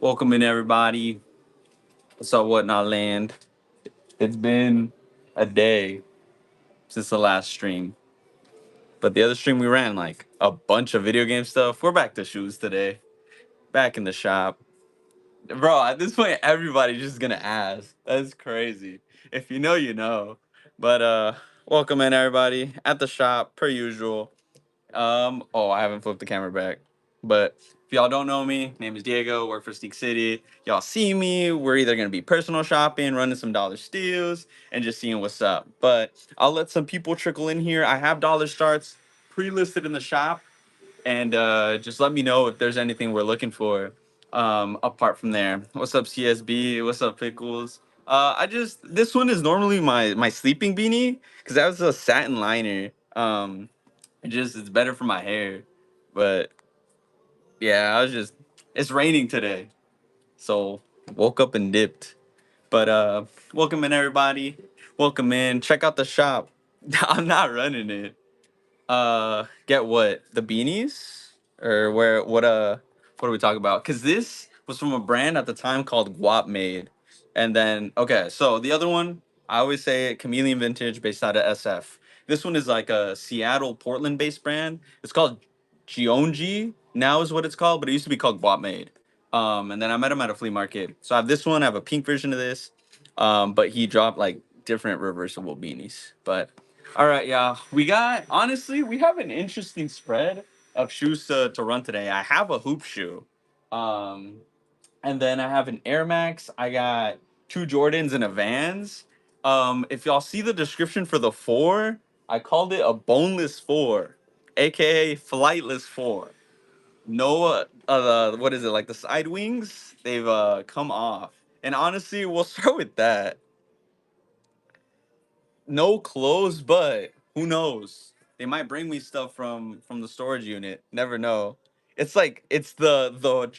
Welcome in, everybody. What's up, Whatnot Land? It's been a day since the last stream, but the other stream we ran like a bunch of video game stuff. We're back to shoes today, back in the shop. Bro, at this point, everybody's just gonna ask. That's crazy. If you know, you know. But welcome in, everybody, at the shop, per usual. Oh, I haven't flipped the camera back. But if y'all don't know me, name is Diego, work for Steak City. Y'all see me, we're either gonna be personal shopping, running some dollar steals, and just seeing what's up. But I'll let some people trickle in here. I have dollar starts pre-listed in the shop, and just let me know if there's anything we're looking for. Apart from there. What's up, CSB? What's up, Pickles? This one is normally my sleeping beanie because that was a satin liner. It's better for my hair. But yeah, it's raining today. So woke up and dipped. But welcome in, everybody. Welcome in. Check out the shop. I'm not running it. Get what? The beanies? Or what are we talking about? Cause this was from a brand at the time called Guap Made. And then okay, so the other one, I always say Chameleon Vintage based out of SF. This one is like a Seattle, Portland based brand. It's called Gionji now is what it's called, but it used to be called Guap Made. And then I met him at a flea market. So I have this one, I have a pink version of this. But he dropped like different reversible beanies. But all right, yeah. We have an interesting spread of shoes to run today. I have a hoop shoe. Um, and then I have an Air Max. I got two Jordans and a Vans. If y'all see the description for the four, I called it a boneless four, aka flightless four. No, what is it, like the side wings? They've come off. And honestly, we'll start with that. No clothes, but who knows? They might bring me stuff from the storage unit. Never know. It's like it's the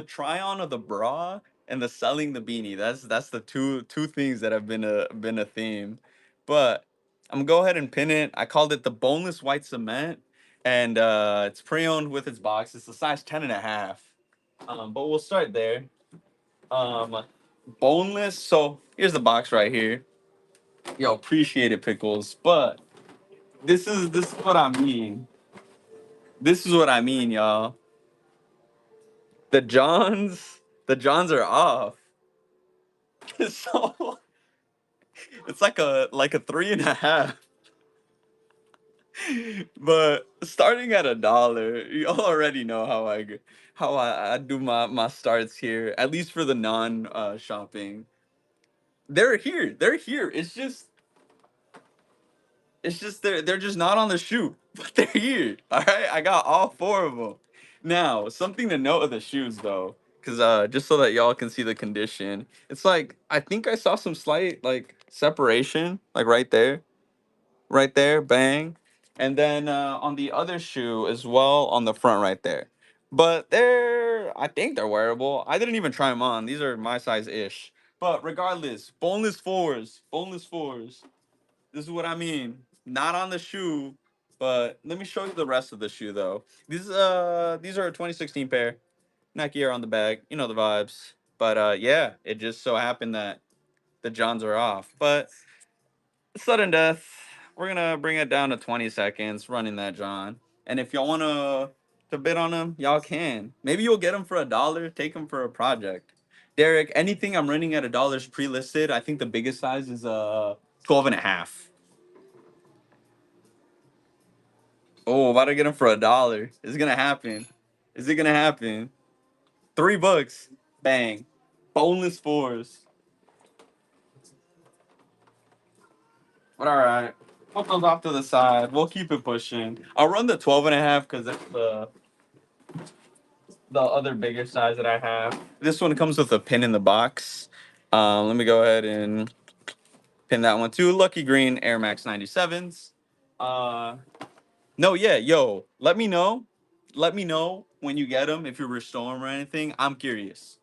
try on of the bra and the selling the beanie. That's the two things that have been a theme. But I'm gonna go ahead and pin it. I called it the boneless white cement, and it's pre-owned with its box. It's a size 10 and a half. But we'll start there. Um, boneless. So here's the box right here. Yo, appreciate it, pickles. But this is what I mean. This is what I mean, y'all. The Johns are off. So it's like a three and a half. But starting at $1, you already know how I do my starts here. At least for the non shopping. They're here. They're here. It's just they're just not on the shoe, but they're here. All right, I got all four of them. Now, something to note of the shoes though, because just so that y'all can see the condition, it's like I think I saw some slight like separation, like right there, bang, and then on the other shoe as well on the front right there. But I think they're wearable. I didn't even try them on. These are my size ish. But regardless, boneless fours. This is what I mean. Not on the shoe, but let me show you the rest of the shoe though. These are a 2016 pair. Nike Air on the bag. You know the vibes. But yeah, it just so happened that the Johns are off. But sudden death. We're gonna bring it down to 20 seconds running that John. And if y'all wanna to bid on them, y'all can. Maybe you'll get them for $1. Take them for a project. Derek, anything I'm running at $1 is pre-listed. I think the biggest size is 12 and a half. Oh, about to get them for $1. It's gonna happen. Is it gonna happen? $3. Bang. Boneless fours. But all right. Put those off to the side. We'll keep it pushing. I'll run the 12 and a half because it's the other bigger size that I have. This one comes with a pin in the box. Let me go ahead and pin that one too. Lucky Green Air Max 97s. Uh, no, yeah, yo, let me know. Let me know when you get them if you restore them or anything. I'm curious.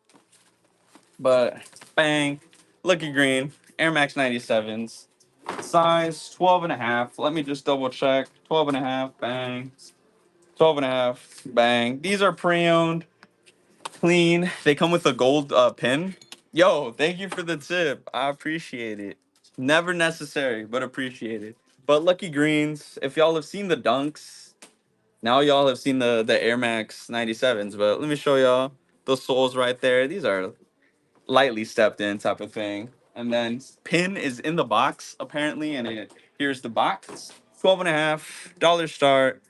But bang, Lucky Green Air Max 97s. Size 12 and a half. Let me just double check. 12 and a half, bang. 12 and a half, bang. These are pre-owned. Clean. They come with a gold pin. Yo, thank you for the tip. I appreciate it. Never necessary, but appreciated. But lucky greens. If y'all have seen the dunks, now y'all have seen the Air Max 97s. But let me show y'all the soles right there. These are lightly stepped in type of thing. And then pin is in the box apparently, and here's the box. 12 and a half dollar start.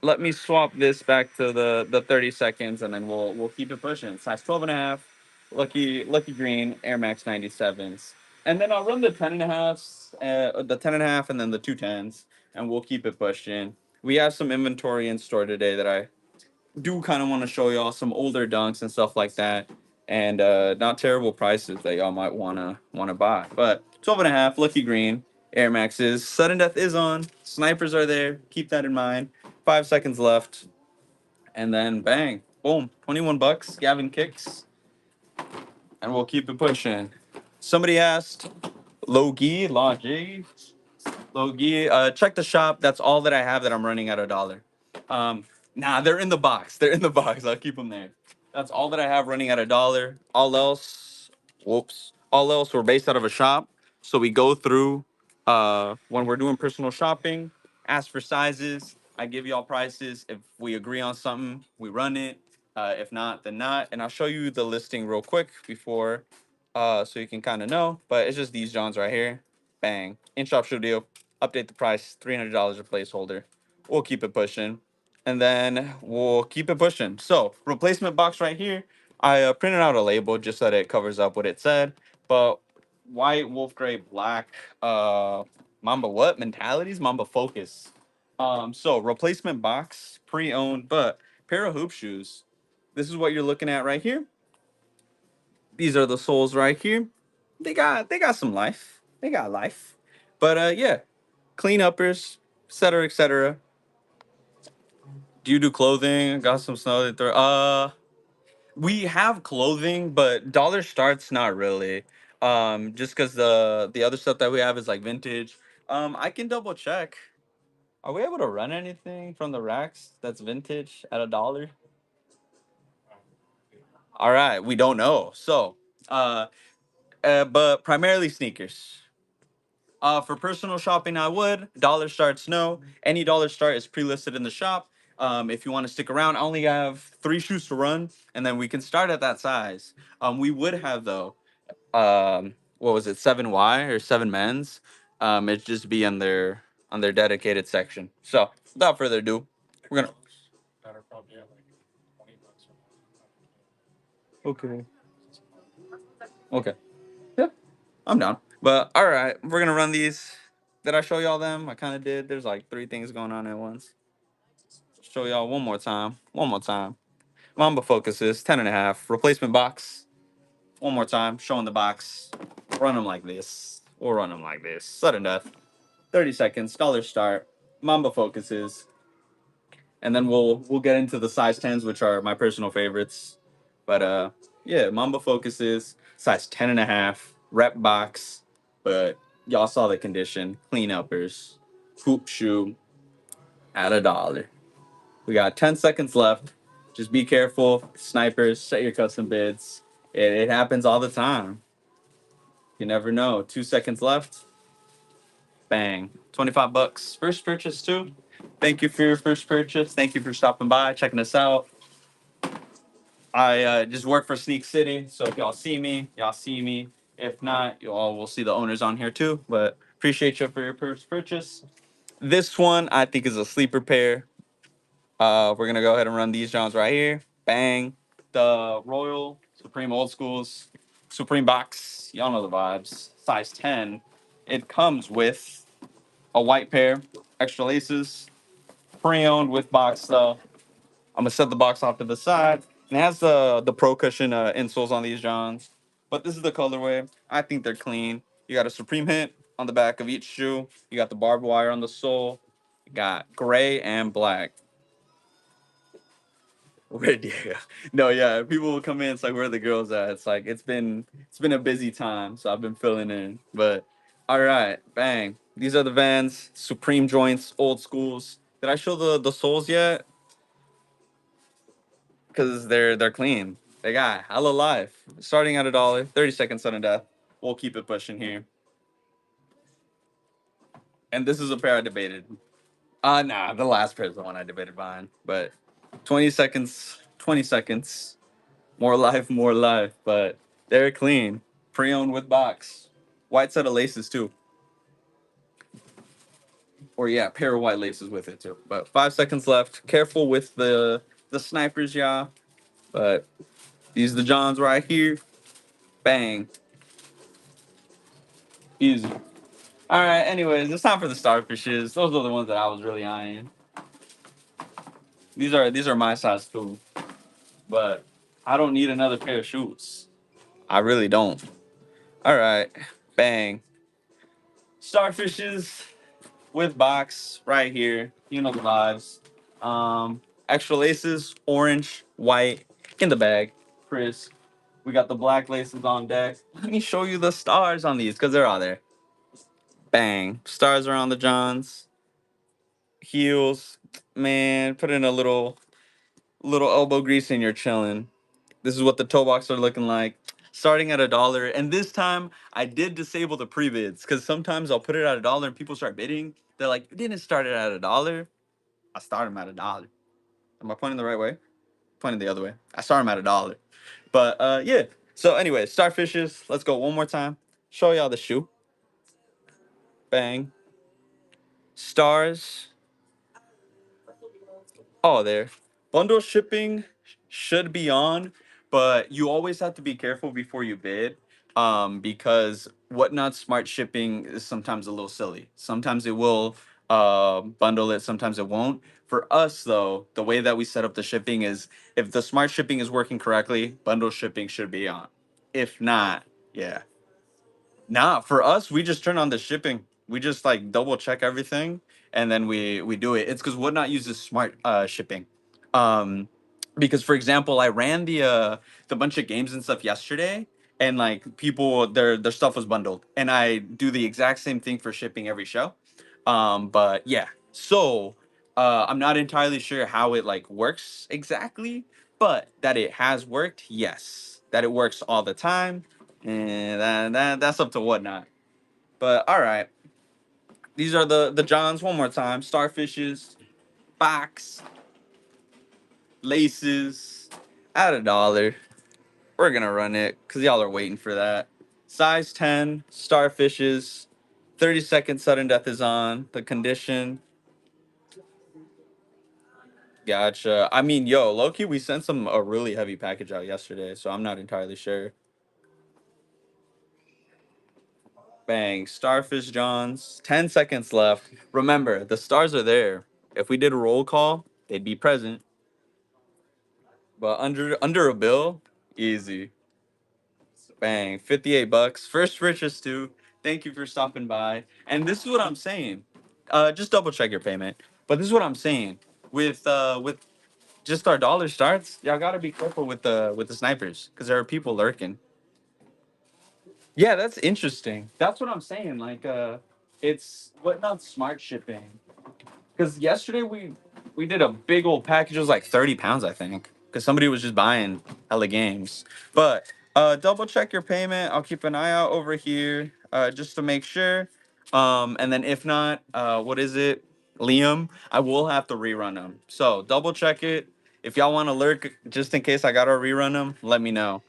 Let me swap this back to the 30 seconds, and then we'll keep it pushing. Size 12 and a half, lucky green Air Max 97s. And then I'll run the 10 and a halves, the 10 and a half, and then the 210s, and we'll keep it pushing. We have some inventory in store today that I do kind of want to show y'all, some older dunks and stuff like that, and not terrible prices that y'all might wanna buy. But 12 and a half, lucky green Air Maxes. Sudden death is on. Snipers are there. Keep that in mind. 5 seconds left, and then bang, boom, 21 bucks. Gavin kicks, and we'll keep it pushing. Somebody asked, Logi, Logi, Logi, check the shop. That's all that I have that I'm running at a dollar. Nah, they're in the box. They're in the box. I'll keep them there. That's all that I have running at a dollar. All else, whoops. All else, we're based out of a shop. So we go through when we're doing personal shopping, ask for sizes. I give y'all prices. If we agree on something, we run it. If not, then not. And I'll show you the listing real quick before so you can kind of know. But it's just these Johns right here. Bang. In shop show deal. Update the price. $300 a placeholder. We'll keep it pushing. And then we'll keep it pushing. So, replacement box right here. I printed out a label just so that it covers up what it said. But white, wolf gray, black, Mamba what? Mentalities? Mamba focus. So replacement box, pre-owned, but pair of hoop shoes. This is what you're looking at right here. These are the soles right here. They got some life. They got life. But yeah, clean uppers, etc. etc. Do you do clothing? Got some snow to throw. We have clothing, but dollar starts not really. Just because the other stuff that we have is like vintage. I can double check. Are we able to run anything from the racks that's vintage at a dollar? All right, we don't know. So, uh, but primarily sneakers. For personal shopping, I would. Dollar starts, no. Any dollar start is pre-listed in the shop. If you want to stick around, I only have 3 shoes to run, and then we can start at that size. We would have though, what was it, 7Y or 7 men's? It'd just be on their dedicated section. So without further ado, we're gonna. Okay. Okay. Yeah, I'm down. But all right, we're gonna run these. Did I show y'all them? I kind of did. There's like 3 things going on at once. Show y'all one more time. One more time. Mamba focuses 10 and a half. Replacement box. One more time. Showing the box. Run them like this. We'll run them like this. Sudden death. 30 seconds. Dollar start. Mamba focuses. And then we'll get into the size 10s, which are my personal favorites. But yeah, Mamba focuses. Size 10 and a half. Rep box. But y'all saw the condition. Clean uppers. Hoop shoe at a dollar. We got 10 seconds left. Just be careful. Snipers, set your custom bids. It happens all the time. You never know. 2 seconds left. Bang. 25 bucks. First purchase, too. Thank you for your first purchase. Thank you for stopping by, checking us out. I just work for Sneak City. So if y'all see me, y'all see me. If not, you all will see the owners on here, too. But appreciate you for your first purchase. This one, I think, is a sleeper pair. We're gonna go ahead and run these Johns right here. Bang. The Royal Supreme Old Schools Supreme box. Y'all know the vibes. Size 10. It comes with a white pair, extra laces, pre-owned with box though. I'm gonna set the box off to the side. And it has the pro cushion insoles on these Johns. But this is the colorway. I think they're clean. You got a Supreme hint on the back of each shoe. You got the barbed wire on the sole. You got gray and black. Weird, yeah. No, yeah. People will come in. It's like, where are the girls at? It's like it's been a busy time, so I've been filling in. But all right, bang. These are the Vans, Supreme joints, old schools. Did I show the soles yet? Because they're clean. They got hella life. Starting at $1, 30 seconds sudden death. We'll keep it pushing here. And this is a pair I debated. Nah, the last pair is the one I debated behind. But 20 seconds, 20 seconds. More life, more life. But they're clean. Pre-owned with box. White set of laces too. Or yeah, pair of white laces with it too. But 5 seconds left. Careful with the snipers, y'all. But these are the Johns right here. Bang. Easy. All right. Anyways, it's time for the starfishes. Those are the ones that I was really eyeing. These are my size too, but I don't need another pair of shoes. I really don't. All right. Bang. Starfishes with box right here. You know the vibes. Extra laces, orange, white in the bag. Chris. We got the black laces on deck. Let me show you the stars on these because they're all there. Bang. Stars are on the Johns. Heels. Man, put in a little elbow grease and you're chilling. This is what the toe box are looking like. Starting at $1. And this time I did disable the pre-bids because sometimes I'll put it at $1 and people start bidding. They're like, you didn't start it at $1. I started them at $1. Am I pointing the right way? Pointing the other way. I started them at $1. But yeah. So anyway, starfishes. Let's go one more time. Show y'all the shoe. Bang. Stars. Oh, there. Bundle shipping should be on, but you always have to be careful before you bid, because whatnot smart shipping is sometimes a little silly. Sometimes it will bundle it, sometimes it won't. For us, though, the way that we set up the shipping is if the smart shipping is working correctly, bundle shipping should be on. If not, yeah. Nah, for us, we just turn on the shipping. We just like double check everything and then we do it. It's because Whatnot uses smart shipping. Um, because for example, I ran the bunch of games and stuff yesterday, and like people their stuff was bundled, and I do the exact same thing for shipping every show. But yeah, so I'm not entirely sure how it like works exactly, but that it has worked, yes. That it works all the time, and that's up to Whatnot. But all right, these are the Johns one more time. Starfishes, box, laces, at $1. We're gonna run it because y'all are waiting for that. Size 10, starfishes, 30 second sudden death is on. The condition. Gotcha. I mean, yo, Loki, we sent some a really heavy package out yesterday, so I'm not entirely sure. Bang. Starfish Johns. 10 seconds left. Remember, the stars are there. If we did a roll call, they'd be present. But under a bill, easy. Bang. $58. First richest too. Thank you for stopping by. And this is what I'm saying. Just double check your payment. But this is what I'm saying. With just our dollar starts, y'all gotta be careful with the snipers. Because there are people lurking. Yeah, that's interesting. That's what I'm saying. Like it's Whatnot smart shipping. Because yesterday we did a big old package. It was like 30 pounds, I think. Because somebody was just buying hella games. But double check your payment. I'll keep an eye out over here just to make sure. And then if not, what is it? Liam, I will have to rerun them. So double check it. If y'all want to lurk, just in case I gotta rerun them, let me know.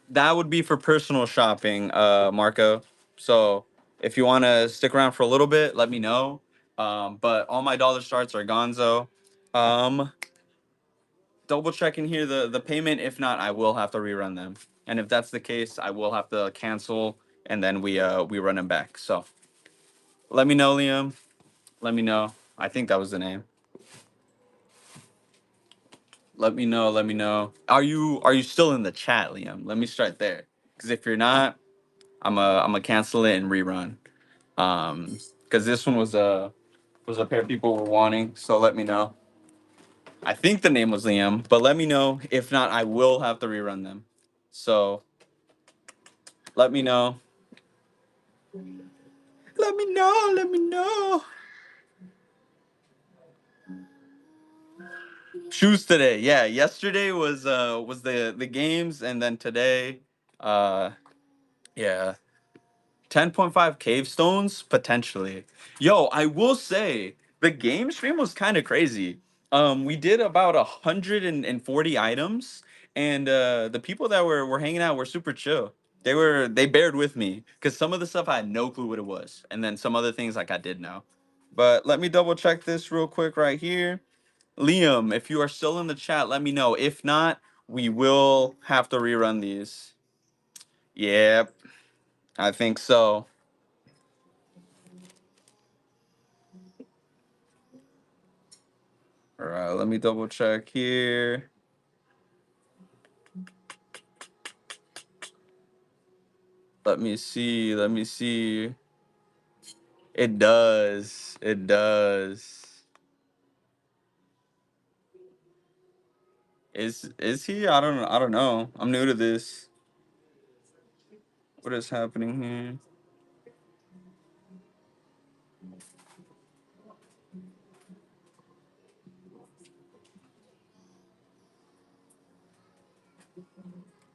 That would be for personal shopping, Marco. So if you want to stick around for a little bit, let me know. But all my dollar starts are gonzo. Um, Double checking here the payment. If not, I will have to rerun them. And if that's the case, I will have to cancel and then we run them back. So let me know, Liam. Let me know. I think that was the name. Let me know. Let me know. Are you still in the chat, Liam? Let me start there. Because if you're not, I'm a cancel it and rerun. Because this one was a pair people were wanting. So let me know. I think the name was Liam, but let me know. If not, I will have to rerun them. So let me know. Let me know. Let me know. Shoes today. Yeah, yesterday was the games, and then today, uh, yeah, 10.5 cave stones potentially. Yo, I will say the game stream was kind of crazy. We did about 140 items, and the people that were hanging out were super chill. They bared with me because some of the stuff I had no clue what it was, and then some other things like I did know. But let me double check this real quick right here. Liam, if you are still in the chat, let me know. If not, we will have to rerun these. Yep, I think so. All right, let me double check here. Let me see. Let me see. It does. It does. Is he? I don't know. I don't know. I'm new to this. What is happening here?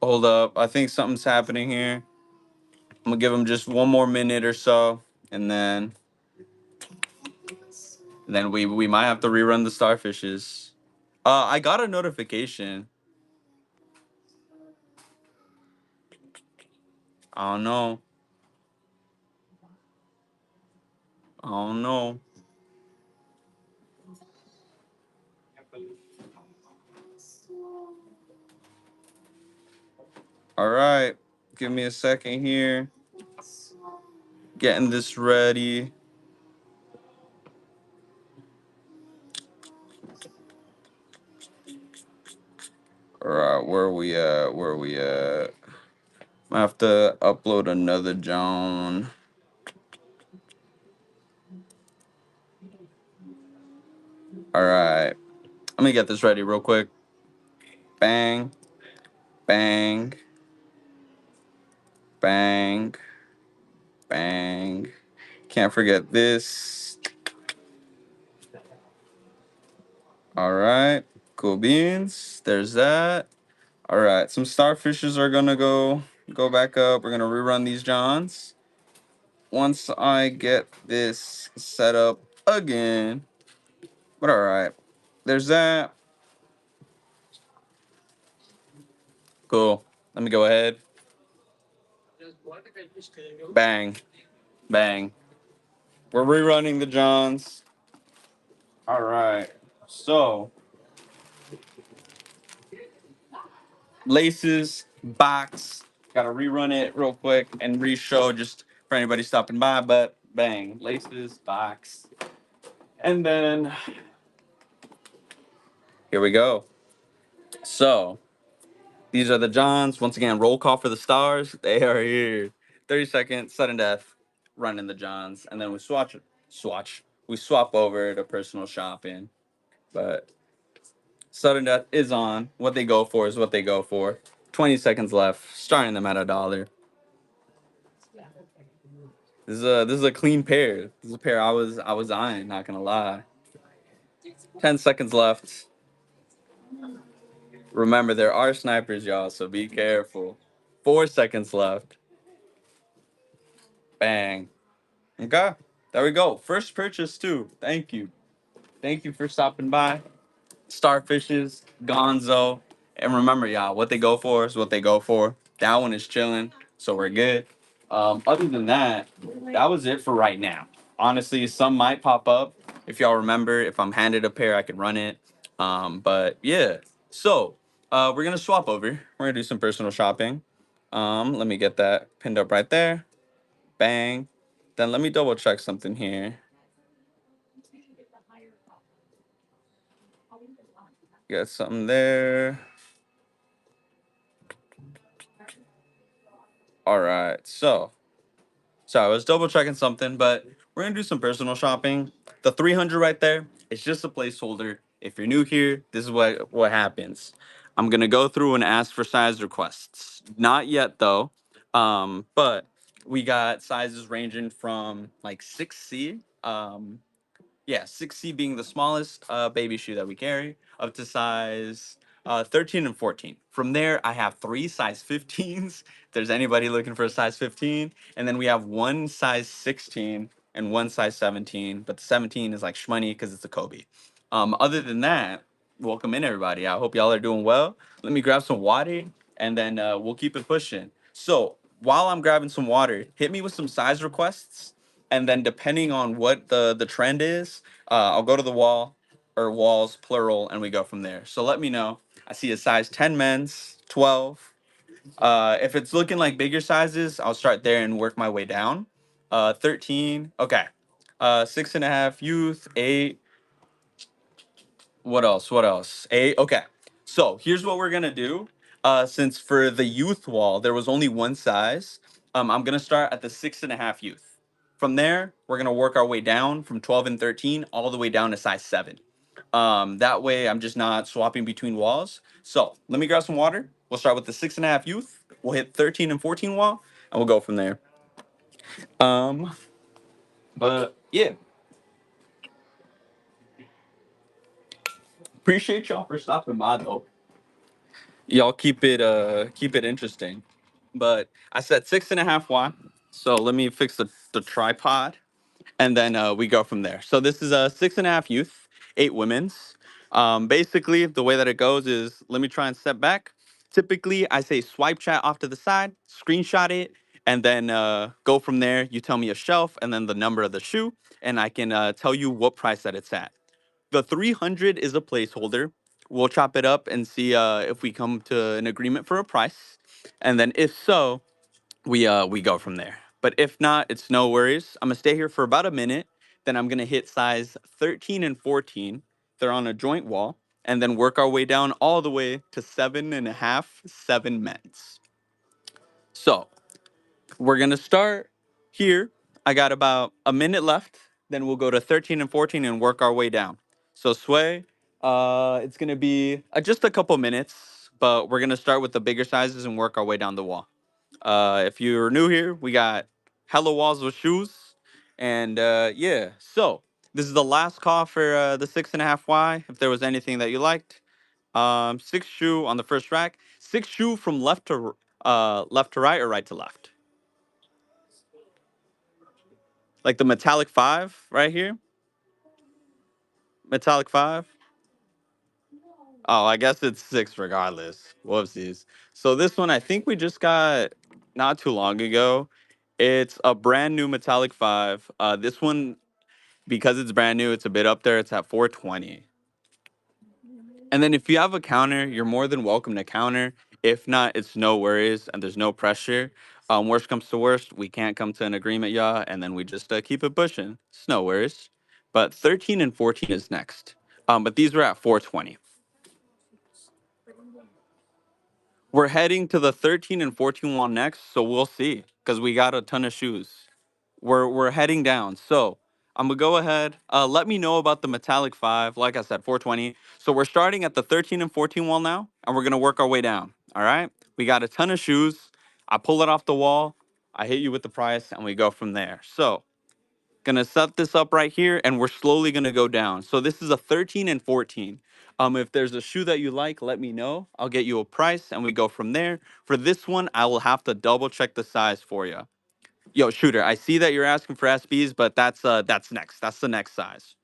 Hold up. I think something's happening here. I'm gonna give him just one more minute or so, and then we might have to rerun the starfishes. I got a notification. I don't know. I don't know. All right. Give me a second here. Getting this ready. All right, where are we at? Where are we at? I have to upload another Joan. All right. Let me get this ready real quick. Bang, bang, bang, bang. Can't forget this. All right. Cool beans. There's that. All right. Some starfishes are gonna go back up. We're gonna rerun these Johns. Once I get this set up again. But all right. There's that. Cool. Let me go ahead. Bang. Bang. We're rerunning the Johns. All right. So, laces, box. Got to rerun it real quick and re-show just for anybody stopping by. But bang, laces, box. And then here we go. So, these are the Johns. Once again, roll call for the stars. They are here. 30 seconds, sudden death, running the Johns. And then we swatch. We swap over to personal shopping. But sudden death is on. What they go for is what they go for. 20 seconds left, starting them at $1. This is a clean pair. This is a pair I was eyeing, not gonna lie. 10 seconds left. Remember, there are snipers, y'all, so be careful. 4 seconds left. Bang. Okay. There we go. First purchase too. Thank you. Thank you for stopping by. Starfishes, Gonzo. And remember, y'all, what they go for is what they go for. That one is chilling, so we're good. Other than that, that was it for right now. Honestly, some might pop up. If y'all remember, if I'm handed a pair, I can run it. But yeah, so we're gonna swap over. We're gonna do some personal shopping. Let me get that pinned up right there. Bang. Then let me double check something here. Got something there. All right, so I was double checking something, but we're gonna do some personal shopping. The 300 right there, it's just a placeholder. If you're new here, this is what happens. I'm gonna go through and ask for size requests. Not yet though, but we got sizes ranging from like 6C, Yeah, 6C being the smallest baby shoe that we carry, up to size 13 and 14. From there, I have three size 15s. If there's anybody looking for a size 15, and then we have one size 16 and one size 17. But the 17 is like shmoney because it's a Kobe. Other than that, welcome in everybody. I hope y'all are doing well. Let me grab some water, and then we'll keep it pushing. So while I'm grabbing some water, hit me with some size requests, and then depending on what the trend is, I'll go to the wall or walls plural, and we go from there. So let me know. I see a size 10 men's, 12. If it's looking like bigger sizes, I'll start there and work my way down. 13. Okay. 6.5 youth, 8. What else? What else? Eight. Okay. So here's what we're gonna do. Since for the youth wall there was only one size, I'm gonna start at the 6.5 youth. From there, we're gonna work our way down from 12 and 13 all the way down to size 7. That way, I'm just not swapping between walls. So let me grab some water. We'll start with the 6.5 youth. We'll hit 13 and 14 wall, and we'll go from there. Um, but yeah, appreciate y'all for stopping by though. Y'all keep it interesting. But I said 6.5 watt. So let me fix the tripod, and then we go from there. So this is a 6.5 youth, 8 women's. Basically, the way that it goes is let me try and step back. Typically, I say swipe chat off to the side, screenshot it, and then go from there. You tell me a shelf and then the number of the shoe, and I can tell you what price that it's at. The 300 is a placeholder. We'll chop it up and see if we come to an agreement for a price, and then if so, we go from there. But if not, it's no worries. I'm gonna stay here for about a minute. Then I'm gonna hit size 13 and 14. They're on a joint wall, and then work our way down all the way to 7.5, 7 men's. So we're gonna start here. I got about a minute left. Then we'll go to 13 and 14 and work our way down. So sway, it's gonna be just a couple minutes, but we're gonna start with the bigger sizes and work our way down the wall. If you're new here, we got hella walls with shoes, and yeah. So this is the last call for the 6.5 Y. If there was anything that you liked, six shoe on the first rack, six shoe from left to right or right to left. Like the metallic 5 right here. Metallic 5. Oh, I guess it's 6 regardless. Whoopsies. So this one I think we just got not too long ago. It's a brand new metallic 5. This one, because it's brand new, it's a bit up there. It's at 420. And then if you have a counter, you're more than welcome to counter. If not, it's no worries and there's no pressure. Worst comes to worst, we can't come to an agreement, y'all, and then we just keep it pushing. It's no worries. But 13 and 14 is next. But these were at 420. We're heading to the 13 and 14 wall next, so we'll see because we got a ton of shoes. We're heading down. So I'm gonna go ahead. Let me know about the metallic 5. Like I said, 420. So we're starting at the 13 and 14 wall now, and we're gonna work our way down. All right. We got a ton of shoes. I pull it off the wall. I hit you with the price, and we go from there. So gonna set this up right here, and we're slowly gonna go down. So this is a 13 and 14. If there's a shoe that you like, let me know. I'll get you a price, and we go from there. For this one, I will have to double check the size for you. Yo, shooter, I see that you're asking for SBs, but that's next. That's the next size.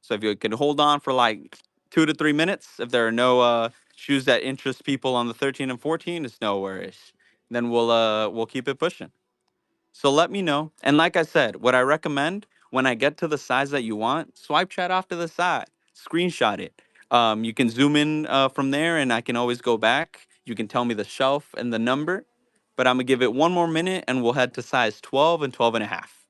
So if you can hold on for like 2 to 3 minutes, if there are no shoes that interest people on the 13 and 14, it's no worries. Then we'll keep it pushing. So let me know. And like I said, what I recommend when I get to the size that you want, swipe chat off to the side, screenshot it. You can zoom in from there, and I can always go back. You can tell me the shelf and the number, but I'm gonna give it one more minute, and we'll head to size 12 and 12 and a half.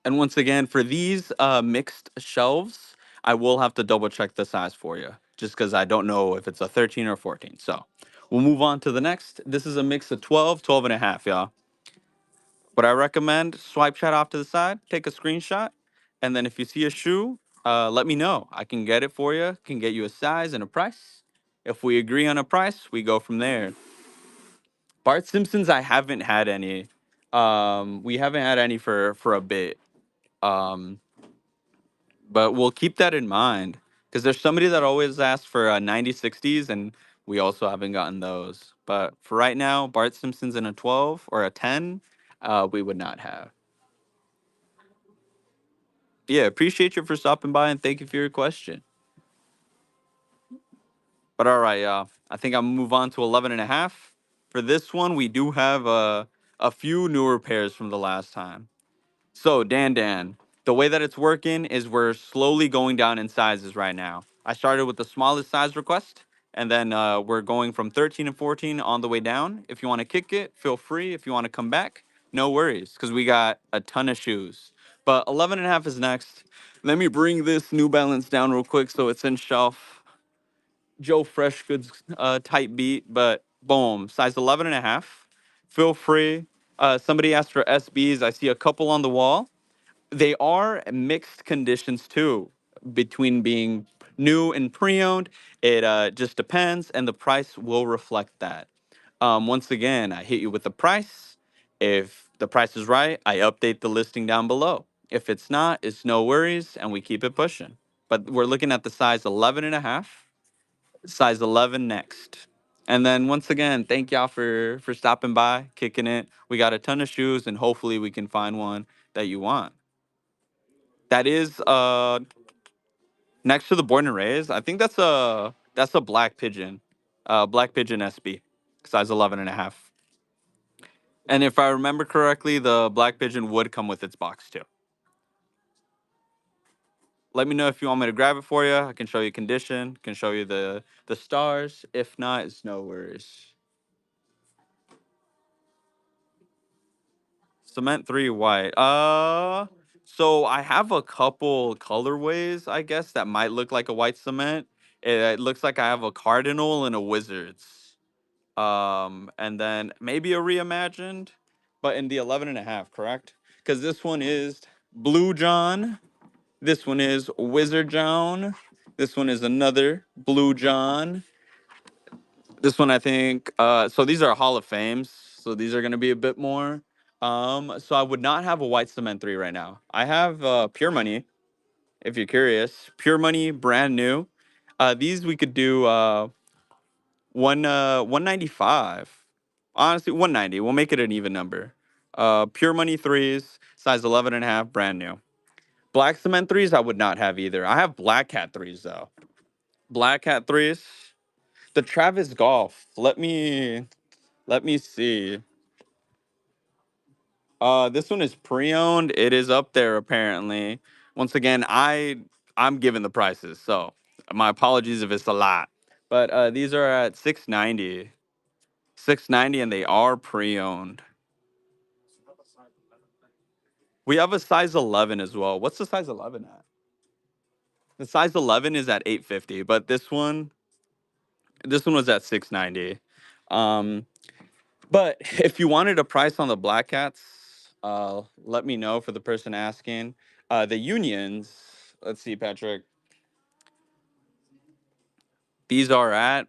And once again, for these mixed shelves, I will have to double check the size for you, just because I don't know if it's a 13 or 14. So we'll move on to the next. This is a mix of 12, 12 and a half, y'all. What I recommend, swipe chat off to the side, take a screenshot, and then if you see a shoe, let me know. I can get it for you, can get you a size and a price. If we agree on a price, we go from there. Bart Simpsons, I haven't had any. We haven't had any for a bit. Um, but we'll keep that in mind because there's somebody that always asks for 9060s, and we also haven't gotten those. But for right now, Bart Simpson's in a 12 or a 10, we would not have. Yeah, appreciate you for stopping by and thank you for your question. But all right, I think I'm gonna move on to 11 and a half. For this one, we do have a few newer pairs from the last time. So, Dan, the way that it's working is we're slowly going down in sizes right now. I started with the smallest size request, and then we're going from 13 and 14 on the way down. If you want to kick it, feel free. If you want to come back, no worries, because we got a ton of shoes. But 11 and a half is next. Let me bring this New Balance down real quick so it's in shelf. Joe Freshgoods type beat, but boom, size 11 and a half. Feel free. Somebody asked for SBs. I see a couple on the wall. They are mixed conditions too, between being new and pre-owned. It just depends, and the price will reflect that. Once again, I hit you with the price. If the price is right, I update the listing down below. If it's not, it's no worries, and we keep it pushing. But we're looking at the size 11 and a half, size 11 next. And then once again, thank y'all for stopping by, kicking it. We got a ton of shoes, and hopefully we can find one that you want. That is next to the born and raised. I think that's a black pigeon. Black pigeon SB, size 11 and a half. And if I remember correctly, the black pigeon would come with its box too. Let me know if you want me to grab it for you. I can show you condition, can show you the stars. If not, it's no worries. Cement 3 white. So I have a couple colorways, I guess, that might look like a white cement. It looks like I have a cardinal and a wizards. And then maybe a reimagined, but in the 11 and a half, correct? Because this one is Blue John. This one is Wizard John. This one is another Blue John. This one, I think, so these are Hall of Fames. So these are going to be a bit more. So I would not have a white cement 3 right now. I have Pure Money, if you're curious. Pure Money, brand new. These we could do 195. Honestly, 190. We'll make it an even number. Pure Money threes, size 11 and a half, brand new. Black Cement threes, I would not have either. I have Black Hat threes though. Black Hat threes. The Travis Golf. Let me see. This one is pre-owned. It is up there apparently. Once again, I'm giving the prices, so my apologies if it's a lot. But these are at 690. 690 and they are pre-owned. We have a size 11 as well. What's the size 11 at? The size 11 is at 850, but this one was at 690. Um, but if you wanted a price on the Black Cats, let me know for the person asking. The Unions, let's see, Patrick. These are at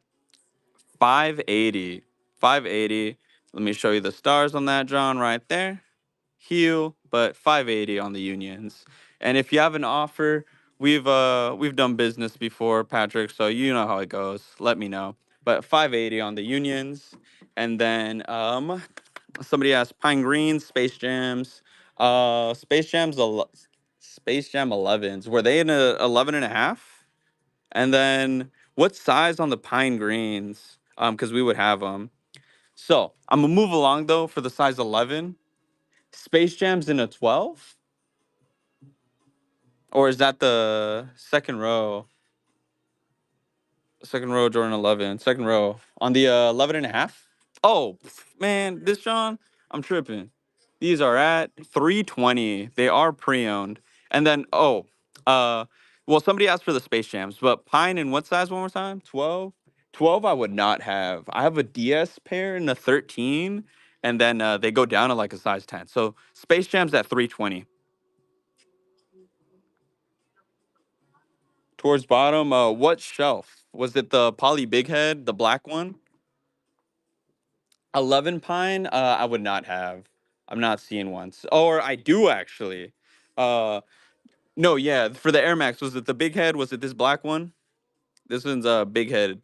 580. 580. Let me show you the stars on that, John, right there. Heel, but 580 on the Unions. And if you have an offer, we've done business before, Patrick, so you know how it goes. Let me know. But 580 on the Unions. And then somebody asked Pine Green, Space Jams. Space Jam 11s. Were they in a 11 and a half? And then what size on the Pine Greens? Because we would have them. So I'm gonna move along though for the size 11. Space Jam's in a 12? Or is that the second row? Second row, Jordan 11. Second row. On the 11 and a half? Oh, man, this John, I'm tripping. These are at 320. They are pre-owned. And then, uh, well, somebody asked for the Space Jams, but Pine in what size one more time? 12? 12 I would not have. I have a DS pair in the 13, and then they go down to like a size 10. So Space Jam's at 320. Towards bottom, what shelf? Was it the Poly Big Head, the black one? 11 Pine, I would not have. I'm not seeing one. Or I do actually. Uh, no, yeah, for the Air Max, was it the big head? Was it this black one? This one's big head,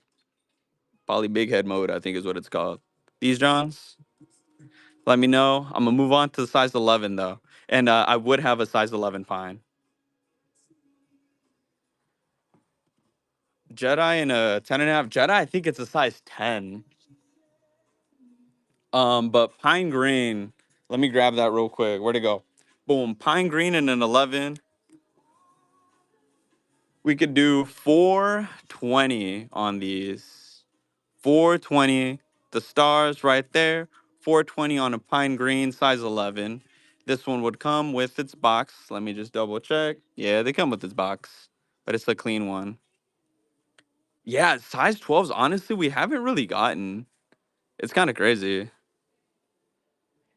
poly big head mode, I think is what it's called. These Johns, let me know. I'm gonna move on to the size 11 though, and I would have a size 11 pine. Jedi and a 10.5. Jedi, I think it's a size 10. But pine green. Let me grab that real quick. Where'd it go? Boom, pine green and an 11. We could do 420 on these. 420. The stars right there. 420 on a pine green, size 11. This one would come with its box. Let me just double check. Yeah, they come with its box, but it's a clean one. Yeah, size 12s, honestly, we haven't really gotten. It's kind of crazy.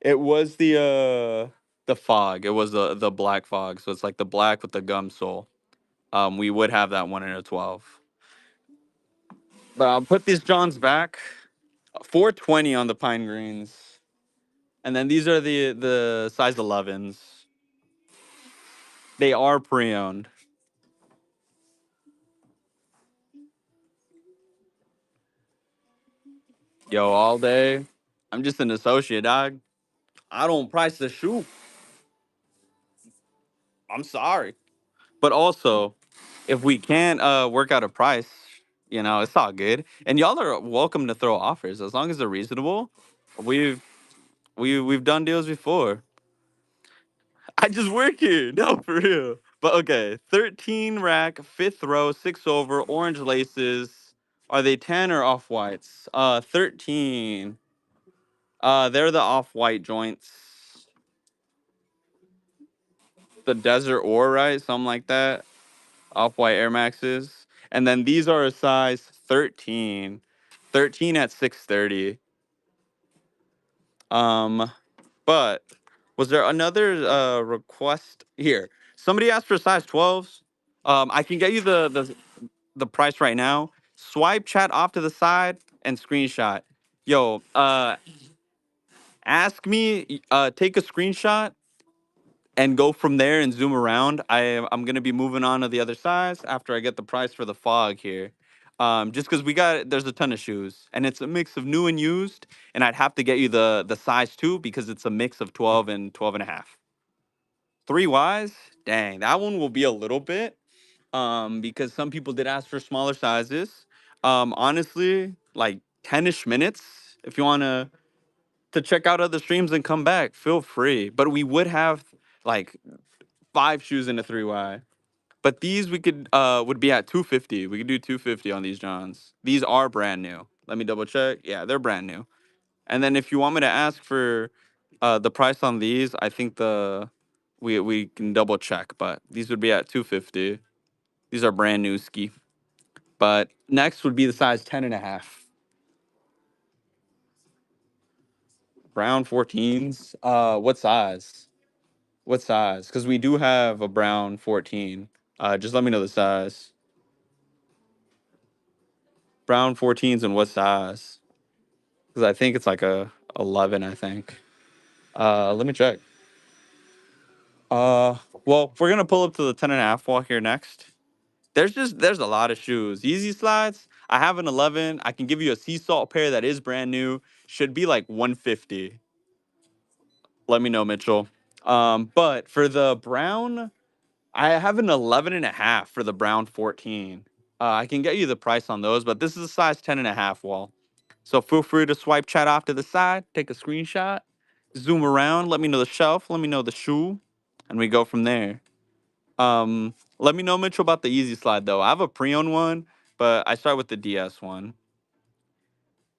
It was the fog. It was the black fog. So it's like the black with the gum sole. We would have that one in a 12. But I'll put these Johns back. 420 on the pine greens. And then these are the size 11s. They are pre-owned. Yo, all day. I'm just an associate, dog. I don't price the shoe. I'm sorry. But also, if we can't work out a price, it's all good. And y'all are welcome to throw offers as long as they're reasonable. We've we've done deals before. I just work here. No, for real. But okay, 13 rack, fifth row, six over, orange laces. Are they tan or off whites? 13. They're the off white joints. The desert ore, right? Something like that. Off white Air Maxes. And then these are a size 13. 13 at 630. Um, but was there another request here? Somebody asked for size 12s. I can get you the price right now. Swipe chat off to the side and screenshot. Yo, ask me, take a screenshot and go from there and zoom around. I'm gonna be moving on to the other size after I get the price for the fog here. Just because there's a ton of shoes and it's a mix of new and used, and I'd have to get you the size two because it's a mix of 12 and 12 and a half. Three Ys, dang, that one will be a little bit. Because some people did ask for smaller sizes. Honestly, like 10-ish minutes. If you wanna to check out other streams and come back, feel free. But we would have like 5 shoes in a 3Y. But these we could would be at 250. We could do 250 on these Johns. These are brand new. Let me double check. Yeah, they're brand new. And then if you want me to ask for the price on these, I think we can double check, but these would be at 250. These are brand new ski. But next would be the size 10.5. Brown 14s. What size? What size? Because we do have a brown 14. Just let me know the size. Brown 14s and what size? Because I think it's like a 11, I think. Let me check. Well, we're gonna pull up to the 10.5 wall here next. There's a lot of shoes. Easy slides. I have an 11. I can give you a sea salt pair that is brand new. Should be like 150. Let me know, Mitchell. But for the brown, I have an 11.5 for the brown 14. I can get you the price on those, but this is a size 10.5 wall. So feel free to swipe chat off to the side, take a screenshot, zoom around, let me know the shelf, let me know the shoe, and we go from there. Let me know, Mitchell, about the easy slide though. I have a pre-owned one, but I start with the DS one.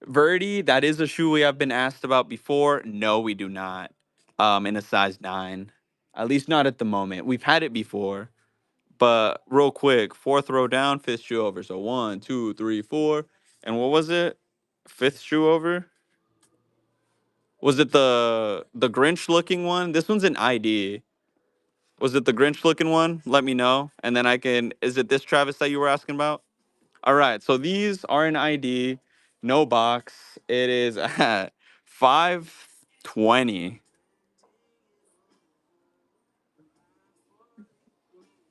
Verdi, that is a shoe we have been asked about before. No, we do not. In a size 9. At least not at the moment. We've had it before. But real quick, fourth row down, fifth shoe over. So 1, 2, 3, 4. And what was it? Fifth shoe over? Was it the Grinch looking one? This one's an ID. Was it the Grinch looking one? Let me know. And then I can. Is it this Travis that you were asking about? All right. So these are an ID. No box. It is at 520.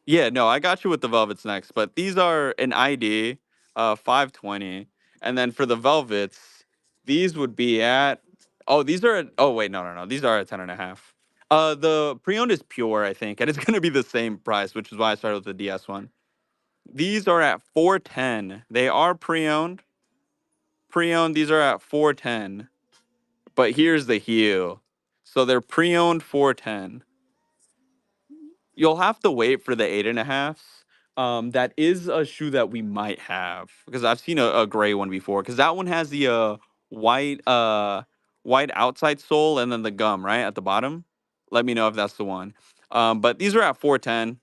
Yeah, no, I got you with the velvets next, but these are an ID, 520, and then for the velvets, these would be at. Oh, these are. Oh wait, no, no, no. These are at 10 and a half. The pre-owned is pure, I think, and it's gonna be the same price, which is why I started with the DS one. These are at 410. They are pre-owned. Pre-owned. These are at 410. But here's the heel. So they're pre-owned 410. You'll have to wait for the 8.5s. That is a shoe that we might have because I've seen a gray one before. Because that one has the white white outside sole and then the gum right at the bottom. Let me know if that's the one. But these are at 410.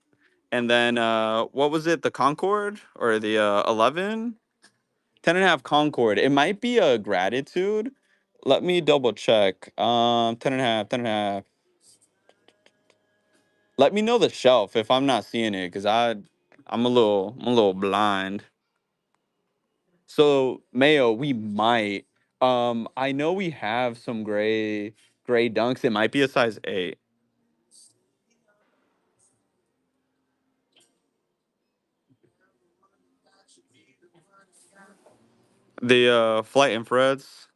And then what was it? The Concord or the 11? 10 and a half Concord. It might be a gratitude. Let me double check. 10 and a half, 10 and a half. Let me know the shelf if I'm not seeing it, because I'm a little blind. So Mayo, we might. I know we have some gray dunks. It might be a size 8. The flight infrareds.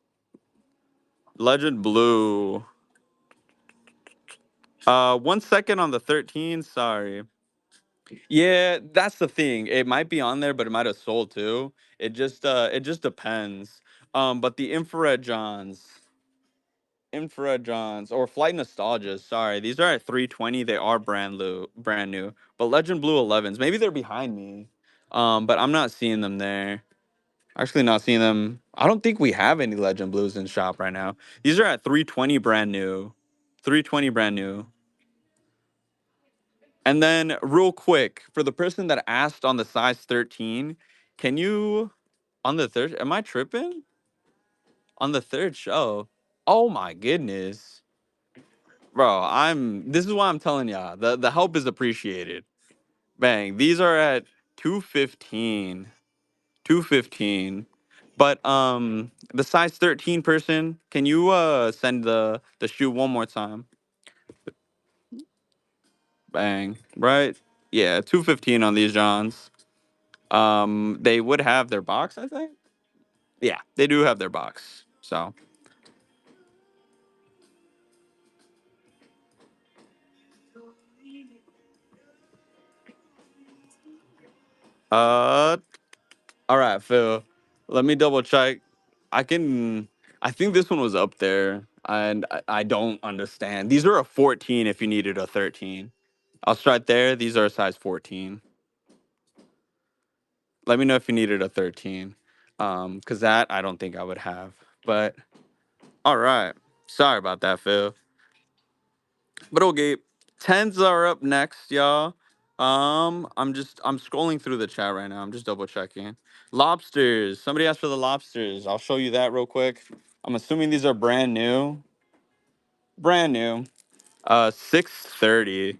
Legend blue. 1 second on the 13. Sorry. Yeah, that's the thing. It might be on there, but it might have sold too. It just depends. But the infrared johns or flight nostalgias, sorry, these are at 320. They are brand new. But legend blue 11s, maybe they're behind me. But I'm not seeing them there. Actually not seeing them. I don't think we have any legend blues in shop right now. These are at 320 brand new. 320 brand new. And then, real quick, for the person that asked on the size 13, can you, on the third, am I tripping? On the third show? Oh my goodness. Bro, this is why I'm telling y'all, the help is appreciated. Bang, these are at 215. 215. But, the size 13 person, can you, send the shoe one more time? Bang, right? Yeah, 215 on these Johns. They would have their box, I think. Yeah, they do have their box. So, uh, all right, Phil. Let me double check. I can. I think this one was up there, and I don't understand. These are a 14. If you needed a 13, I'll start there. These are a size 14. Let me know if you needed a 13. Because that I don't think I would have. But all right. Sorry about that, Phil. But okay, tens are up next, y'all. I'm scrolling through the chat right now. I'm just double checking. Lobsters. Somebody asked for the lobsters. I'll show you that real quick. I'm assuming these are brand new. Brand new. 630.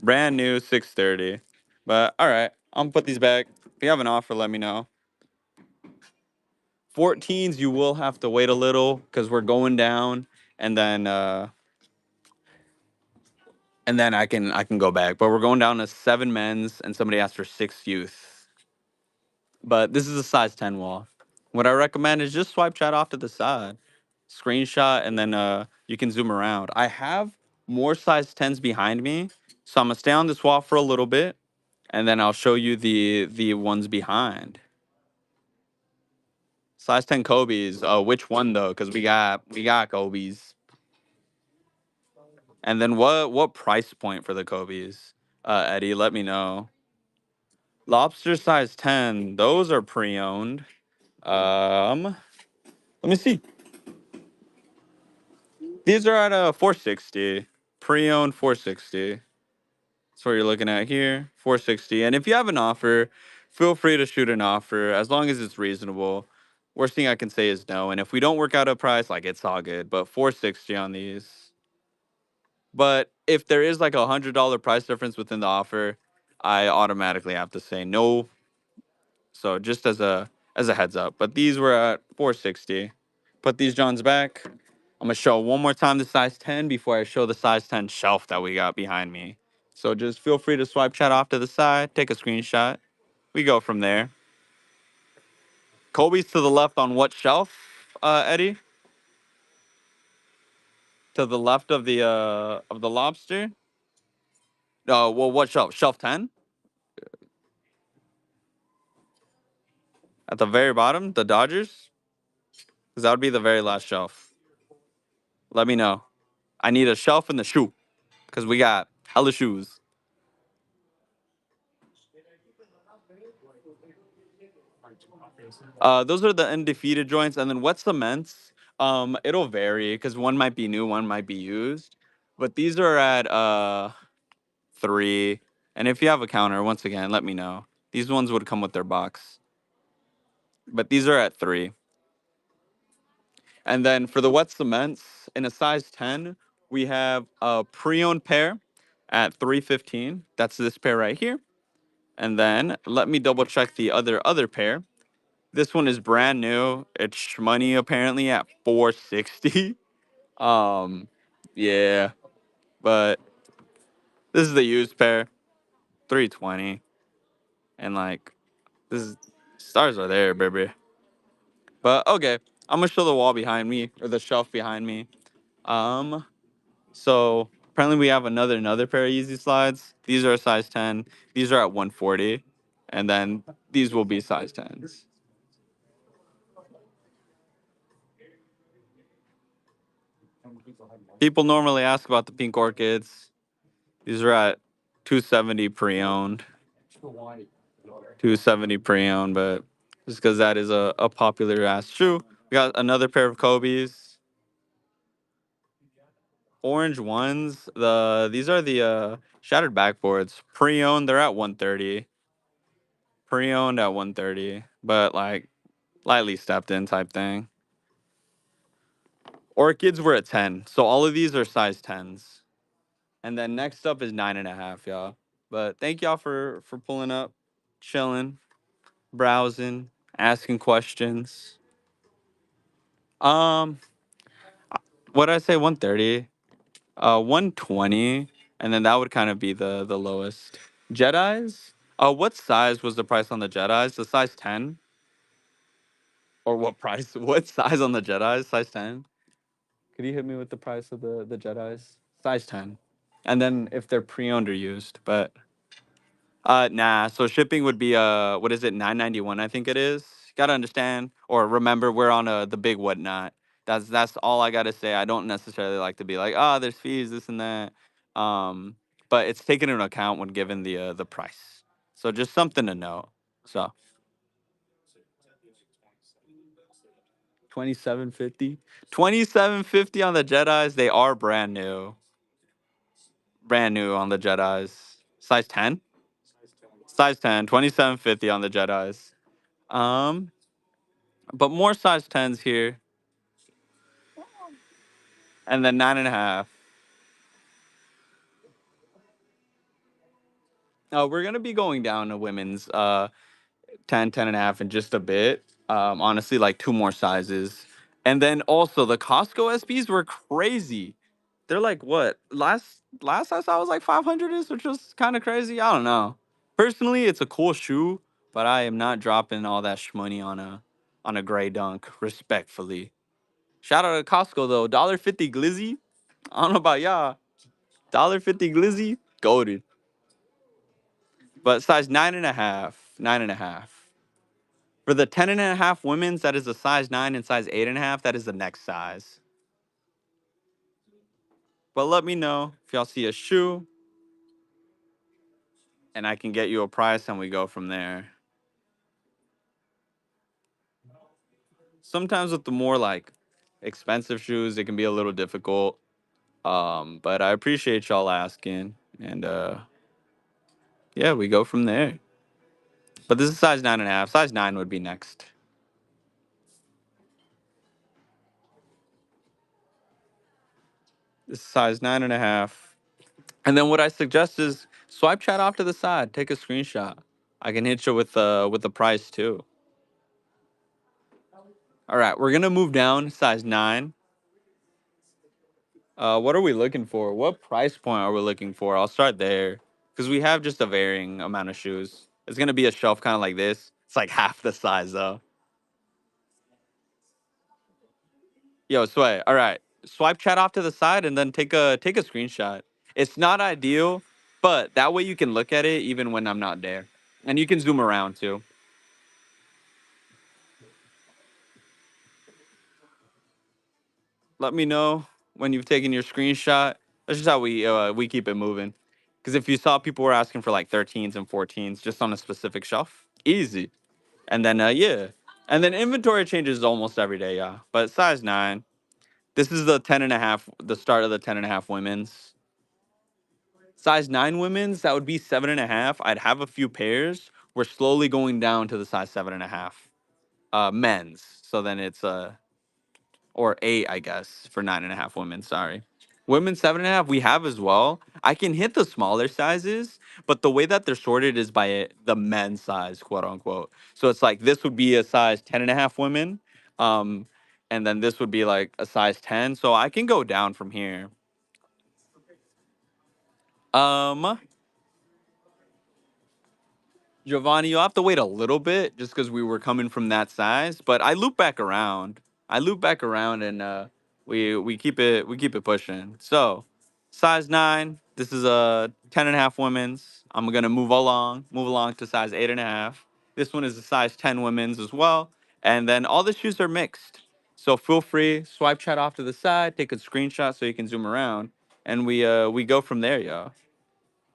Brand new 630. But all right, I'm gonna put these back. If you have an offer, let me know. 14s, you will have to wait a little because we're going down, and then I can go back. But we're going down to 7 men's, and somebody asked for 6 youth. But this is a size 10 wall. What I recommend is just swipe chat off to the side, screenshot, and then you can zoom around. I have more size 10s behind me, so I'm gonna stay on this wall for a little bit, and then I'll show you the ones behind. Size 10 Kobe's. Which one though? Because we got Kobe's. And then what price point for the Kobe's? Eddie, let me know. Lobster size 10. Those are pre-owned. Let me see. These are at 460. Pre-owned 460. That's what you're looking at here. 460. And if you have an offer, feel free to shoot an offer as long as it's reasonable. Worst thing I can say is no. And if we don't work out a price, like it's all good. But 460 on these. But if there is like $100 price difference within the offer, I automatically have to say no. So just as a heads up. But these were at 460. Put these Johns back. I'm gonna show one more time the size 10 before I show the size 10 shelf that we got behind me. So just feel free to swipe chat off to the side, take a screenshot. We go from there. Kobe's to the left on what shelf, Eddie? To the left of the lobster? Well, what shelf? Shelf 10? At the very bottom, the Dodgers? Because that would be the very last shelf. Let me know. I need a shelf in the shoe. Because we got hella shoes. Those are the undefeated joints, and then wet cements. It'll vary because one might be new, one might be used, but these are at 3. And if you have a counter, once again, let me know. These ones would come with their box, but these are at 3. And then for the wet cements in a size 10, we have a pre-owned pair at 315. That's this pair right here. And then let me double check the other pair. This one is brand new. It's money apparently at 460. Yeah, but this is the used pair, 320, and like this is stars are there, baby. But okay, I'm gonna show the wall behind me or the shelf behind me. Um, so apparently we have another pair of Yeezy slides. These are a size 10. These are at 140, and then these will be size 10s. People normally ask about the pink orchids. These are at 270 pre-owned. 270 pre-owned, but just because that is a popular ass shoe. We got another pair of Kobe's. Orange ones. These are the shattered backboards. Pre-owned, they're at 130. Pre-owned at 130, but like lightly stepped in type thing. Orchids were at 10. So all of these are size 10s. And then next up is 9.5, y'all. But thank y'all for pulling up, chilling, browsing, asking questions. Um, what did I say? 130, 120, and then that would kind of be the lowest. Jedi's. What size was the price on the Jedi's? The size 10, or what price? What size on the Jedi's? Size 10. Could you hit me with the price of the Jedi's? Size 10, and then if they're pre-owned or used, but nah. So shipping would be what is it? 991, I think it is. Gotta understand or remember we're on the big whatnot. That's all I gotta say. I don't necessarily like to be like, oh, there's fees, this and that. Um, but it's taken into account when given the price. So just something to note. So 2750, 2750 on the Jedi's. They are brand new on the Jedi's. Size 10, size 10, 2750 on the Jedi's. Um, but more size 10s here, and then 9.5. We're gonna be going down to women's 10, 10.5 in just a bit. Honestly, like 2 more sizes. And then also the Costco SBs were crazy. They're like what? Last I saw was like 500 is, which was kind of crazy. I don't know. Personally, it's a cool shoe, but I am not dropping all that money on a gray dunk, respectfully. Shout out to Costco though. $1.50 glizzy. I don't know about y'all. $1.50 glizzy, goaded. But size 9.5, 9.5. For the 10.5 women's, that is a size 9, and size 8.5, that is the next size. But let me know if y'all see a shoe, and I can get you a price, and we go from there. Sometimes with the more like expensive shoes, it can be a little difficult. But I appreciate y'all asking, and yeah, we go from there. But this is size 9.5. Size 9 would be next. This is size 9.5. And then what I suggest is swipe chat off to the side, take a screenshot. I can hit you with the price too. All right, we're gonna move down size 9. What are we looking for? What price point are we looking for? I'll start there. because we have just a varying amount of shoes. It's gonna be a shelf kind of like this. It's like half the size though. Yo, Sway. All right, swipe chat off to the side and then take a screenshot. It's not ideal, but that way you can look at it even when I'm not there, and you can zoom around too. Let me know when you've taken your screenshot. That's just how we keep it moving. Because if you saw people were asking for like 13s and 14s just on a specific shelf, easy. And then yeah, and then inventory changes almost every day, yeah. But size 9. This is the 10 and a half, the start of the 10 and a half women's. Size 9 women's, that would be 7.5. I'd have a few pairs. We're slowly going down to the size 7.5. Men's. So then it's or 8, I guess, for 9.5 women. Sorry. Women 7.5, we have as well. I can hit the smaller sizes, but the way that they're sorted is by the men's size, quote unquote. So it's like this would be a size 10.5 women. Um, and then this would be like a size 10. So I can go down from here. Um, Giovanni, you'll have to wait a little bit just because we were coming from that size, but I loop back around. I loop back around and we keep it pushing. So size 9, this is a 10.5 women's. I'm gonna move along to size 8.5. This one is a size 10 women's as well. And then all the shoes are mixed. So feel free, swipe chat off to the side, take a screenshot so you can zoom around, and we go from there, y'all.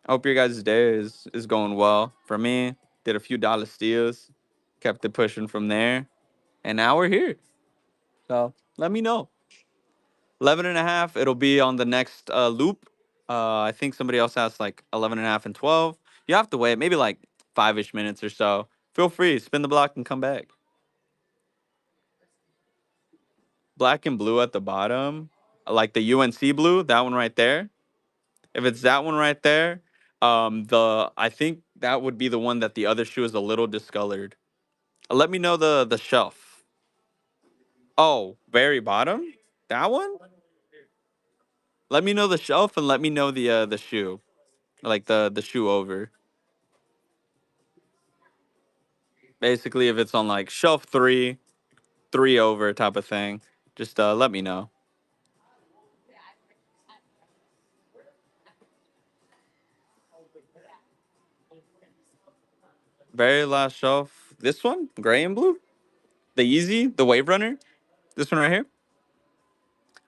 I hope your guys' day is going well. For me, did a few dollar steals, kept it pushing from there, and now we're here. So let me know. 11 and a half, it'll be on the next loop. I think somebody else asked like 11 and a half and 12. You have to wait maybe like 5-ish minutes or so. Feel free, spin the block and come back. Black and blue at the bottom, like the UNC blue, that one right there. If it's that one right there, the I think that would be the one that the other shoe is a little discolored. Let me know the shelf. Oh, very bottom? That one? Let me know the shelf and let me know the shoe. Like the shoe over. Basically if it's on like shelf 3, 3 over type of thing, just let me know. Very last shelf. This one? Gray and blue? The Easy, the Wave Runner? This one right here?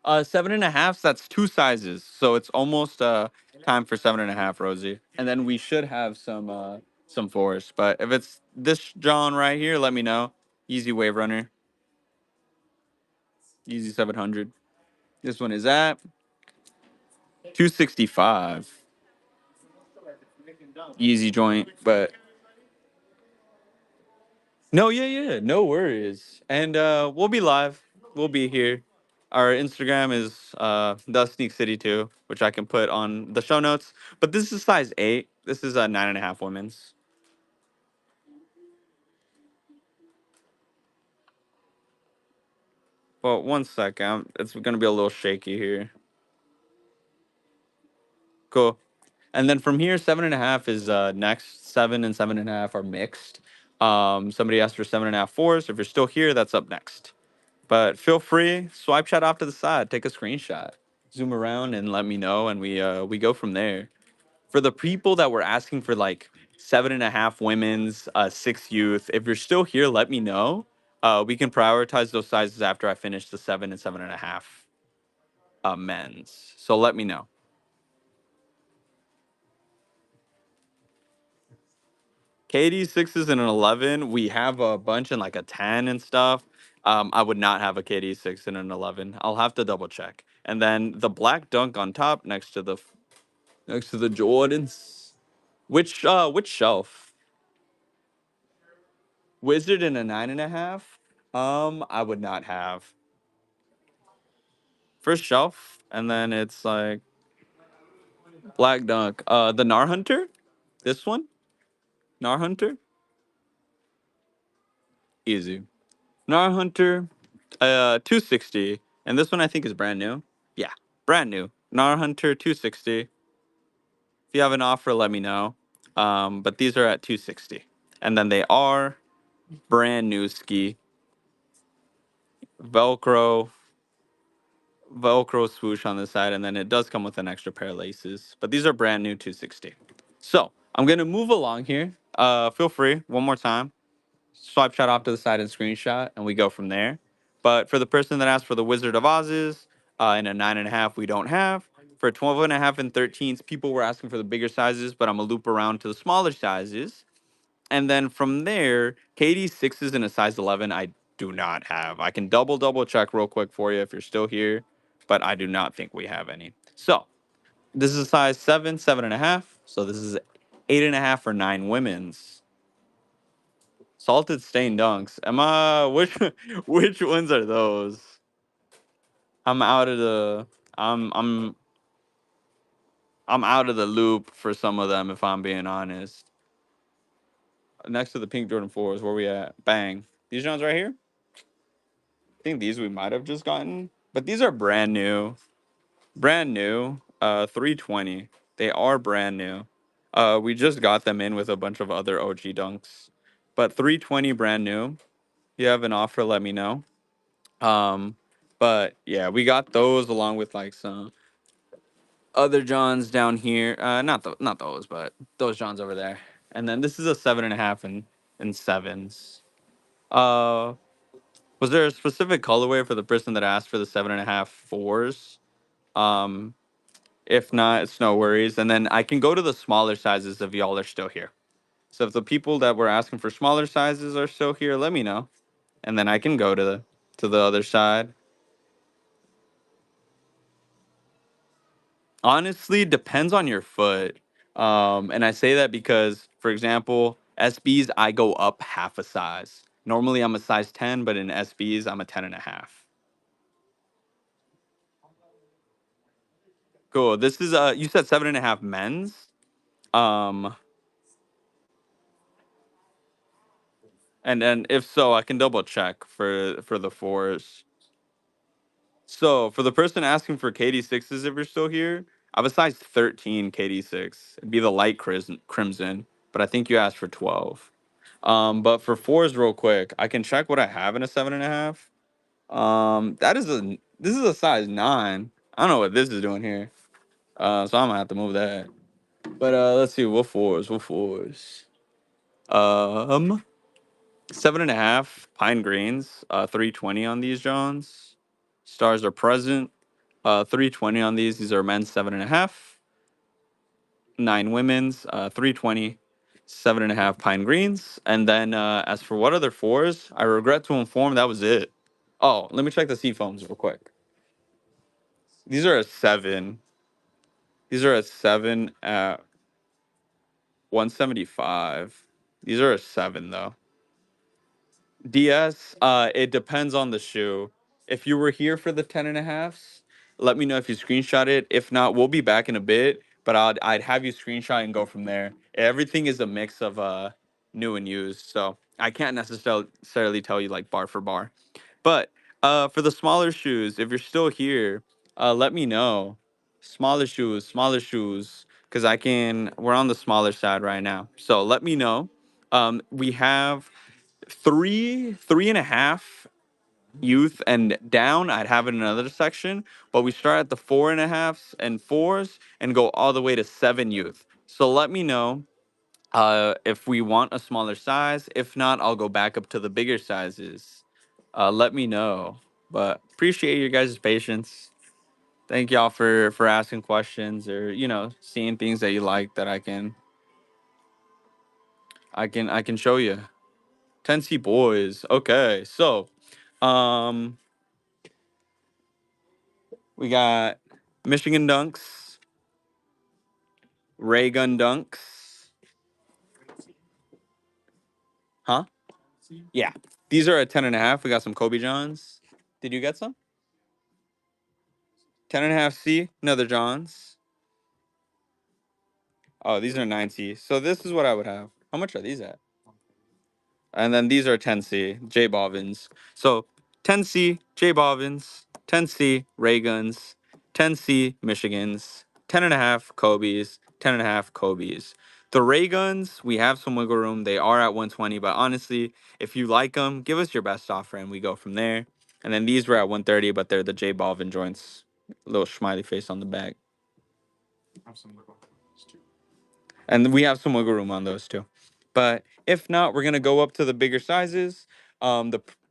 7.5. That's 2 sizes, so it's almost time for 7.5, Rosie. And then we should have some fours. But if it's this John right here, let me know. Easy Wave Runner, Easy 700. This one is at 265. Easy joint, but no, yeah, no worries. And we'll be live. We'll be here. Our Instagram is the Sneak City too, which I can put on the show notes. But this is size 8. This is a 9.5 women's. Well, one second. It's gonna be a little shaky here. Cool. And then from here, 7.5 is next. 7 and 7.5 are mixed. Somebody asked for 7.5 fours. If you're still here, that's up next. But feel free, swipe chat off to the side, take a screenshot, zoom around, and let me know, and we go from there. For the people that were asking for like 7.5 women's, 6 youth, if you're still here, let me know. We can prioritize those sizes after I finish the 7 and 7.5 men's. So let me know. KD sixes and an 11. We have a bunch in like a 10 and stuff. I would not have a KD 6 and an 11. I'll have to double check. And then the black dunk on top next to the Jordans. Which shelf? Wizard in a 9.5. I would not have. First shelf, and then it's like black dunk. The Nar Hunter. This one, Nar Hunter, easy. Nar Hunter, 260, and this one I think is brand new. Yeah, brand new. Nar Hunter 260. If you have an offer, let me know. But these are at 260, and then they are brand new ski Velcro Velcro swoosh on the side, and then it does come with an extra pair of laces. But these are brand new 260. So I'm gonna move along here. Feel free one more time. Swipe chat off to the side and screenshot, and we go from there. But for the person that asked for the Wizard of Oz's in a 9.5, we don't have. For 12.5 and 13s, people were asking for the bigger sizes, but I'm gonna loop around to the smaller sizes. And then from there, KD sixes in a size 11, I do not have. I can double check real quick for you if you're still here, but I do not think we have any. So this is a size 7, 7.5. So this is 8.5 for 9 women's. Salted stain dunks. Am I which which ones are those? I'm out of the I'm I'm I'm out of the loop for some of them if I'm being honest. Next to the pink Jordan 4s, where we at? Bang. These ones right here? I think these we might have just gotten. But these are brand new. Brand new. 320. They are brand new. We just got them in with a bunch of other OG dunks. But 320 brand new. You have an offer, let me know. Um, but yeah, we got those along with like some other Johns down here. Not those, but those Johns over there. And then this is a 7.5 and sevens. Uh, was there a specific colorway for the person that asked for the 7.5 fours? Um, if not, it's no worries. And then I can go to the smaller sizes if y'all are still here. So if the people that were asking for smaller sizes are still here, let me know, and then I can go to the other side. Honestly, depends on your foot. And I say that because, for example, SBs, I go up half a size. Normally I'm a size 10, but in SBs, I'm a 10.5. Cool. This is you said 7.5 men's. Um, and then if so, I can double check for the fours. So for the person asking for KD6s, if you're still here, I have a size 13 KD6. It'd be the light crimson, but I think you asked for 12. But for fours, real quick, I can check what I have in a 7.5. This is a size 9. I don't know what this is doing here. So I'm gonna have to move that. But let's see, what fours? What fours? Um, 7.5 pine greens. 320 on these Jones. Stars are present. 320 on these. These are men's 7.5. 9 women's. 320. 7.5 pine greens. And then as for what other fours, I regret to inform that was it. Oh, let me check the sea foams real quick. These are a 7. These are a 7 at 175. These are a 7 though. DS, it depends on the shoe. If you were here for the 10.5s, let me know if you screenshot it. If not, we'll be back in a bit, but I'd have you screenshot and go from there. Everything is a mix of new and used, so I can't necessarily tell you like bar for bar. But for the smaller shoes, if you're still here, let me know. Smaller shoes, because we're on the smaller side right now. So let me know. We have 3.5 youth and down. I'd have it in another section, but we start at the 4.5s and fours and go all the way to 7 youth. So let me know if we want a smaller size. If not, I'll go back up to the bigger sizes. Let me know. But appreciate your guys' patience. Thank y'all for asking questions or seeing things that you like that I can show you. Tennessee boys. Okay, so um we got Michigan dunks, ray gun dunks, huh? Yeah, these are a 10.5. We got some Kobe Johns. Did you get some? 10.5 C, another Johns. Oh, these are 9C. So this is what I would have. How much are these at? And then these are 10C, J Bobbins. So 10C, J Bobbins, 10C, Ray Guns, 10C, Michigans, 10.5, Kobe's, 10.5 Kobe's. The ray guns, we have some wiggle room. They are at 120, but honestly, if you like them, give us your best offer and we go from there. And then these were at 130, but they're the J Balvin joints. Little smiley face on the back. And we have some wiggle room on those too. But if not, we're gonna go up to the bigger sizes.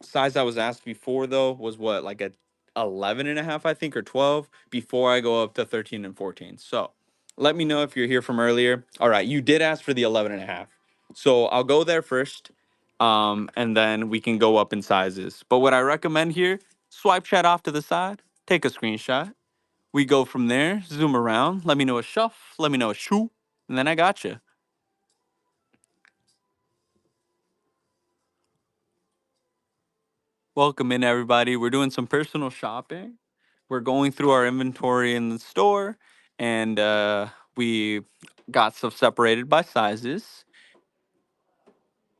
Size I was asked before though was what, like a 11 and a half, I think, or 12 before I go up to 13 and 14. So let me know if you're here from earlier. All right, you did ask for the 11 and a half. So I'll go there first. And then we can go up in sizes. But what I recommend here, swipe chat off to the side, take a screenshot. We go from there, zoom around, let me know a shuff, let me know a shoe, and then I got you. Welcome in, everybody. We're doing some personal shopping. We're going through our inventory in the store, and we got stuff separated by sizes.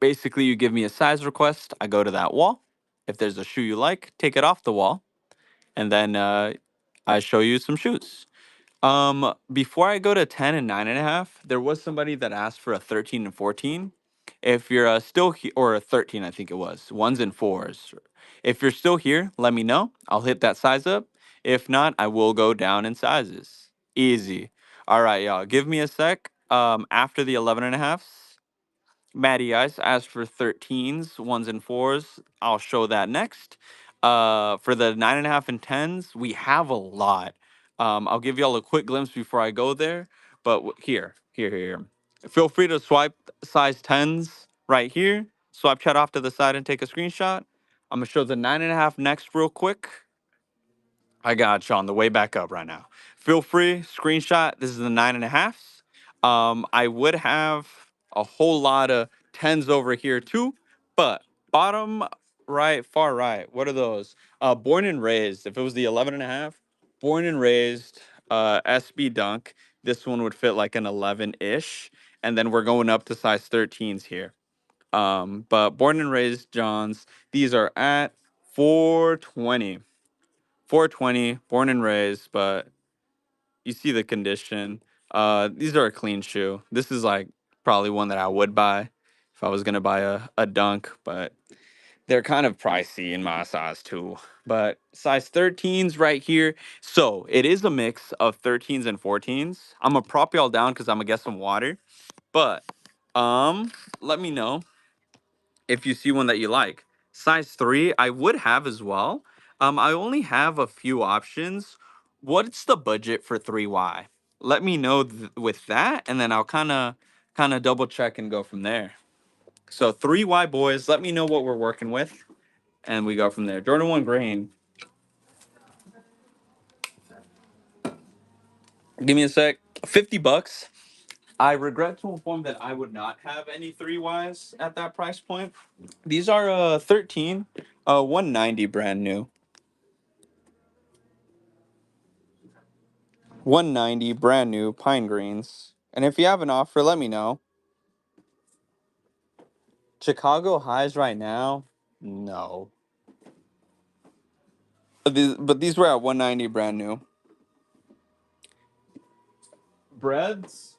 Basically, you give me a size request, I go to that wall. If there's a shoe you like, take it off the wall, and then I show you some shoes. Before I go to 10 and 9.5, there was somebody that asked for a 13 and 14. If you're still here, or a 13, I think it was, ones and fours. If you're still here, let me know. I'll hit that size up. If not, I will go down in sizes. Easy. All right, y'all. Give me a sec. After the 11 and a halfs, Matty Ice asked for 13s, ones and fours. I'll show that next. For the 9.5 and 10s, we have a lot. I'll give y'all a quick glimpse before I go there. But here. Feel free to swipe size 10s right here. Swipe chat off to the side and take a screenshot. I'm gonna show the 9.5 next real quick. I got you on the way back up right now. Feel free, screenshot. This is the 9.5s. I would have a whole lot of tens over here too, but bottom right, far right. What are those? Born and raised. If it was the 11.5, born and raised, SB Dunk. This one would fit like an 11-ish, and then we're going up to size 13s here. But born and raised Johns. These are at 420. 420, born and raised, but you see the condition. These are a clean shoe. This is like probably one that I would buy if I was gonna buy a dunk, but they're kind of pricey in my size too. But size 13s right here. So it is a mix of 13s and 14s. I'm gonna prop y'all down because I'm gonna get some water. But let me know if you see one that you like. Size 3, I would have as well. I only have a few options. What's the budget for 3Y? Let me know with that, and then I'll kind of double check and go from there. So 3Y boys, let me know what we're working with, and we go from there. Jordan 1 grain. Give me a sec. $50. I regret to inform that I would not have any 3Ys at that price point. These are 13, 190 brand new. 190 brand new pine greens. And if you have an offer, let me know. Chicago highs right now? No. But these were at 190 brand new. Breads?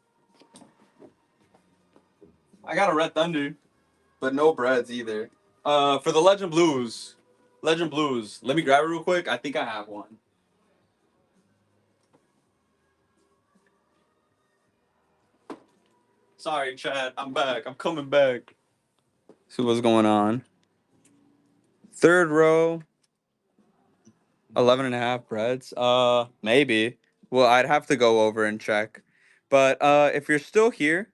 I got a Red Thunder, but no breads either. For the Legend Blues. Legend Blues. Let me grab it real quick. I think I have one. Sorry, Chad. I'm back. I'm coming back. See what's going on. Third row, 11 and a half breads. Maybe. Well, I'd have to go over and check. But if you're still here,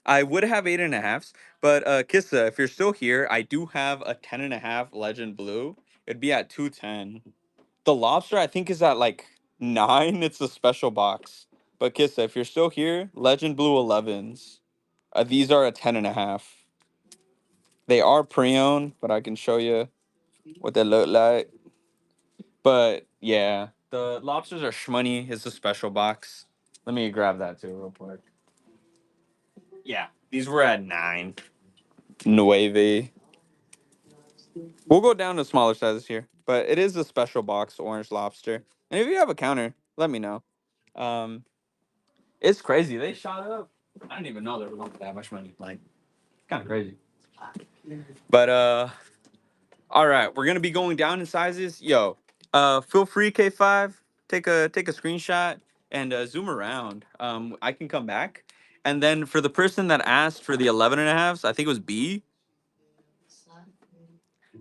I would have 8.5s. But Kissa, if you're still here, I do have a 10.5 Legend Blue. It'd be at 210. The lobster, I think, is at like 9. It's a special box. But Kissa, if you're still here, Legend Blue 11s. These are a 10.5. They are pre-owned, but I can show you what they look like. But yeah, the lobsters are shmoney. It's a special box. Let me grab that too, real quick. Yeah, these were at 9. Nueve. We'll go down to smaller sizes here, but it is a special box orange lobster. And if you have a counter, let me know. Um, It's crazy. They shot up. I didn't even know they were going for that much money. Like, kind of crazy. But all right, we're gonna be going down in sizes. Yo, feel free, K5, take a screenshot and zoom around. I can come back, and then for the person that asked for the 11 and a halves, I think it was B.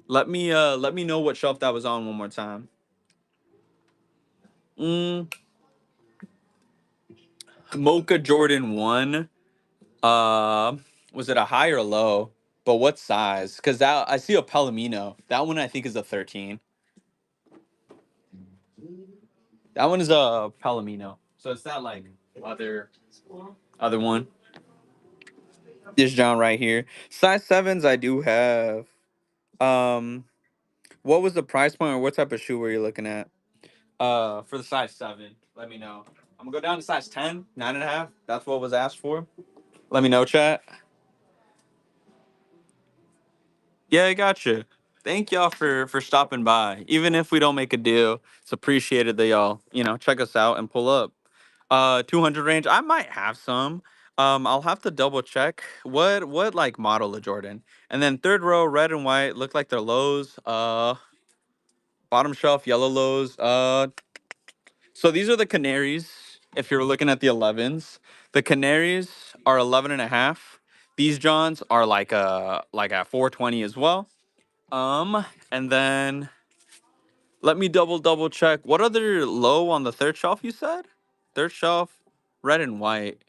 Let me know what shelf that was on one more time. Mm, Mocha Jordan 1. Uh, was it a high or low? But what size? Because that I see a Palomino. That one I think is a 13. That one is a Palomino. So it's that like other other one. This John right here. Size sevens I do have. Um, what was the price point or what type of shoe were you looking at? For the size seven, let me know. I'm gonna go down to size 10, 9.5. That's what was asked for. Let me know, chat. Yeah, I got you. Thank y'all for stopping by. Even if we don't make a deal, it's appreciated that y'all, check us out and pull up. 200 range. I might have some. I'll have to double check. What like model of Jordan? And then third row, red and white, look like they're lows. Bottom shelf, yellow lows. So these are the canaries. If you're looking at the 11s, the canaries are 11 and a half. These Johns are like at 420 as well. And then let me double check. What other low on the third shelf you said? Third shelf, red and white.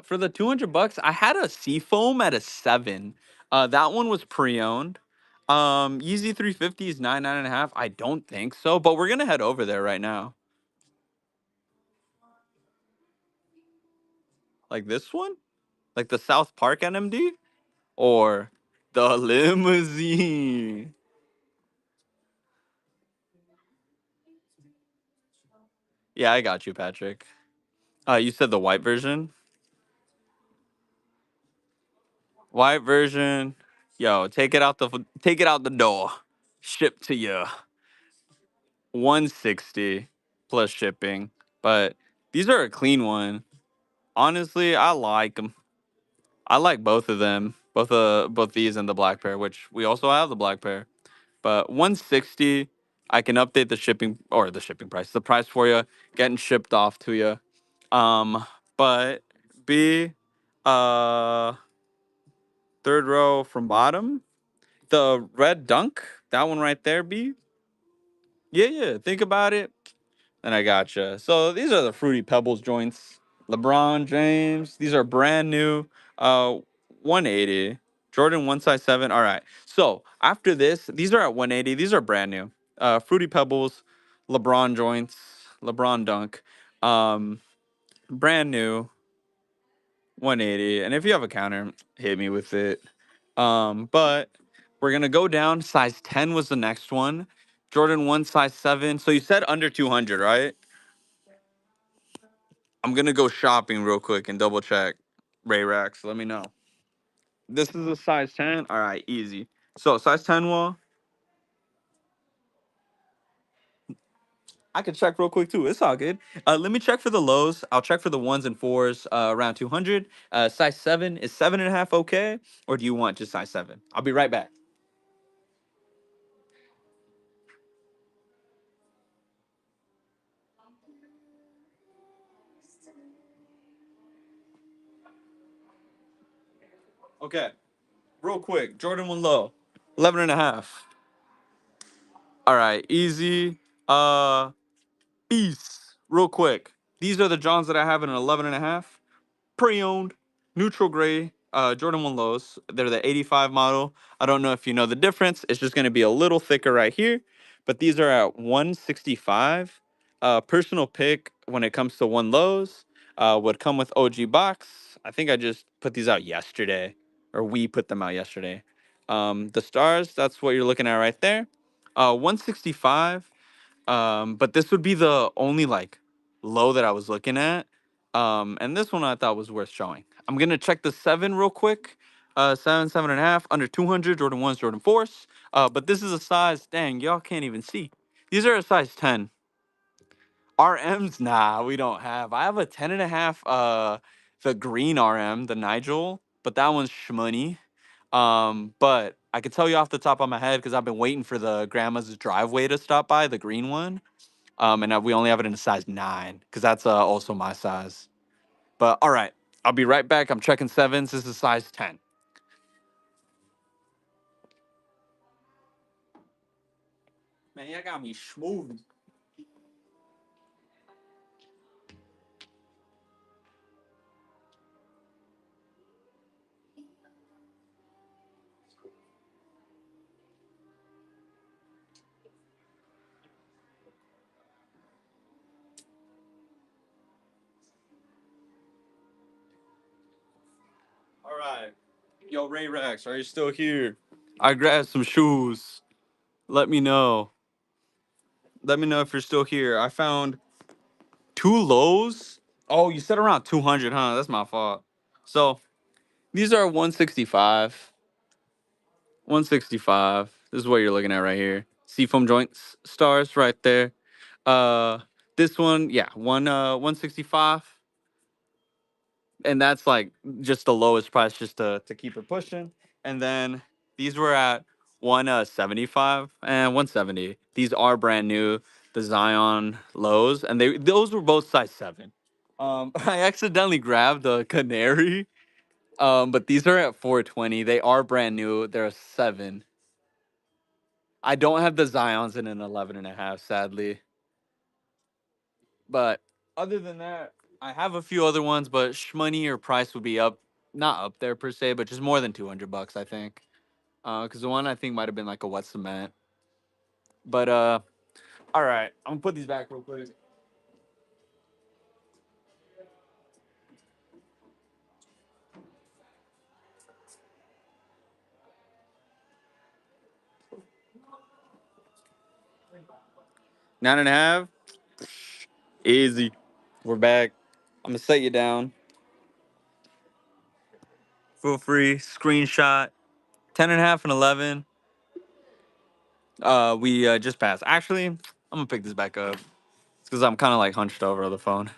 For the 200 bucks, I had a Seafoam at a 7. That one was pre-owned. Yeezy 350 is 9.5. I don't think so, but we're gonna head over there right now. Like this one? Like the South Park NMD? Or the limousine? Yeah, I got you, Patrick. You said the white version? White version. Yo, take it out the door. Ship to you. 160 plus shipping. But these are a clean one. Honestly, I like them. I like both of them. Both these and the black pair, which we also have the black pair. But 160, I can update the shipping price, the price for you, getting shipped off to you. But B, uh, third row from bottom, the red dunk, that one right there, B. Yeah. Think about it. And I gotcha. So these are the Fruity Pebbles joints. LeBron James. These are brand new. 180. Jordan 1 size 7. All right. So after this, these are at 180. These are brand new. Fruity Pebbles, LeBron joints, LeBron dunk. Um, brand new. 180. And if you have a counter, hit me with it. But we're gonna go down. Size 10 was the next one. Jordan 1 size 7. So you said under 200, right? I'm gonna go shopping real quick and double check Ray Racks. Let me know. This is a size 10. All right, easy. So size 10 wall. I can check real quick too. It's all good. Let me check for the lows. I'll check for the ones and fours around 200. Size 7 is 7.5 okay, or do you want just size 7? I'll be right back. Okay, real quick. Jordan 1 low, 11.5. All right, easy. Peace. Real quick. These are the Johns that I have in an 11.5. Pre-owned, neutral gray, Jordan 1 lows. They're the 85 model. I don't know if you know the difference. It's just going to be a little thicker right here, but these are at 165. Personal pick when it comes to 1 lows would come with OG box. I think I just put these out yesterday, or we put them out yesterday. The stars, that's what you're looking at right there. 165. But this would be the only like low that I was looking at. And this one I thought was worth showing. I'm gonna check the 7 real quick. 7.5, under 200, Jordan 1s, Jordan 4s. But this is a size, dang, y'all can't even see. These are a size 10. RMs, nah, we don't have. I have a 10 and a half, the green RM, the Nigel, but that one's shmoney. But I can tell you off the top of my head because I've been waiting for the grandma's driveway to stop by, the green one. We only have it in a size 9 because that's also my size. But all right, I'll be right back. I'm checking sevens. This is size 10. Man, y'all got me smooth. All right. Yo, Ray Rex, are you still here? I grabbed some shoes. Let me know. Let me know if you're still here. I found two lows. Oh, you said around 200, huh? That's my fault. So these are 165. 165. This is what you're looking at right here. Seafoam joints stars right there. Uh this one, yeah, 165. And that's like just the lowest price just to keep it pushing. And then these were at 175 and 170. These are brand new, the Zion lows, and those were both size 7. I accidentally grabbed the Canary, but these are at 420. They are brand new. They're a 7. I don't have the Zions in an 11 and a half, sadly. But other than that, I have a few other ones, but shmoney or price would be up, not up there per se, but just more than 200 bucks, I think. Because the one I think might have been like a wet cement. But all right, I'm gonna put these back real quick. 9 and a half, easy. We're back. I'm gonna set you down. Feel free. Screenshot. 10 and a half and 11. We just passed. Actually, I'm gonna pick this back up. It's because I'm kind of like hunched over the phone.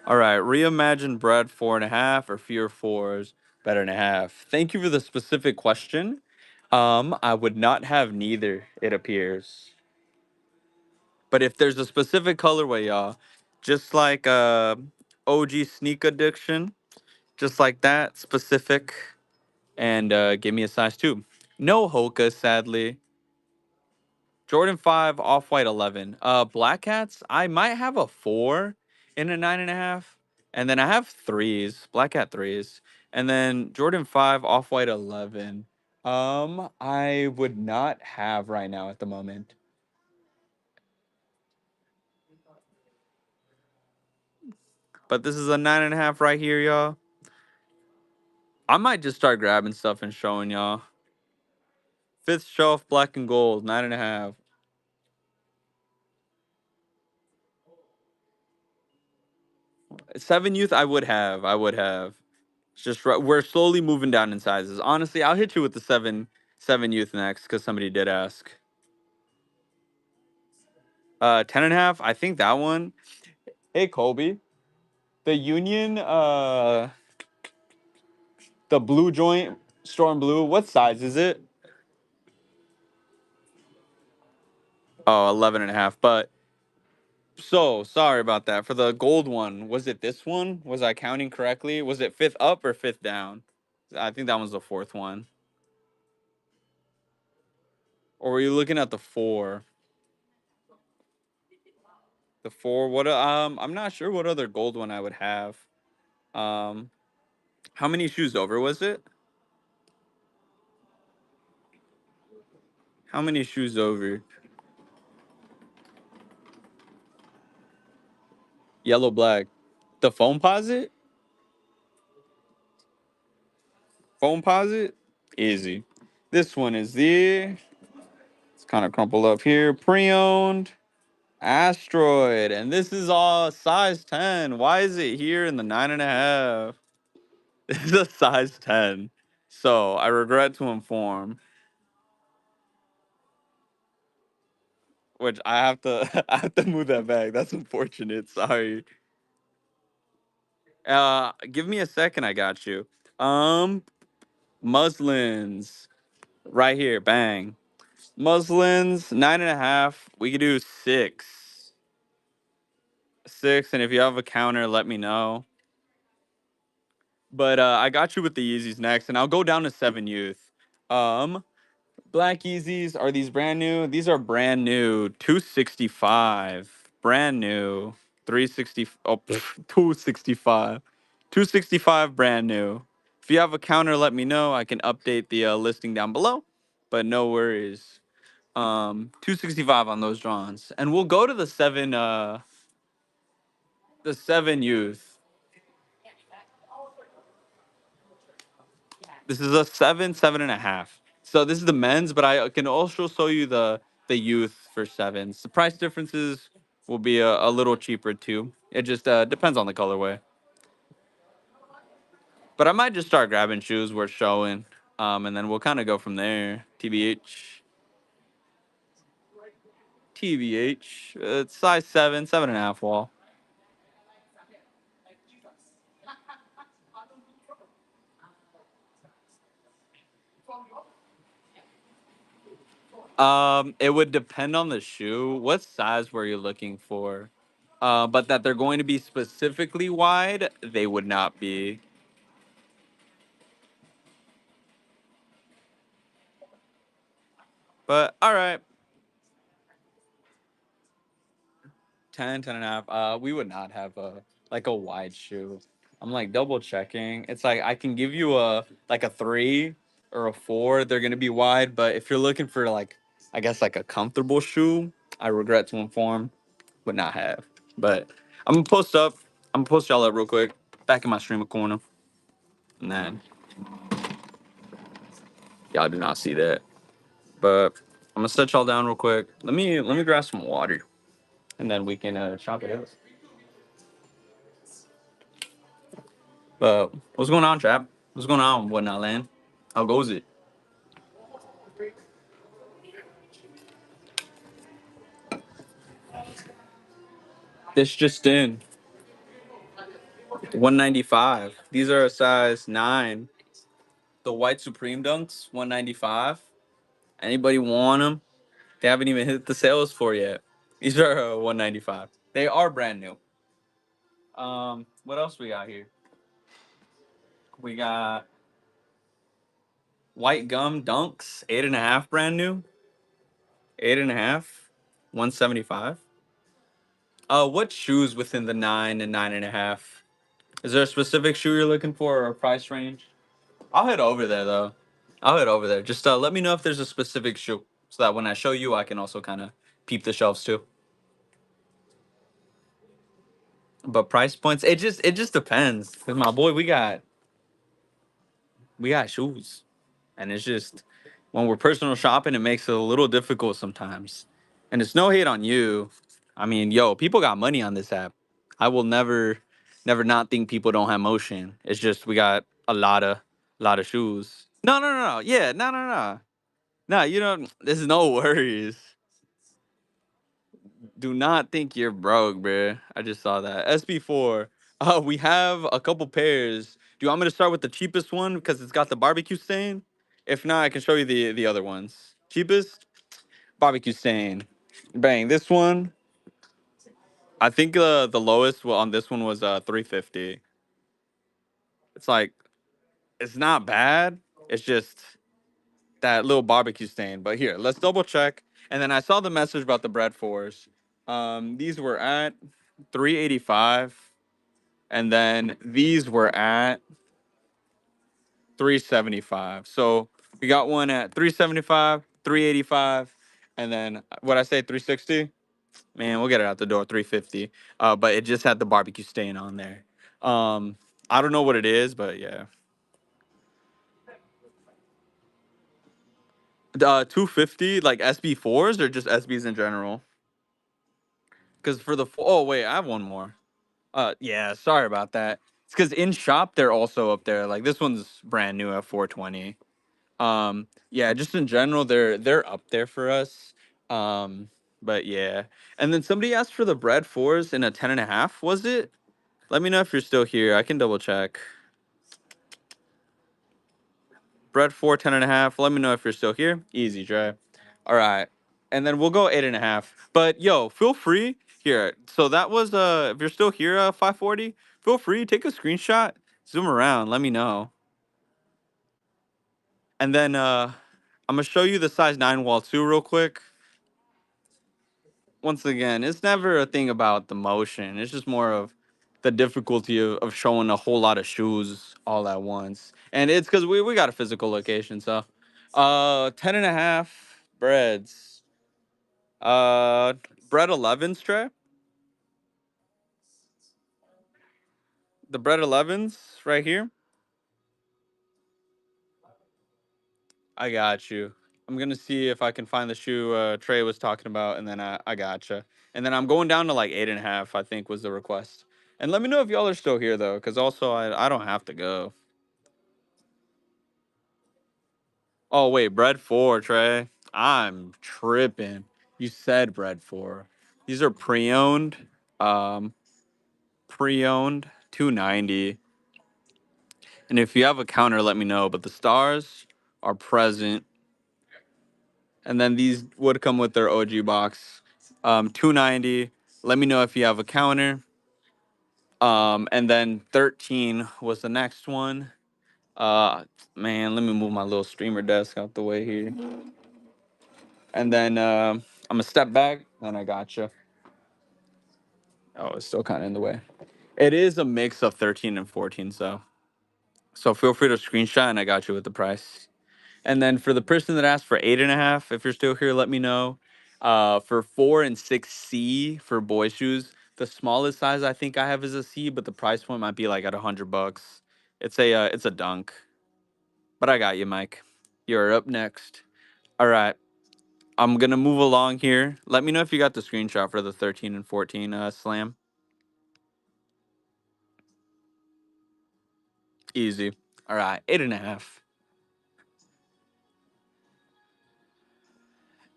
All right, reimagine bread 4 and a half or fewer fours better than a half. Thank you for the specific question. I would not have neither, it appears. But if there's a specific colorway, y'all, just like OG sneak addiction, just like that, specific, and give me a size 2. No Hoka, sadly. Jordan 5, Off White 11. Black Hats, I might have a 4 in a 9 and a half. And then I have threes, Black Hat threes. And then Jordan 5, Off White 11. I would not have right now at the moment. But this is a 9 and a half right here, y'all. I might just start grabbing stuff and showing y'all. Fifth shelf, black and gold, 9 and a half. 7 youth, I would have. I would have. It's just we're slowly moving down in sizes. Honestly, I'll hit you with the 7 youth next because somebody did ask. 10 and a half. I think that one. Hey Colby, the Union, the blue joint, Storm Blue. What size is it? Oh, 11 and a half. But so sorry about that. For the gold one, was it this one? Was I counting correctly? Was it fifth up or fifth down? I think that was the fourth one. Or were you looking at the 4? The 4. What? I'm not sure what other gold one I would have. Um, how many shoes over was it? How many shoes over? Yellow, black. The foam posit? Foam posit? Easy. This one is the. It's kind of crumpled up here. Pre-owned Asteroid, and this is all size 10. Why is it here in the 9 and a half? This is a size 10. So I regret to inform. which I have to I have to move that back. That's unfortunate. Sorry. Give me a second. I got you. Um, muslins right here. Bang. Muslins 9.5. We could do 6. 6, and if you have a counter, let me know. But I got you with the Yeezys next, and I'll go down to 7 youth. Um, Black Yeezys, are these brand new? These are brand new. 265. Brand new. 360. Oh, 265. 265 brand new. If you have a counter, let me know. I can update the listing down below. But no worries. 265 on those drawings. And we'll go to the 7 youth. This is a 7.5. So this is the men's, but I can also show you the youth for sevens. The price differences will be a little cheaper too. It just depends on the colorway. But I might just start grabbing shoes worth showing, and then we'll kind of go from there. TBH, TBH. It's size 7, 7.5 wall. It would depend on the shoe. What size were you looking for? But that they're going to be specifically wide, they would not be. But all right, 10, 10.5. We would not have a like a wide shoe. I'm like double checking. It's like I can give you a 3 or a 4. They're gonna be wide, but if you're looking for like I guess like a comfortable shoe, I regret to inform, would not have. But I'm gonna post up. I'm gonna post y'all up real quick. Back in my streamer corner. And then y'all do not see that. But I'm gonna set y'all down real quick. Let me grab some water. And then we can chop it up. But what's going on, chap? What's going on, whatnot land? How goes it? This just in 195. These are a size 9. The white Supreme Dunks 195. Anybody want them? They haven't even hit the sales for yet. These are 195. They are brand new. What else we got here? We got white gum Dunks 8.5 brand new. 8.5. 175. What shoes within the 9 and 9.5? Is there a specific shoe you're looking for or a price range? I'll head over there though. I'll head over there. Just let me know if there's a specific shoe so that when I show you, I can also kind of peep the shelves too. But price points, it just depends. Cause my boy, we got shoes, and it's just when we're personal shopping, it makes it a little difficult sometimes. And it's no hate on you. I mean, yo, people got money on this app. I will never not think people don't have motion. It's just we got a lot of shoes. No, no, no, no. Yeah, no, no, no. No, you don't. There's no worries. Do not think you're broke, bruh. I just saw that. SB4. We have a couple pairs. Do you want me to start with the cheapest one because it's got the barbecue stain? If not, I can show you the other ones. Cheapest barbecue stain. Bang. This one. I think the lowest on this one was 350. It's like it's not bad. It's just that little barbecue stain. But here, let's double check. And then I saw the message about the bread fours. These were at 385, and then these were at 375. So we got one at 375, 385, and then what I say 360. Man, we'll get it out the door 350. But it just had the barbecue stain on there. I don't know what it is, but yeah. 250 like SB4s or just SBs in general? Because for the oh wait, I have one more. Yeah, sorry about that. It's because in shop they're also up there. Like this one's brand new at 420. Yeah, just in general they're up there for us. Um, But yeah. And then somebody asked for the bread fours in a 10.5, was it? Let me know if you're still here. I can double check. Bread 4, 10.5. Let me know if you're still here. Easy, Dre. All right. And then we'll go 8.5. But yo, feel free here. So that was if you're still here, 540, feel free, take a screenshot, zoom around, let me know. And then I'm gonna show you the size 9 wall too real quick. Once again, it's never a thing about the motion. It's just more of the difficulty of showing a whole lot of shoes all at once. And it's because we got a physical location. So 10.5 breads. Uh bread 11s, Trey. The bread 11s right here. I got you. I'm gonna see if I can find the shoe Trey was talking about, and then I gotcha. And then I'm going down to like 8.5, I think was the request. And let me know if y'all are still here though, because also I don't have to go. Oh wait, bread 4, Trey. I'm tripping. You said bread 4. These are pre-owned. Um, pre-owned 290. And if you have a counter, let me know. But the stars are present. And then these would come with their OG box. 290. Let me know if you have a counter. And then 13 was the next one. Man, let me move my little streamer desk out the way here. And then I'm gonna step back, and I gotcha. Oh, it's still kind of in the way. It is a mix of 13 and 14, so feel free to screenshot, and I got you with the price. And then for the person that asked for 8.5, if you're still here, let me know. For 4 and 6C for boy shoes, the smallest size I think I have is a C, but the price point might be like at $100. It's a dunk. But I got you, Mike. You're up next. All right, I'm gonna move along here. Let me know if you got the screenshot for the 13 and 14 slam. Easy. All right, 8.5.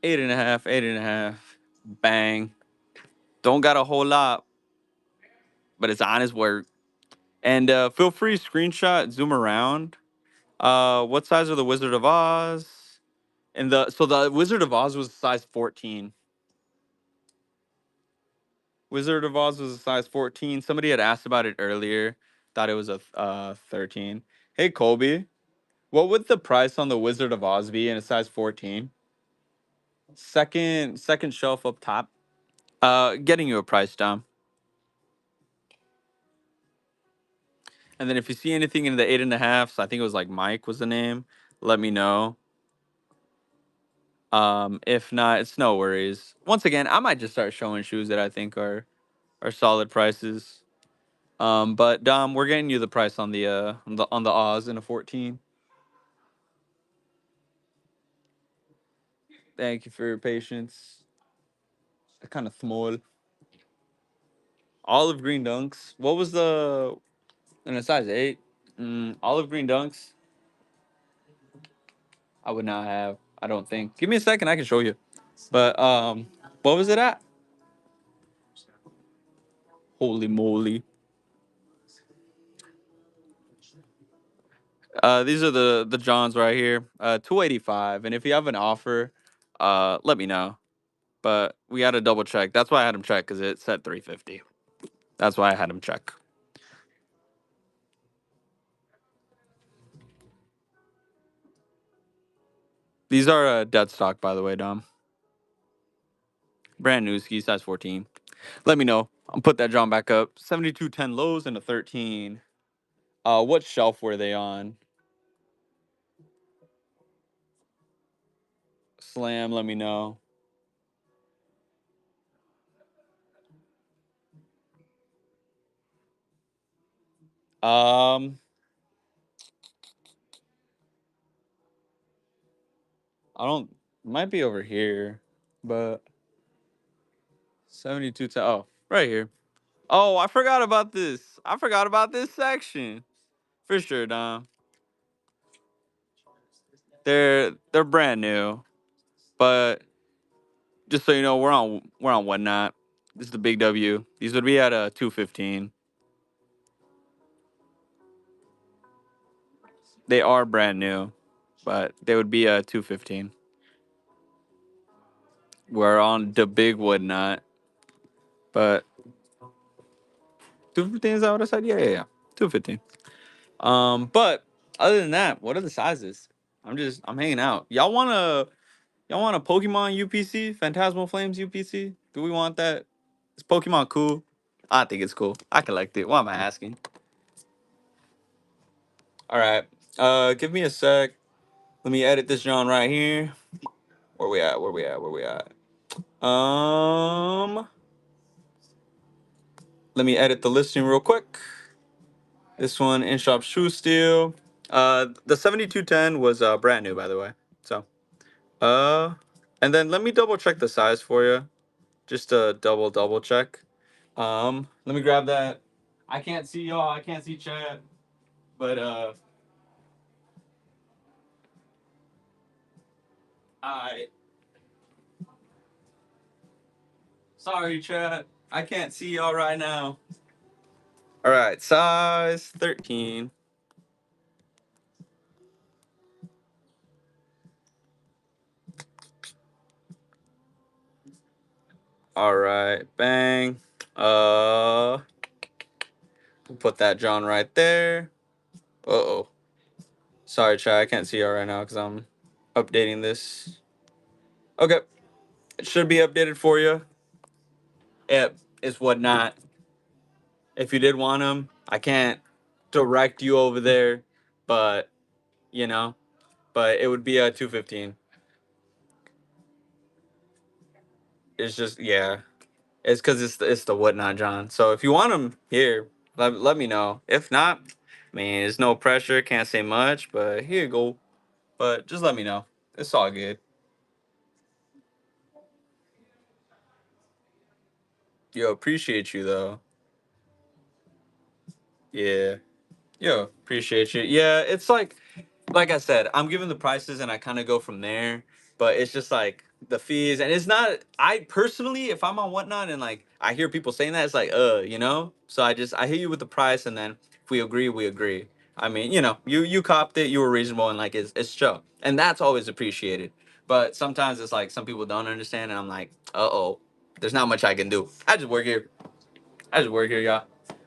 8.5, 8.5. Bang. Don't got a whole lot, but it's honest work. And feel free to screenshot, zoom around. What size are the Wizard of Oz? And the Wizard of Oz was size 14. Wizard of Oz was a size 14. Somebody had asked about it earlier. Thought it was a 13. Hey Colby, what would the price on the Wizard of Oz be in a size 14? Second shelf up top. Getting you a price down. And then if you see anything in the 8.5, so I think it was like Mike was the name, let me know. If not, it's no worries. Once again, I might just start showing shoes that I think are solid prices. But Dom, we're getting you the price on the Oz in a 14. Thank you for your patience. Kind of small. Olive green dunks. What was the in a size 8? Olive green dunks. I would not have. I don't think. Give me a second. I can show you. But what was it at? Holy moly. These are the Johns right here. 285. And if you have an offer, let me know. But we had to double check. That's why I had him check because it said 350. That's why I had him check. These are dead stock, by the way, Dom. Brand new ski size 14. Let me know. I'll put that John back up. 7210 lows and a 13. What shelf were they on? Slam, let me know. Um, I don't. Might be over here, but 7210. Oh, right here. Oh, I forgot about this. I forgot about this section. For sure, Dom. They're brand new, but just so you know, we're on Whatnot. This is the big W. These would be at 215. They are brand new, but they would be 215. We're on the big Whatnot, but 215 is that what I said? Yeah. 215. But other than that, what are the sizes? I'm hanging out. Y'all want a Pokemon UPC? Phantasmal Flames UPC? Do we want that? Is Pokemon cool? I think it's cool. I collect it. Why am I asking? All right. Give me a sec. Let me edit this John right here. Where we at? Where we at? Where we at? Let me edit the listing real quick. This one in shop shoe steel. The 7210 was brand new, by the way. So, uh, and then let me double check the size for you, just to double check. Let me grab that. I can't see y'all. I can't see chat, but I sorry chat. I can't see y'all right now. All right, size 13. All right, bang. We'll put that John right there. Uh-oh. Sorry, chat. I can't see y'all right now because I'm updating this. Okay, it should be updated for you. It's Whatnot. If you did want them, I can't direct you over there, but you know, but it would be a 215. It's just yeah, it's because it's the Whatnot, John. So if you want them here, let me know. If not, I mean, there's no pressure. Can't say much, but here you go. But just let me know. It's all good. Yo, appreciate you though. Yeah. Yo, appreciate you. Yeah, it's like I said, I'm giving the prices and I kind of go from there. But it's just like the fees, and it's not. I personally, if I'm on Whatnot and like I hear people saying that, it's like, you know. So I hit you with the price, and then if we agree, we agree. I mean, you copped it, you were reasonable, and like it's chill, and that's always appreciated. But sometimes it's like some people don't understand, and I'm like, there's not much I can do. I just work here, y'all.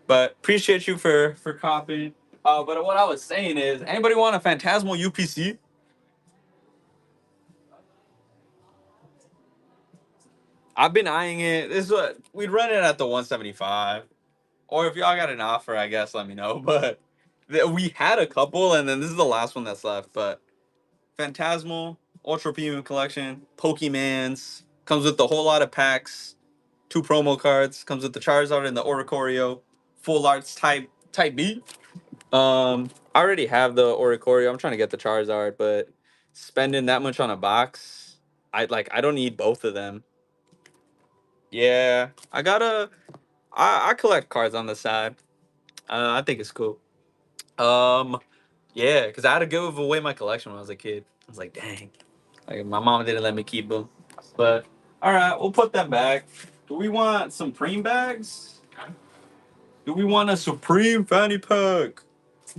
But appreciate you for copping. But what I was saying is, anybody want a Phantasmal UPC? I've been eyeing it. This is what we'd run it at the 175. Or if y'all got an offer, I guess let me know. But we had a couple, and then this is the last one that's left. But Phantasmal Ultra Premium Collection, Pokemans comes with a whole lot of packs, two promo cards. Comes with the Charizard and the Oricorio, full arts type B. I already have the Oricorio. I'm trying to get the Charizard, but spending that much on a box, I don't need both of them. Yeah, I collect cards on the side. I think it's cool. Um, yeah, because I had to give away my collection when I was a kid. I was like, dang, like my mom didn't let me keep them. But all right, we'll put them back. Do we want Supreme bags? Do we want a Supreme fanny pack?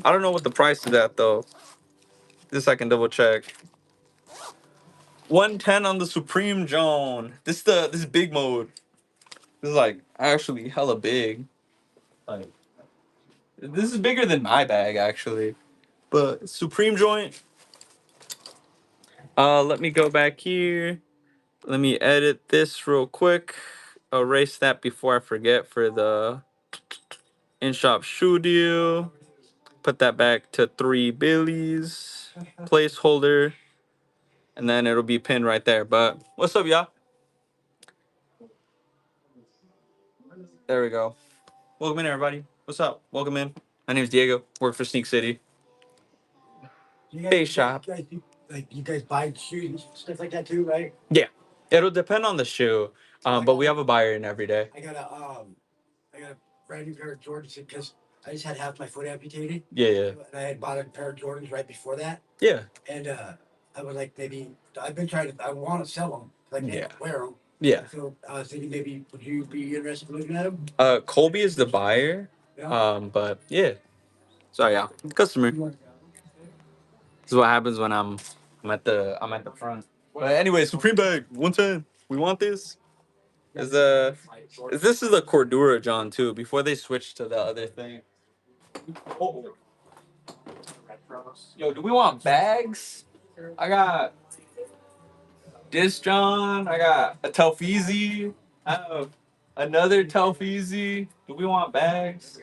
I don't know what the price is at though. This I can double check. 110 on the Supreme Joan. This big mode. This is like actually hella big. Like this is bigger than my bag actually. But Supreme joint. Let me go back here. Let me edit this real quick. Erase that before I forget for the in-shop shoe deal. Put that back to 3 Billies placeholder, and then it'll be pinned right there. But what's up, y'all? There we go. Welcome in, everybody. What's up? Welcome in. My name's Diego. Work for Sneak City. Base shop. You guys buy shoes and stuff like that too, right? Yeah, it'll depend on the shoe. But we have a buyer in every day. I got a brand new pair of Jordans because I just had half my foot amputated. Yeah. And I had bought a pair of Jordans right before that. Yeah. And I was like, maybe I want to sell them. I can't wear them. Yeah. So I was thinking maybe would you be interested in looking at them? Colby is the buyer. Yeah. But yeah. So yeah, customer. This is what happens when I'm at the front. But anyway, Supreme Bag 110. We want this. This is a Cordura John too. Before they switched to the other thing. Oh, yo, do we want bags? I got this John. I got a Telfizi. I have another Telfizi. Do we want bags?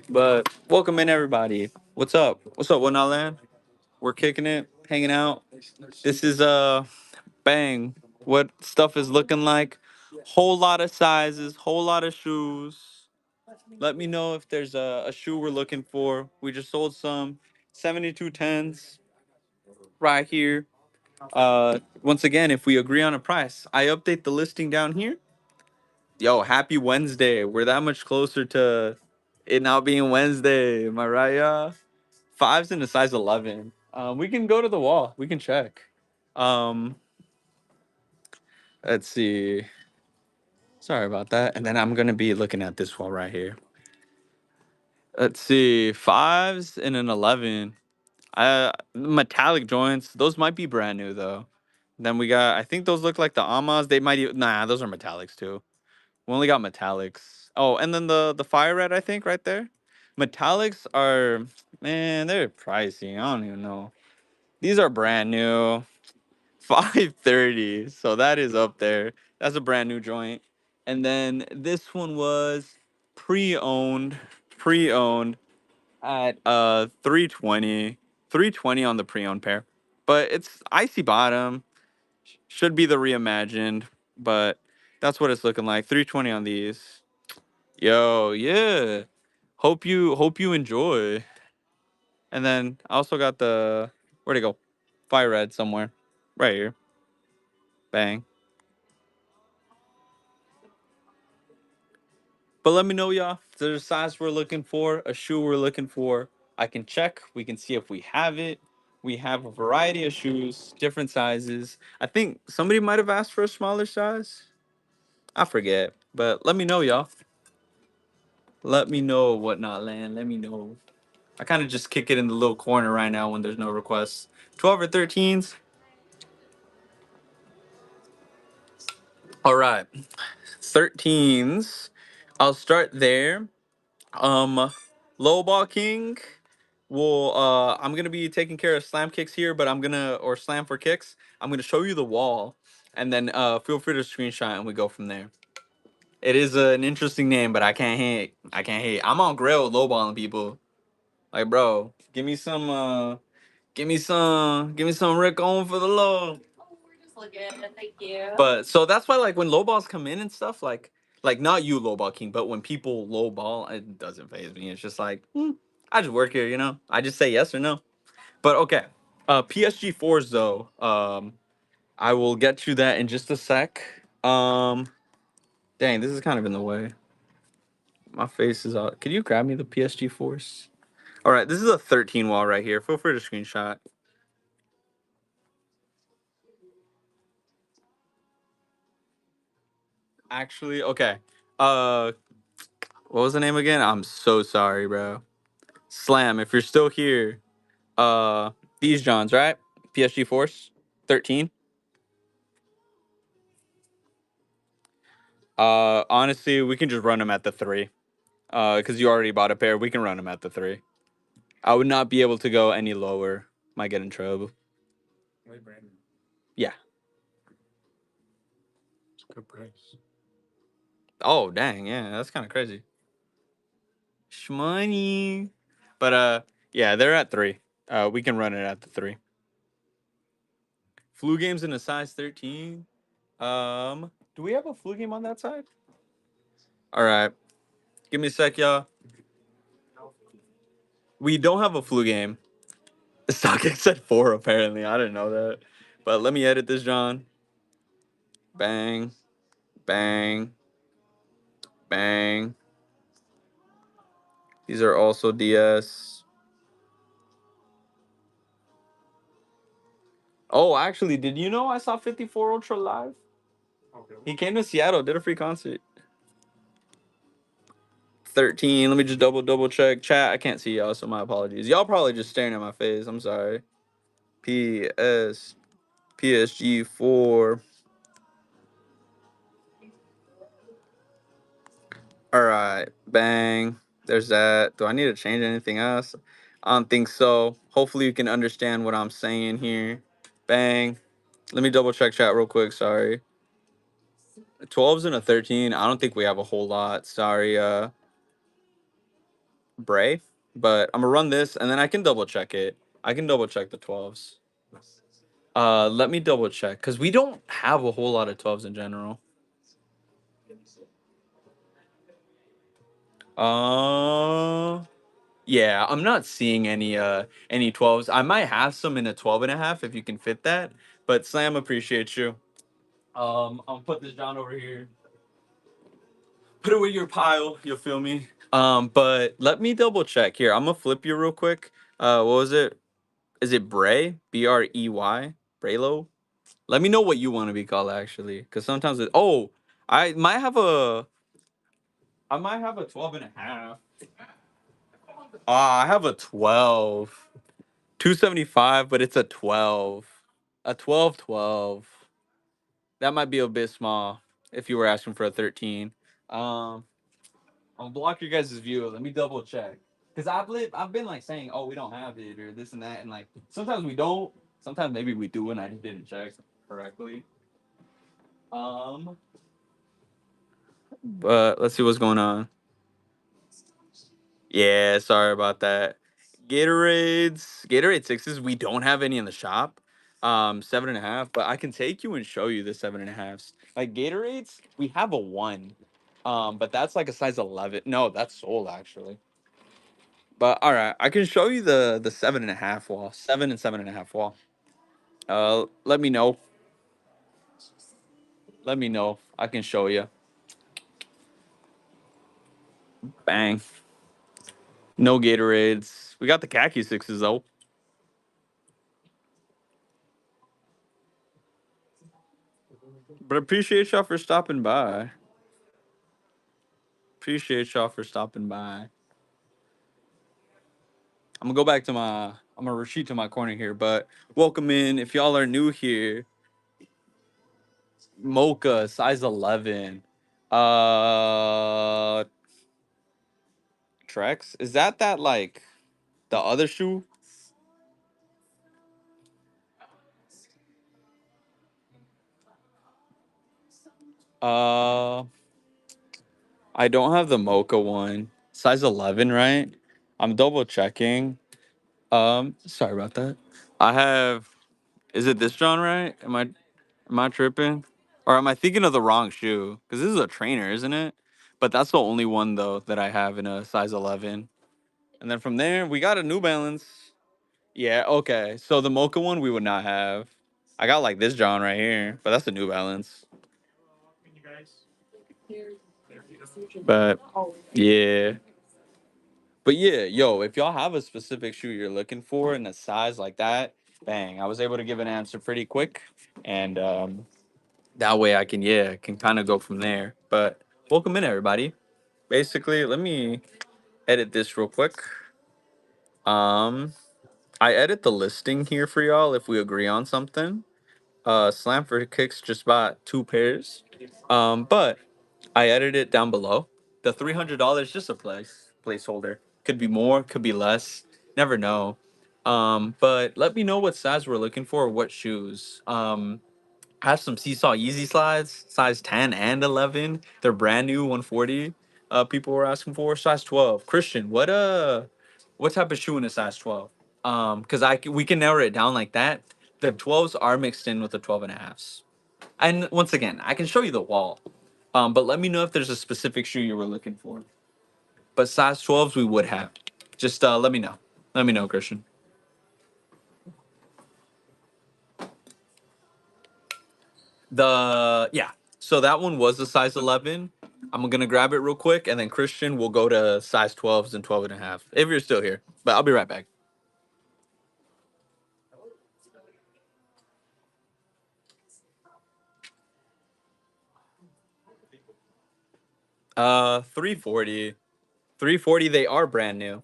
But welcome in everybody. What's up? What's up, What Not Land? We're kicking it, hanging out. This is bang. What stuff is looking like? Whole lot of sizes, whole lot of shoes. Let me know if there's a shoe we're looking for. We just sold some 7210s right here. Once again, if we agree on a price, I update the listing down here. Yo, happy Wednesday. We're that much closer to it now being Wednesday. Am I right, y'all? Fives in a size 11. We can go to the wall. We can check. Um, let's see. Sorry about that. And then I'm gonna be looking at this wall right here. Let's see. Fives and an 11. Metallic joints. Those might be brand new though. Then we got. I think those look like the Amas. They might. Nah, those are metallics too. We only got metallics. Oh, and then the fire red. I think right there. Metallics are, man, they're pricey. I don't even know. These are brand new. 530. So that is up there. That's a brand new joint. And then this one was pre-owned, pre-owned at 320. 320 on the pre-owned pair. But it's icy bottom. Should be the reimagined, but that's what it's looking like. 320 on these. Yo, yeah. Hope you enjoy. And then I also got the, where'd it go? Fire red somewhere. Right here. Bang. But let me know, y'all. If there's a size we're looking for, a shoe we're looking for. I can check. We can see if we have it. We have a variety of shoes, different sizes. I think somebody might have asked for a smaller size. I forget. But let me know, y'all. Let me know what not land. Let me know. I kind of just kick it in the little corner right now when there's no requests. 12 or 13s. All right. 13s. I'll start there. Low ball king. Well, I'm gonna be taking care of slam kicks here, but or slam for kicks. I'm gonna show you the wall, and then feel free to screenshot, and we go from there. It is an interesting name, but I can't hate. I can't hate. I'm on grill lowballing people. Like, bro, give me some Rick on for the low. But so that's why, like, when low balls come in and stuff, like not you low ball king, but when people low ball, it doesn't phase me. It's just like, I just work here, you know. I just say yes or no. But okay, PSG fours though. I will get to that in just a sec. Dang, this is kind of in the way. My face is out. Could you grab me the PSG fours? All right, this is a 13 wall right here. Feel free to screenshot. Actually, okay. Uh, what was the name again? I'm so sorry, bro. Slam, if you're still here, uh, these Johns, right? PSG Force 13. Honestly, we can just run them at the 3. Because you already bought a pair, we can run them at the 3. I would not be able to go any lower. Might get in trouble. Yeah. Good price. Oh, dang, yeah, that's kind of crazy. Shmoney. But yeah, they're at 3. We can run it at the 3. Flu games in a size 13. Do we have a flu game on that side? All right. Give me a sec, y'all. We don't have a flu game. StockX said 4, apparently. I didn't know that. But let me edit this, John. Bang. Bang. Bang. These are also DS. Oh, actually, did you know I saw 54 Ultra live? He came to Seattle, did a free concert. 13. Let me just double check. Chat, I can't see y'all, so my apologies. Y'all probably just staring at my face. I'm sorry. PSG 4. All right, bang. There's that. Do I need to change anything else? I don't think so. Hopefully you can understand what I'm saying here. Bang. Let me double check chat real quick. Sorry. 12s and a 13. I don't think we have a whole lot. Sorry, Bray. But I'm gonna run this and then I can double check it. I can double check the 12s. Let me double check because we don't have a whole lot of 12s in general. Uh Yeah, I'm not seeing any 12s. I might have some in a 12 and a half if you can fit that. But Slam, appreciate you. I'll put this down over here. Put it with your pile, you'll feel me. But let me double check here. I'm gonna flip you real quick. What was it? Is it Bray? Brey? Braylo? Let me know what you want to be called actually. Cause sometimes I might have a 12 and a half. I have a 12. 275, but it's a 12. A 12. That might be a bit small if you were asking for a 13. Um, I'll block your guys' view. Let me double check. Because I've been like saying, oh, we don't have it or this and that. And like sometimes we don't. Sometimes maybe we do and I just didn't check correctly. Um, but let's see what's going on. Yeah, sorry about that. Gatorade sixes, we don't have any in the shop. 7.5, but I can take you and show you the 7.5s. Like Gatorades, we have a 1. But that's like a size 11. No, that's sold actually. But all right, I can show you the 7.5 wall, 7 and 7.5 wall. Let me know. Let me know. I can show you. Bang. No Gatorades. We got the khaki sixes though. But appreciate y'all for stopping by. Appreciate y'all for stopping by. I'm gonna retreat to my corner here, but welcome in. If y'all are new here, Mocha, size 11. Uh Trex? Is that like the other shoe? Uh I don't have the Mocha one. Size 11, right? I'm double checking. Sorry about that. I have Is it this John, right? Am I tripping? Or am I thinking of the wrong shoe? Because this is a trainer, isn't it? But that's the only one though that I have in a size 11. And then from there, we got a New Balance. Yeah, okay. So the Mocha one we would not have. I got like this John right here, but that's a New Balance. But yeah. But yeah, yo, if y'all have a specific shoe you're looking for in a size like that, bang, I was able to give an answer pretty quick. And that way I can kind of go from there. But welcome in everybody. Basically, let me edit this real quick. Um I edit the listing here for y'all if we agree on something. Slam for Kicks just bought 2 pairs. But I edited it down below. The $300 just a placeholder. Could be more, could be less. Never know. But let me know what size we're looking for, or what shoes. I have some Seesaw Yeezy slides, size 10 and 11. They're brand new, 140. People were asking for size 12. Christian, what type of shoe in a size 12? Because we can narrow it down like that. The 12s are mixed in with the 12 and a halves. And once again, I can show you the wall. But let me know if there's a specific shoe you were looking for. But size 12s we would have. Just let me know. Let me know, Christian. Yeah. So that one was a size 11. I'm gonna grab it real quick, and then Christian will go to size 12s and 12 and a half if you're still here. But I'll be right back. 340. 340, they are brand new.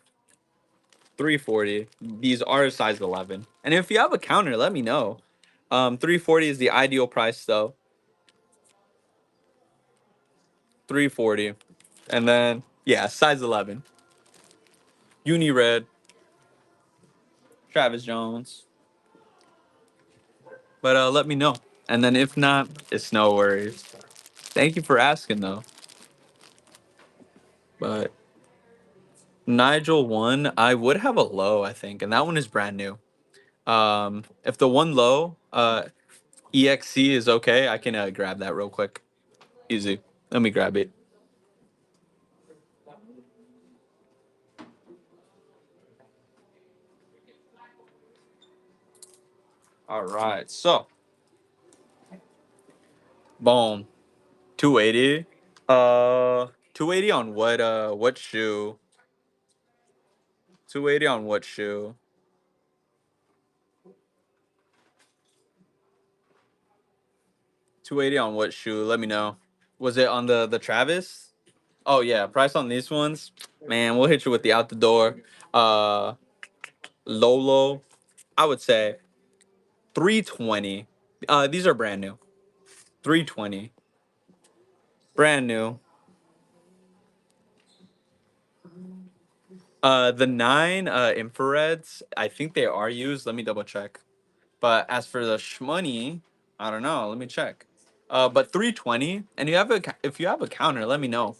340. These are size 11. And if you have a counter, let me know. 340 is the ideal price though. 340. And then yeah, size 11. Uni red, Travis Jones. But let me know. And then if not, it's no worries. Thank you for asking though. But Nigel one, I would have a low, I think, and that one is brand new. If the one low, EXC is okay, I can grab that real quick. Easy. Let me grab it. All right. So, boom. 280. 280 on what shoe? 280 on what shoe? 280 on what shoe? Let me know. Was it on the Travis? Oh yeah, price on these ones. Man, we'll hit you with the out the door. Uh Lolo, I would say 320. These are brand new. 320. Brand new. The 9 infrareds, I think they are used. Let me double check. But as for the shmoney, I don't know. Let me check. But 320, and if you have a counter, let me know.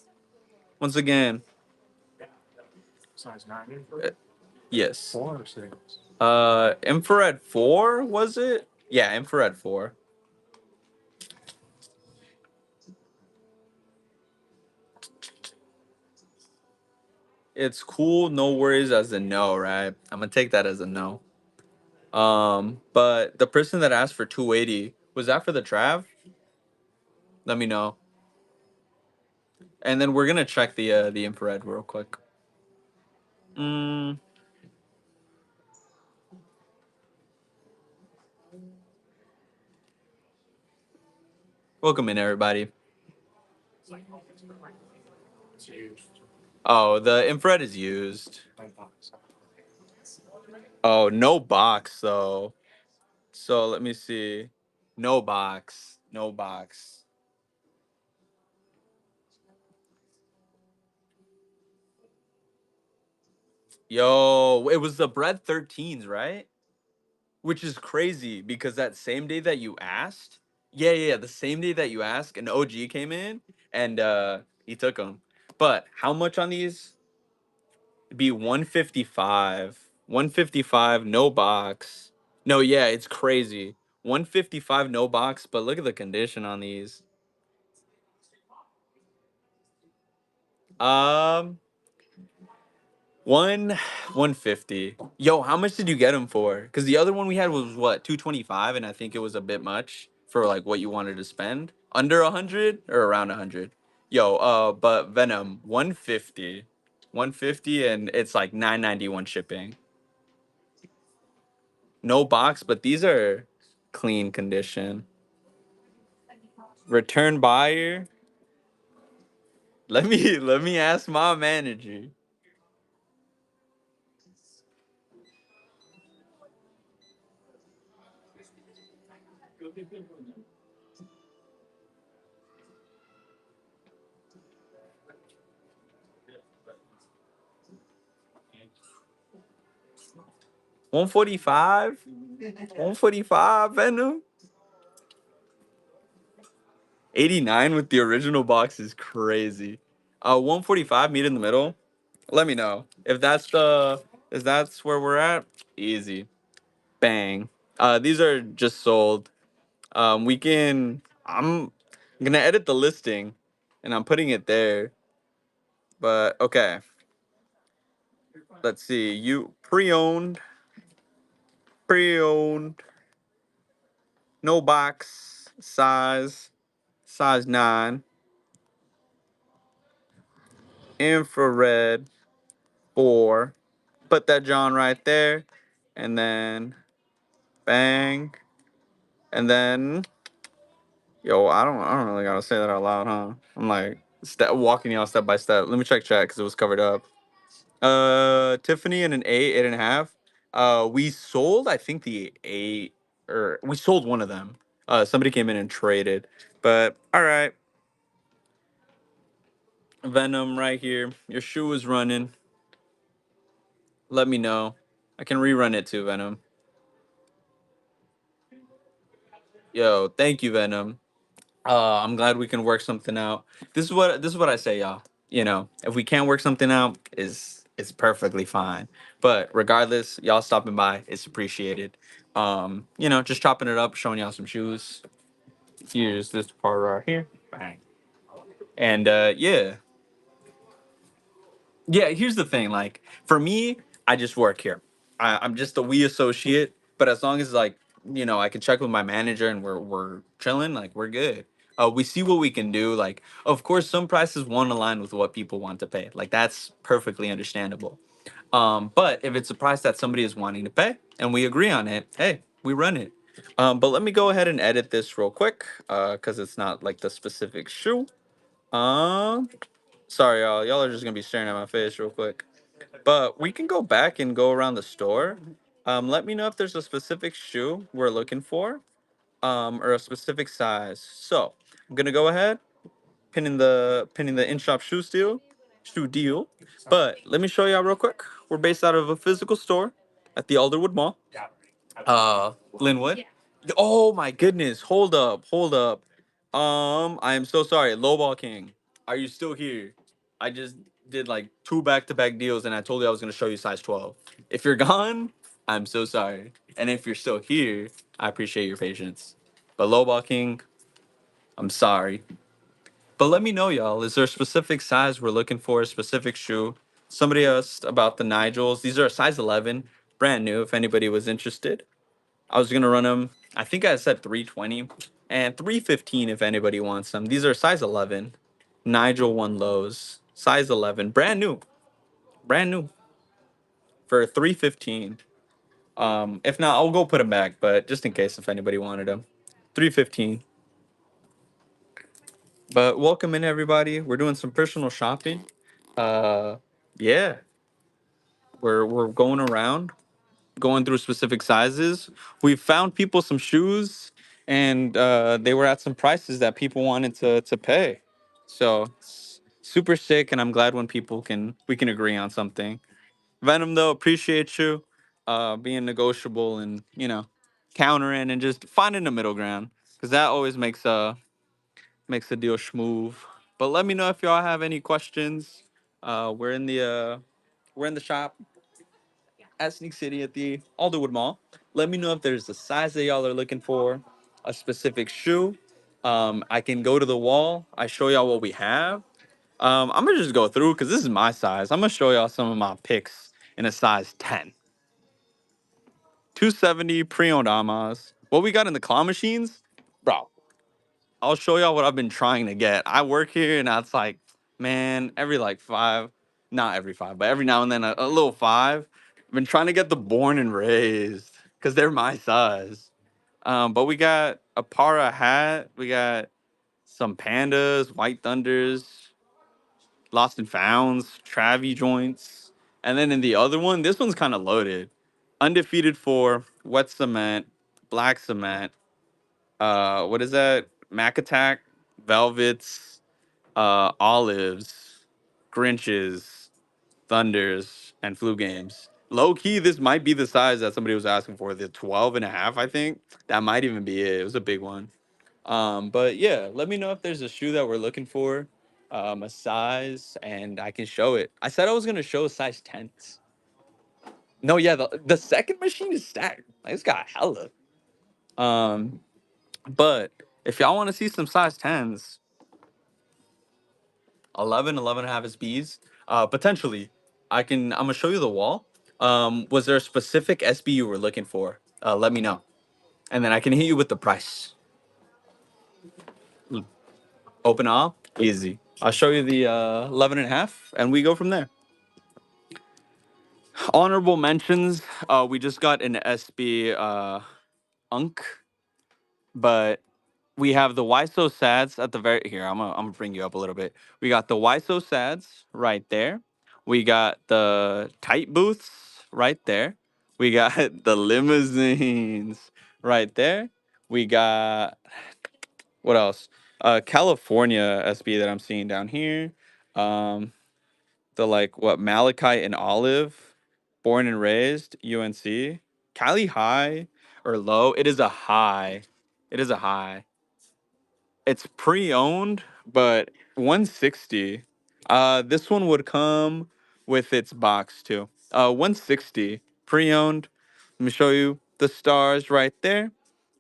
Once again, Size 9 uh, infrared? yes. 4 or 6? Infrared 4 was it? Yeah, infrared 4. It's cool, no worries as a no, right? I'm gonna take that as a no. But the person that asked for 280, was that for the Trav? Let me know. And then we're gonna check the infrared real quick. Mm, welcome in everybody. It's used. Oh, the infrared is used. By box. Oh, no box though. So let me see. No box. No box. Yo, it was the bread 13s, right? Which is crazy because that same day that you asked, yeah, the same day that you asked, an OG came in and he took them. But how much on these? It'd be 155. 155, no box. No, yeah, it's crazy. 155, no box, but look at the condition on these. Um, one 150. Yo, how much did you get them for? Because the other one we had was what, 225, and I think it was a bit much for like what you wanted to spend. Under 100 or around 100. Yo, but Venom 150. 150 and it's like 991 shipping. No box, but these are clean condition. Return buyer. Let me ask my manager. 145? 145 Venom? 89 with the original box is crazy. 145, meet in the middle. Let me know. If that's where we're at, easy. Bang. These are just sold. I'm gonna edit the listing and I'm putting it there. But okay. Let's see. You pre-owned, no box, size 9, infrared 4. Put that John right there. And then bang. And then yo, I don't really gotta say that out loud, huh? I'm like walking y'all step by step. Let me check chat because it was covered up. Tiffany and an 8.5. We sold, I think the 8, or we sold one of them. Somebody came in and traded, but all right. Venom right here. Your shoe is running. Let me know. I can rerun it too, Venom. Yo, thank you, Venom. I'm glad we can work something out. This is what I say, y'all. You know, if we can't work something out, is it's perfectly fine. But regardless, y'all stopping by, it's appreciated. Just chopping it up, showing y'all some shoes. Here's this part right here. Bang. And yeah, yeah, here's the thing. Like for me, I just work here. I'm just a we associate. But as long as like I can check with my manager and we're chilling, like we're good. We see what we can do. Like, of course, some prices won't align with what people want to pay. Like that's perfectly understandable. But if it's a price that somebody is wanting to pay and we agree on it, hey, we run it. But let me go ahead and edit this real quick, because it's not like the specific shoe. Um, Sorry, y'all. Y'all are just gonna be staring at my face real quick. But we can go back and go around the store. Let me know if there's a specific shoe we're looking for, or a specific size. So I'm gonna go ahead, pinning the in-shop shoe deal. But let me show y'all real quick. We're based out of a physical store at the Alderwood Mall, Linwood. Oh my goodness! Hold up. I am so sorry, Lowball King. Are you still here? I just did like two back-to-back deals, and I told you I was gonna show you size 12. If you're gone, I'm so sorry. And if you're still here, I appreciate your patience. But Lowball King, I'm sorry. But let me know, y'all. Is there a specific size we're looking for? A specific shoe? Somebody asked about the Nigels. These are a size 11, brand new. If anybody was interested. I was gonna run them. I think I said 320 and 315 if anybody wants them. These are size 11. Nigel one lows, size 11, brand new for 315. If not, I'll go put them back. But just in case, if anybody wanted them, 315. But welcome in everybody. We're doing some personal shopping. Uh, yeah, we're going around, going through specific sizes. We found people some shoes, and they were at some prices that people wanted to pay. So super sick, and I'm glad when we can agree on something. Venom though, appreciate you being negotiable and countering and just finding the middle ground because that always makes the deal smooth. But let me know if y'all have any questions. We're in the shop at Sneak City at the Alderwood Mall. Let me know if there's a size that y'all are looking for, a specific shoe. I can go to the wall. I show y'all what we have. I'm gonna just go through because this is my size. I'm gonna show y'all some of my picks in a size 10. 270 pre-owned Amas. What we got in the claw machines, bro. I'll show y'all what I've been trying to get. I work here and it's like, man, every like five, not every five, but every now and then a little five. I've been trying to get the born and raised because they're my size. But we got a Para hat. We got some Pandas, White Thunders, Lost and Founds, Travie joints. And then in the other one, this one's kind of loaded. Undefeated for Wet Cement, Black Cement, what is that? Mac Attack, Velvets, Olives, Grinches, Thunders, and Flu Games. Low key, this might be the size that somebody was asking for. The 12 and a half, I think. That might even be it. It was a big one. But yeah, let me know if there's a shoe that we're looking for, a size, and I can show it. I said I was gonna show a size 10s. No, yeah, the second machine is stacked. Like, it's got hella. Um, but if y'all want to see some size 10s, 11 and a half is B's. Potentially, I'm gonna show you the wall. Was there a specific SB you were looking for? Let me know, and then I can hit you with the price. Open all, easy. I'll show you the 11 and a half, and we go from there. Honorable mentions. We just got an SB Unk, but we have the Why So Sads at the very here. I'm gonna bring you up a little bit. We got the Why So Sads right there. We got the tight booths right there. We got the limousines right there. We got what else? California SB that I'm seeing down here. Um, the like what Malachite and Olive, born and raised UNC. Cali high or low? It is a high. It is a high. It's pre-owned, but 160. This one would come with its box too. 160 pre-owned. Let me show you the stars right there,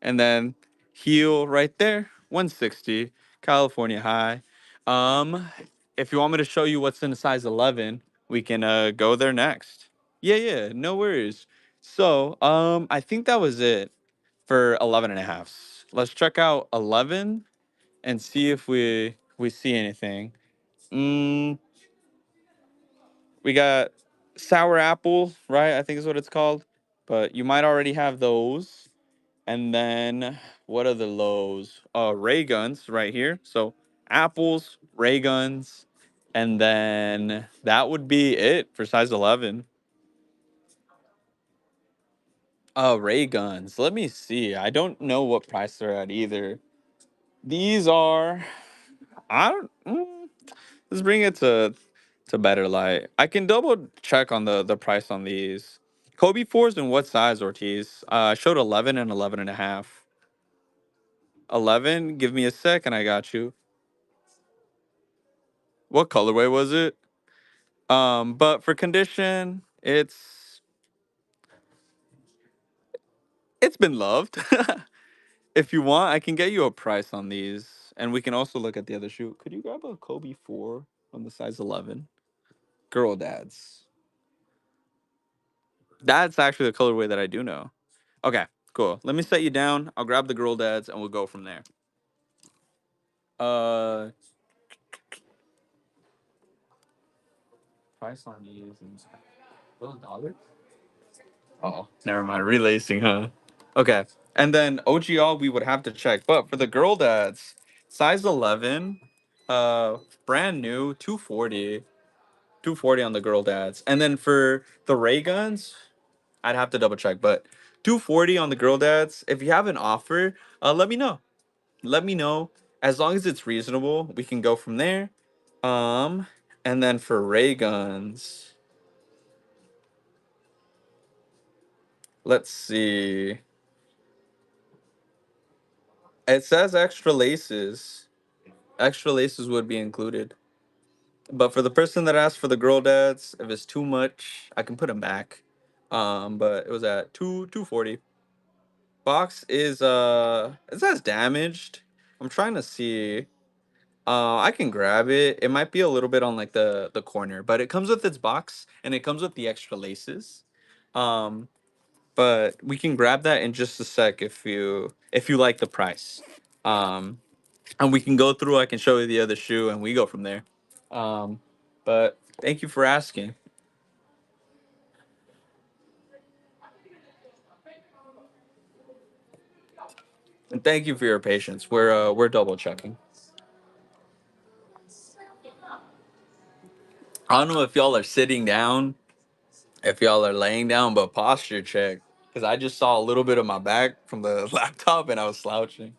and then heel right there. 160 California high. Um, if you want me to show you what's in a size 11, we can go there next. Yeah, yeah, no worries. So, I think that was it for 11 and a halfs. Let's check out 11 and see if we see anything. Mm, we got sour apple, right? I think is what it's called. But you might already have those. And then what are the lows? Ray guns right here. So apples, ray guns, and then that would be it for size 11. Ray guns. Let me see. I don't know what price they're at either. These are I don't. Let's bring it to better light. I can double check on the price on these. Kobe fours and what size, Ortiz? I showed 11 and 11 and a half. 11, give me a sec and I got you. What colorway was it? But for condition, it's been loved. If you want, I can get you a price on these. And we can also look at the other shoe. Could you grab a Kobe 4 on the size 11? Girl dads. That's actually the colorway that I do know. Okay, cool. Let me set you down. I'll grab the girl dads and we'll go from there. Uh, price on these and those dollars. Oh, never mind. Relacing, huh? Okay, and then OGL we would have to check, but for the girl dads, size 11, brand new, 240, 240 on the girl dads, and then for the ray guns, I'd have to double check, but 240 on the girl dads. If you have an offer, let me know. Let me know. As long as it's reasonable, we can go from there. Um, and then for ray guns, let's see. It says extra laces. Extra laces would be included. But for the person that asked for the girl dads, if it's too much, I can put them back. But it was at 240. Box is it says damaged. I'm trying to see. I can grab it. It might be a little bit on like the corner, but it comes with its box and it comes with the extra laces. Um, but we can grab that in just a sec if you like the price. Um, and we can go through. I can show you the other shoe, and we go from there. Um, but thank you for asking, and thank you for your patience. We're double checking. I don't know if y'all are sitting down, if y'all are laying down, but posture check because I just saw a little bit of my back from the laptop and I was slouching.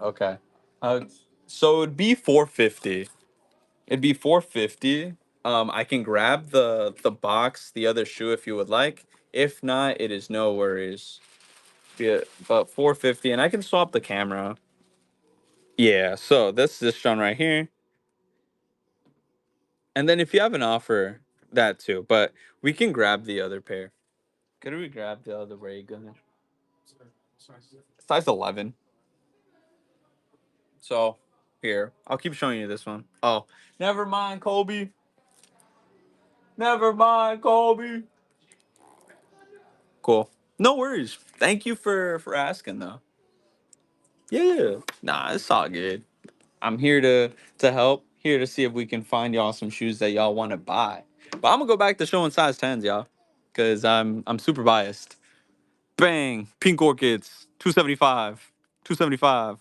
Okay. Uh, so it'd be 450. It'd be 450. I can grab the box, the other shoe if you would like. If not, it is no worries. Yeah, but 450, and I can swap the camera. Yeah, so that's this one right here. And then if you have an offer, that too. But we can grab the other pair. Could we grab the other ray gun? Size 11. So here, I'll keep showing you this one. Oh, never mind, Colby. Never mind, Colby. Cool. No worries. Thank you for asking though. Yeah. Nah, it's all good. I'm here to help. Here to see if we can find y'all some shoes that y'all want to buy. But I'm gonna go back to showing size 10s, y'all, because I'm super biased. Bang, pink orchids, 275. 275.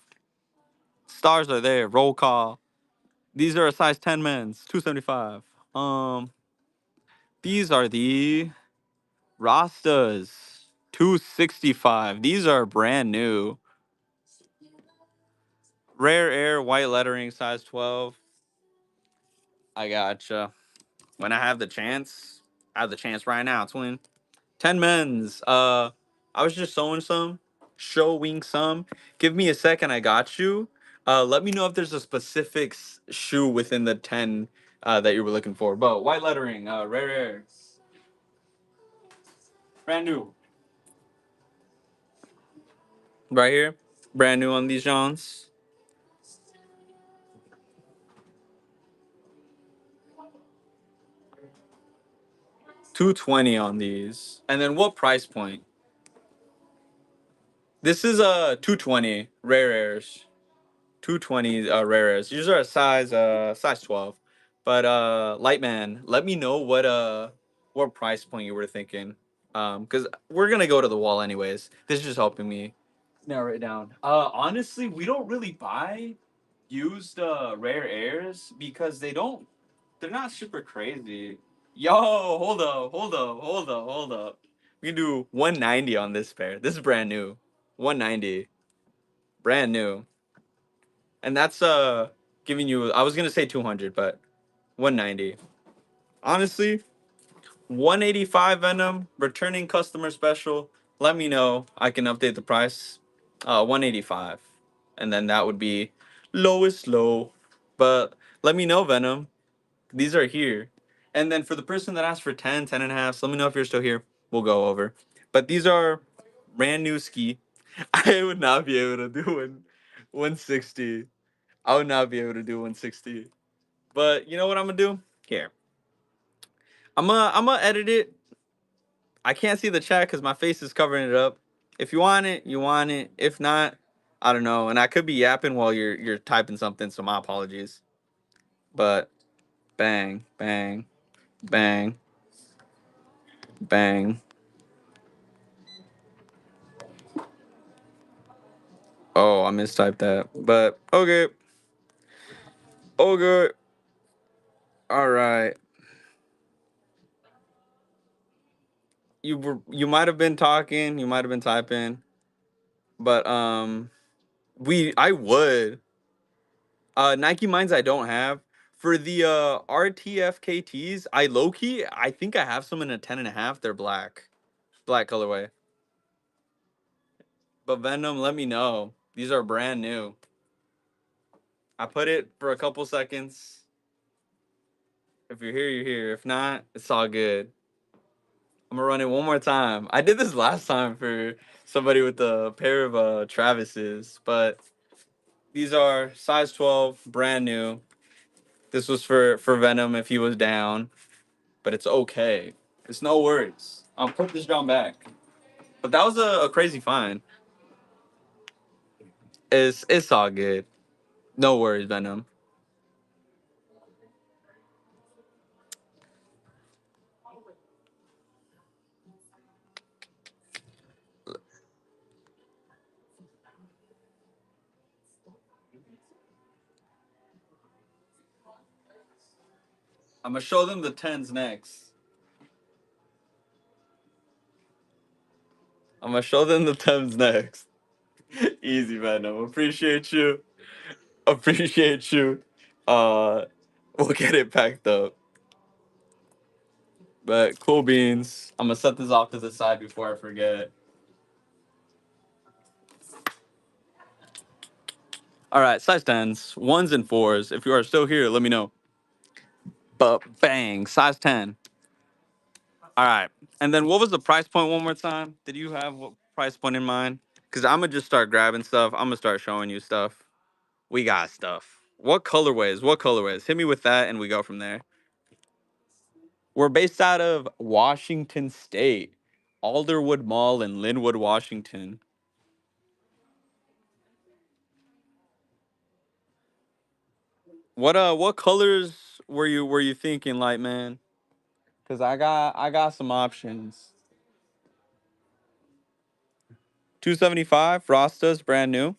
Stars are there. Roll call. These are a size 10 men's. 275. These are the Rastas. 265. These are brand new. Rare air, white lettering, size 12. I gotcha. When I have the chance right now, twin. 10 men's. I was just showing some. Give me a second, I got you. Let me know if there's a specific shoe within the 10 that you were looking for. But white lettering, rare air, brand new. Right here. Brand new on these Johns. 220 on these. And then what price point? This is a 220 rare airs. 220 rare airs. These are a size 12. But Lightman, let me know what price point you were thinking. Cuz we're going to go to the wall anyways. This is just helping me narrow it down. Honestly, we don't really buy used rare airs because they're not super crazy. Yo, hold up. We can do 190 on this pair. This is brand new. 190. Brand new. And that's giving you, I was gonna say 200, but 190. Honestly, 185 Venom, returning customer special. Let me know. I can update the price. 185. And then that would be lowest low. But let me know, Venom. These are here. And then for the person that asked for 10, 10 and a half, let me know if you're still here. We'll go over. But these are brand new ski. I would not be able to do 160. I would not be able to do 160. But you know what I'm gonna do? Here. I'm gonna edit it. I can't see the chat because my face is covering it up. If you want it, you want it. If not, I don't know. And I could be yapping while you're typing something, so my apologies. But bang, bang, bang, bang. Oh, I mistyped that. But okay. Okay. All right. You might have been talking, you might have been typing, but I would. Nike Mines I don't have. For the RTFKTs, I low key I think I have some in a 10 and a half. They're black. Black colorway. But Venom, let me know. These are brand new. I put it for a couple seconds. If you're here, you're here. If not, it's all good. I'm gonna run it one more time. I did this last time for somebody with a pair of Travis's, but these are size 12, brand new. This was for Venom if he was down, but it's okay. It's no worries. I'll put this down back. But that was a crazy find. It's all good. No worries, Venom. I'm gonna show them the tens next. I'm gonna show them the tens next. Easy, Venom. Appreciate you. Appreciate you. Uh, we'll get it packed up. But cool beans. I'm gonna set this off to the side before I forget. All right, size 10s, ones and fours. If you are still here, let me know. But bang, size 10. All right. And then what was the price point one more time? Did you have what price point in mind? Because I'm gonna just start grabbing stuff. I'm gonna start showing you stuff. We got stuff. What colorways? What colorways? Hit me with that and we go from there. We're based out of Washington State, Alderwood Mall in Linwood, Washington. What colors were you thinking, light man? Cause I got some options. 275 Frostas, brand new.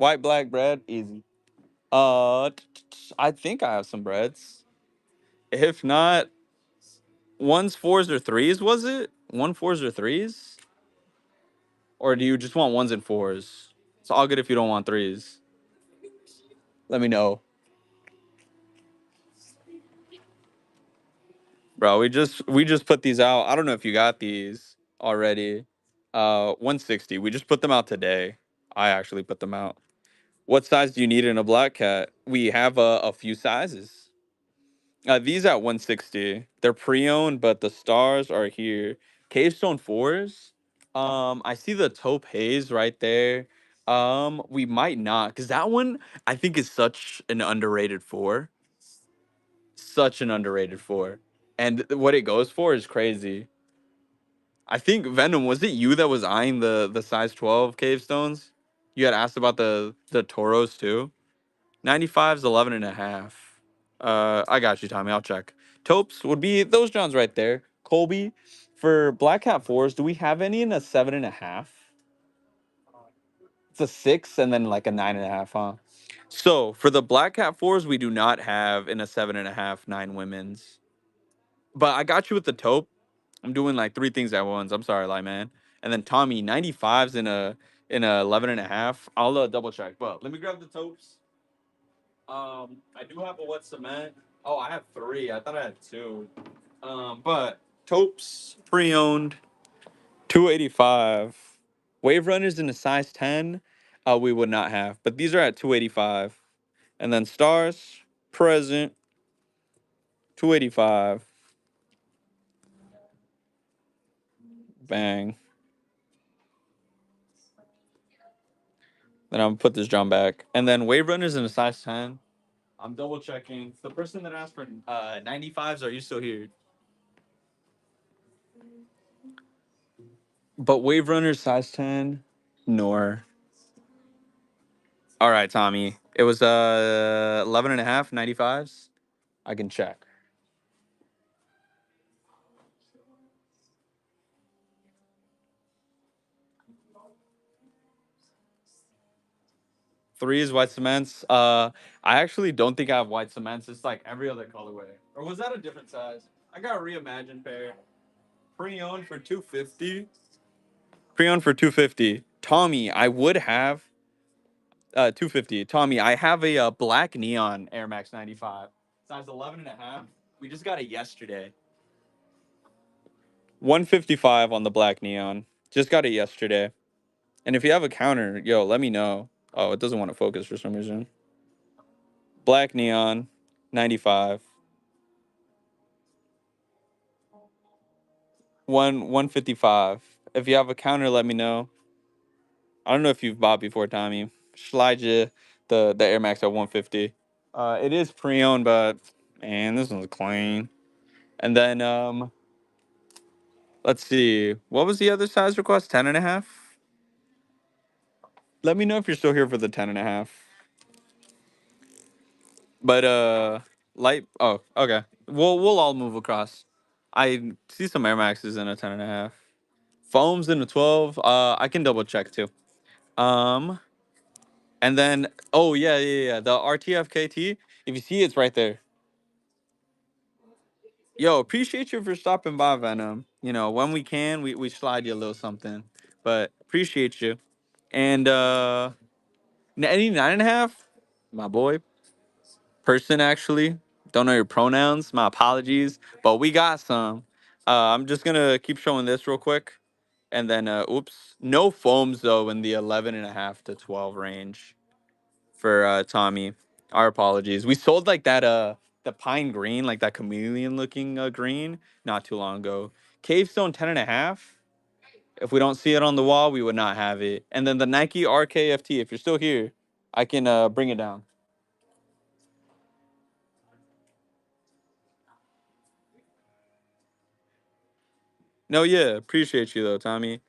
White, black bread, easy. I think I have some breads. If not, ones, fours, or threes. Was it one fours or threes, or do you just want ones and fours? It's all good if you don't want threes. Let me know, bro. We just put these out. I don't know if you got these already. 160. We just put them out today. I actually put them out. What size do you need in a black cat? We have a few sizes. These at 160. They're pre-owned, but the stars are here. Cavestone fours. I see the taupe haze right there. We might not, because that one I think is such an underrated four. Such an underrated four. And what it goes for is crazy. I think Venom, was it you that was eyeing the size 12 cavestones? You had asked about the Toros too. 95's 11 and a half. I got you, Tommy. I'll check. Taupes would be those Johns right there. Colby, for Black Hat fours, do we have any in a 7.5? It's a 6 and then like a 9.5, huh? So for the Black Hat fours, we do not have in a 7.5 nine women's. But I got you with the taupe. I'm doing like three things at once. I'm sorry, like man. And then Tommy, 95's in a 11.5. I'll double check. But let me grab the taupes. I do have a wet cement. Oh, I have three. I thought I had two. But taupes pre-owned, 285. Wave runners in a size 10, we would not have. But these are at 285. And then stars present, 285. Bang. Then I'm gonna put this drum back. And then wave runners in a size 10. I'm double checking. The person that asked for 95s, are you still here? But wave runners size 10, nor. All right, Tommy. It was 11 and a half, 95s. I can check. Threes, white cements. I actually don't think I have white cements. It's like every other colorway. Or was that a different size? I got a reimagined pair. Pre-owned for 250. Pre-owned for 250. Tommy, I would have 250. Tommy, I have a black neon Air Max 95. Size 11 and a half. We just got it yesterday. 155 on the black neon. Just got it yesterday. And if you have a counter, yo, let me know. Oh, it doesn't want to focus for some reason. Black neon, 95. 155. If you have a counter, let me know. I don't know if you've bought before, Tommy. Slide you the Air Max at 150. It is pre-owned, but man, this one's clean. And then let's see. What was the other size request? 10 and a half? Let me know if you're still here for the 10 and a half. But light. Oh, okay. We'll all move across. I see some Air Maxes in a 10 and a half. Foams in a 12. I can double check too. Um, and then oh yeah. The RTFKT. If you see, it's right there. Yo, appreciate you for stopping by, Venom. You know, when we can, we slide you a little something. But appreciate you. And any 9.5, my boy. Person actually. Don't know your pronouns. My apologies, but we got some. I'm just gonna keep showing this real quick, and then oops, no foams though in the 11.5 to 12 range for Tommy. Our apologies. We sold like that the pine green, like that chameleon looking green, not too long ago. Cavestone 10.5. If we don't see it on the wall, we would not have it. And then the Nike RKFT. If you're still here, I can bring it down. No, yeah, appreciate you though, Tommy.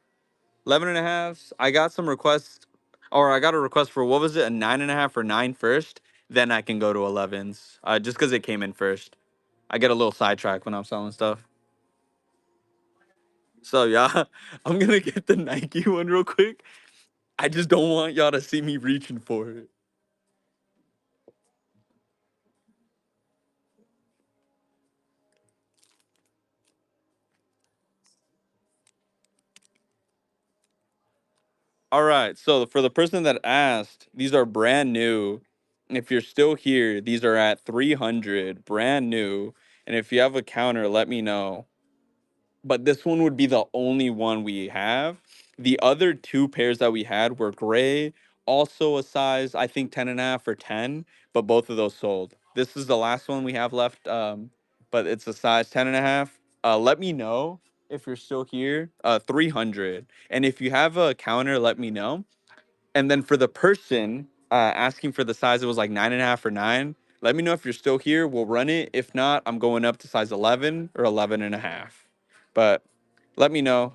11 and a half. I got some requests, or I got a request for what was it, a 9.5 or nine first. Then I can go to 11s, just because it came in first. I get a little sidetracked when I'm selling stuff. So yeah, I'm gonna get the Nike one real quick. I just don't want y'all to see me reaching for it. All right. So for the person that asked, these are brand new. If you're still here, these are at 300, brand new. And if you have a counter, let me know. But this one would be the only one we have. The other two pairs that we had were gray, also a size, I think 10 and a half or 10, but both of those sold. This is the last one we have left, but it's a size 10 and a half. Let me know if you're still here. 300. And if you have a counter, let me know. And then for the person asking for the size, it was like 9.5 or 9. Let me know if you're still here. We'll run it. If not, I'm going up to size 11 or 11 and a half. But let me know.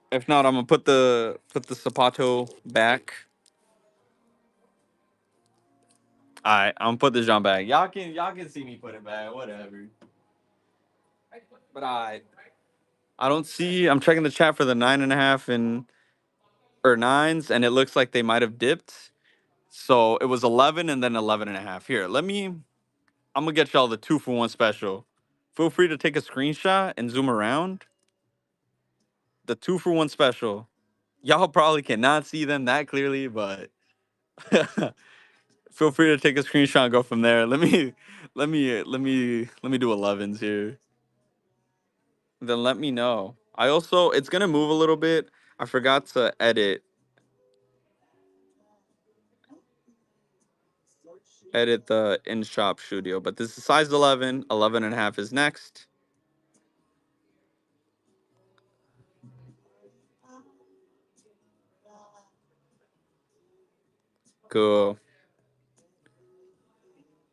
If not, I'm gonna put the zapato back. All right, I'm gonna put the Jean back. Y'all can see me put it back. Whatever. But I don't see. I'm checking the chat for the 9.5 and or nines, and it looks like they might have dipped. So it was 11 and then 11 and a half. Here, let me. I'm gonna get y'all the 2-for-1 special. Feel free to take a screenshot and zoom around. The 2-for-1 special. Y'all probably cannot see them that clearly, but feel free to take a screenshot and go from there. Let me do 11s here. Then let me know. I also it's gonna move a little bit. I forgot to edit the in-shop studio, but this is size 11. 11 and a half is next. Cool.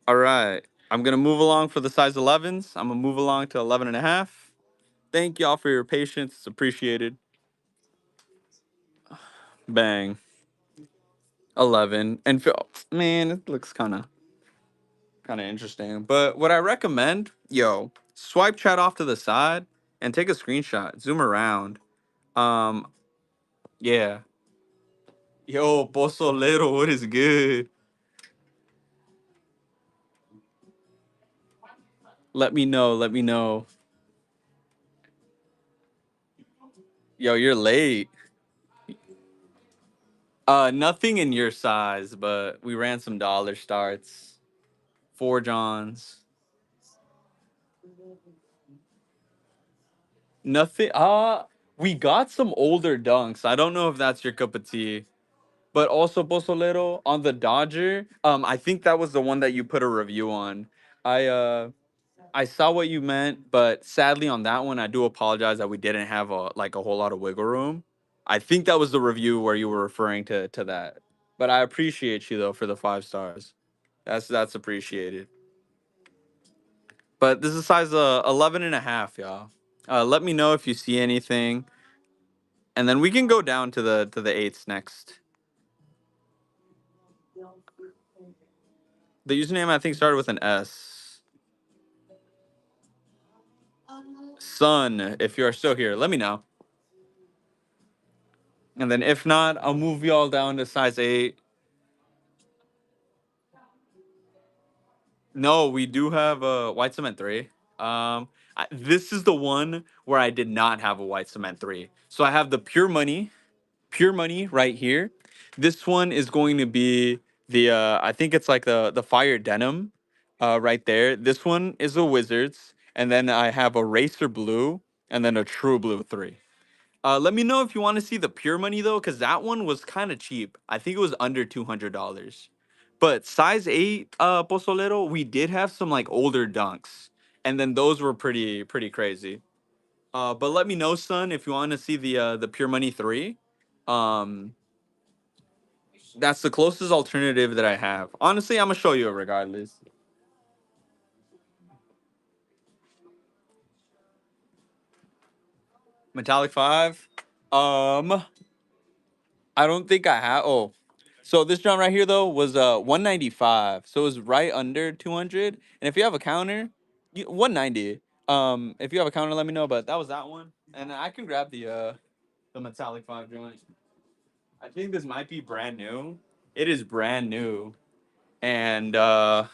All right. I'm gonna move along for the size 11s. I'm gonna move along to 11 and a half. Thank y'all for your patience. It's appreciated. Bang. 11 and man, it looks kind of interesting. But what I recommend, yo, swipe chat off to the side and take a screenshot. Zoom around. Um, yeah. Yo, Pozo Little, what is good? Let me know. Let me know. Yo, you're late. Nothing in your size, but we ran some dollar starts. 4 Johns. Nothing. We got some older dunks. I don't know if that's your cup of tea. But also Pozolero on the Dodger. I think that was the one that you put a review on. I uh I saw what you meant, but sadly on that one, I do apologize that we didn't have a whole lot of wiggle room. I think that was the review where you were referring to that. But I appreciate you though for the 5 stars. That's appreciated. But this is size 11 and a half, y'all. Let me know if you see anything, and then we can go down to the eights next. The username I think started with an S. Sun, if you are still here, let me know. And then if not, I'll move y'all down to size 8. No, we do have a white cement 3. This is the one where I did not have a white cement 3. So I have the pure money right here. This one is going to be the I think it's like the fire denim right there. This one is a wizards, and then I have a racer blue and then a true blue 3. Let me know if you want to see the pure money though, because that one was kind of cheap. I think it was under $200. But size 8 Pozolero, we did have some like older dunks, and then those were pretty crazy. But let me know, son, if you want to see the pure money 3. Um, that's the closest alternative that I have. Honestly, I'm gonna show you it regardless. Metallic 5. Um, I don't think I have. Oh, so this drum right here though was 195. So it was right under 200. And if you have a counter, 190. If you have a counter, let me know. But that was that one, and I can grab the The metallic 5 joint. I think this might be brand new. It is brand new. And for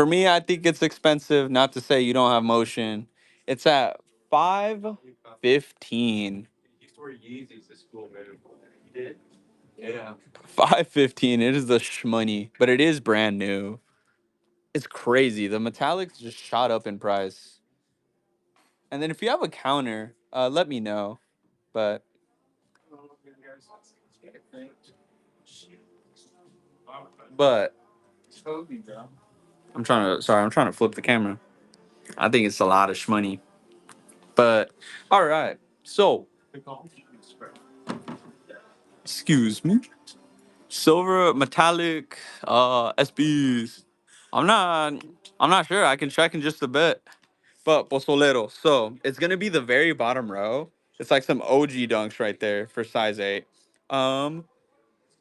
me, I think it's expensive. Not to say you don't have motion. It's at 515. Yeah. 515. It is the shmoney, but it is brand new. It's crazy. The metallics just shot up in price. And then if you have a counter, let me know. But but I'm trying to flip the camera. I think it's a lot of shmoney. But all right. So excuse me. Silver metallic SBs. I'm not I'm not sure. I can check in just a bit. But Pozolero. So it's gonna be the very bottom row. It's like some OG dunks right there for size 8. Um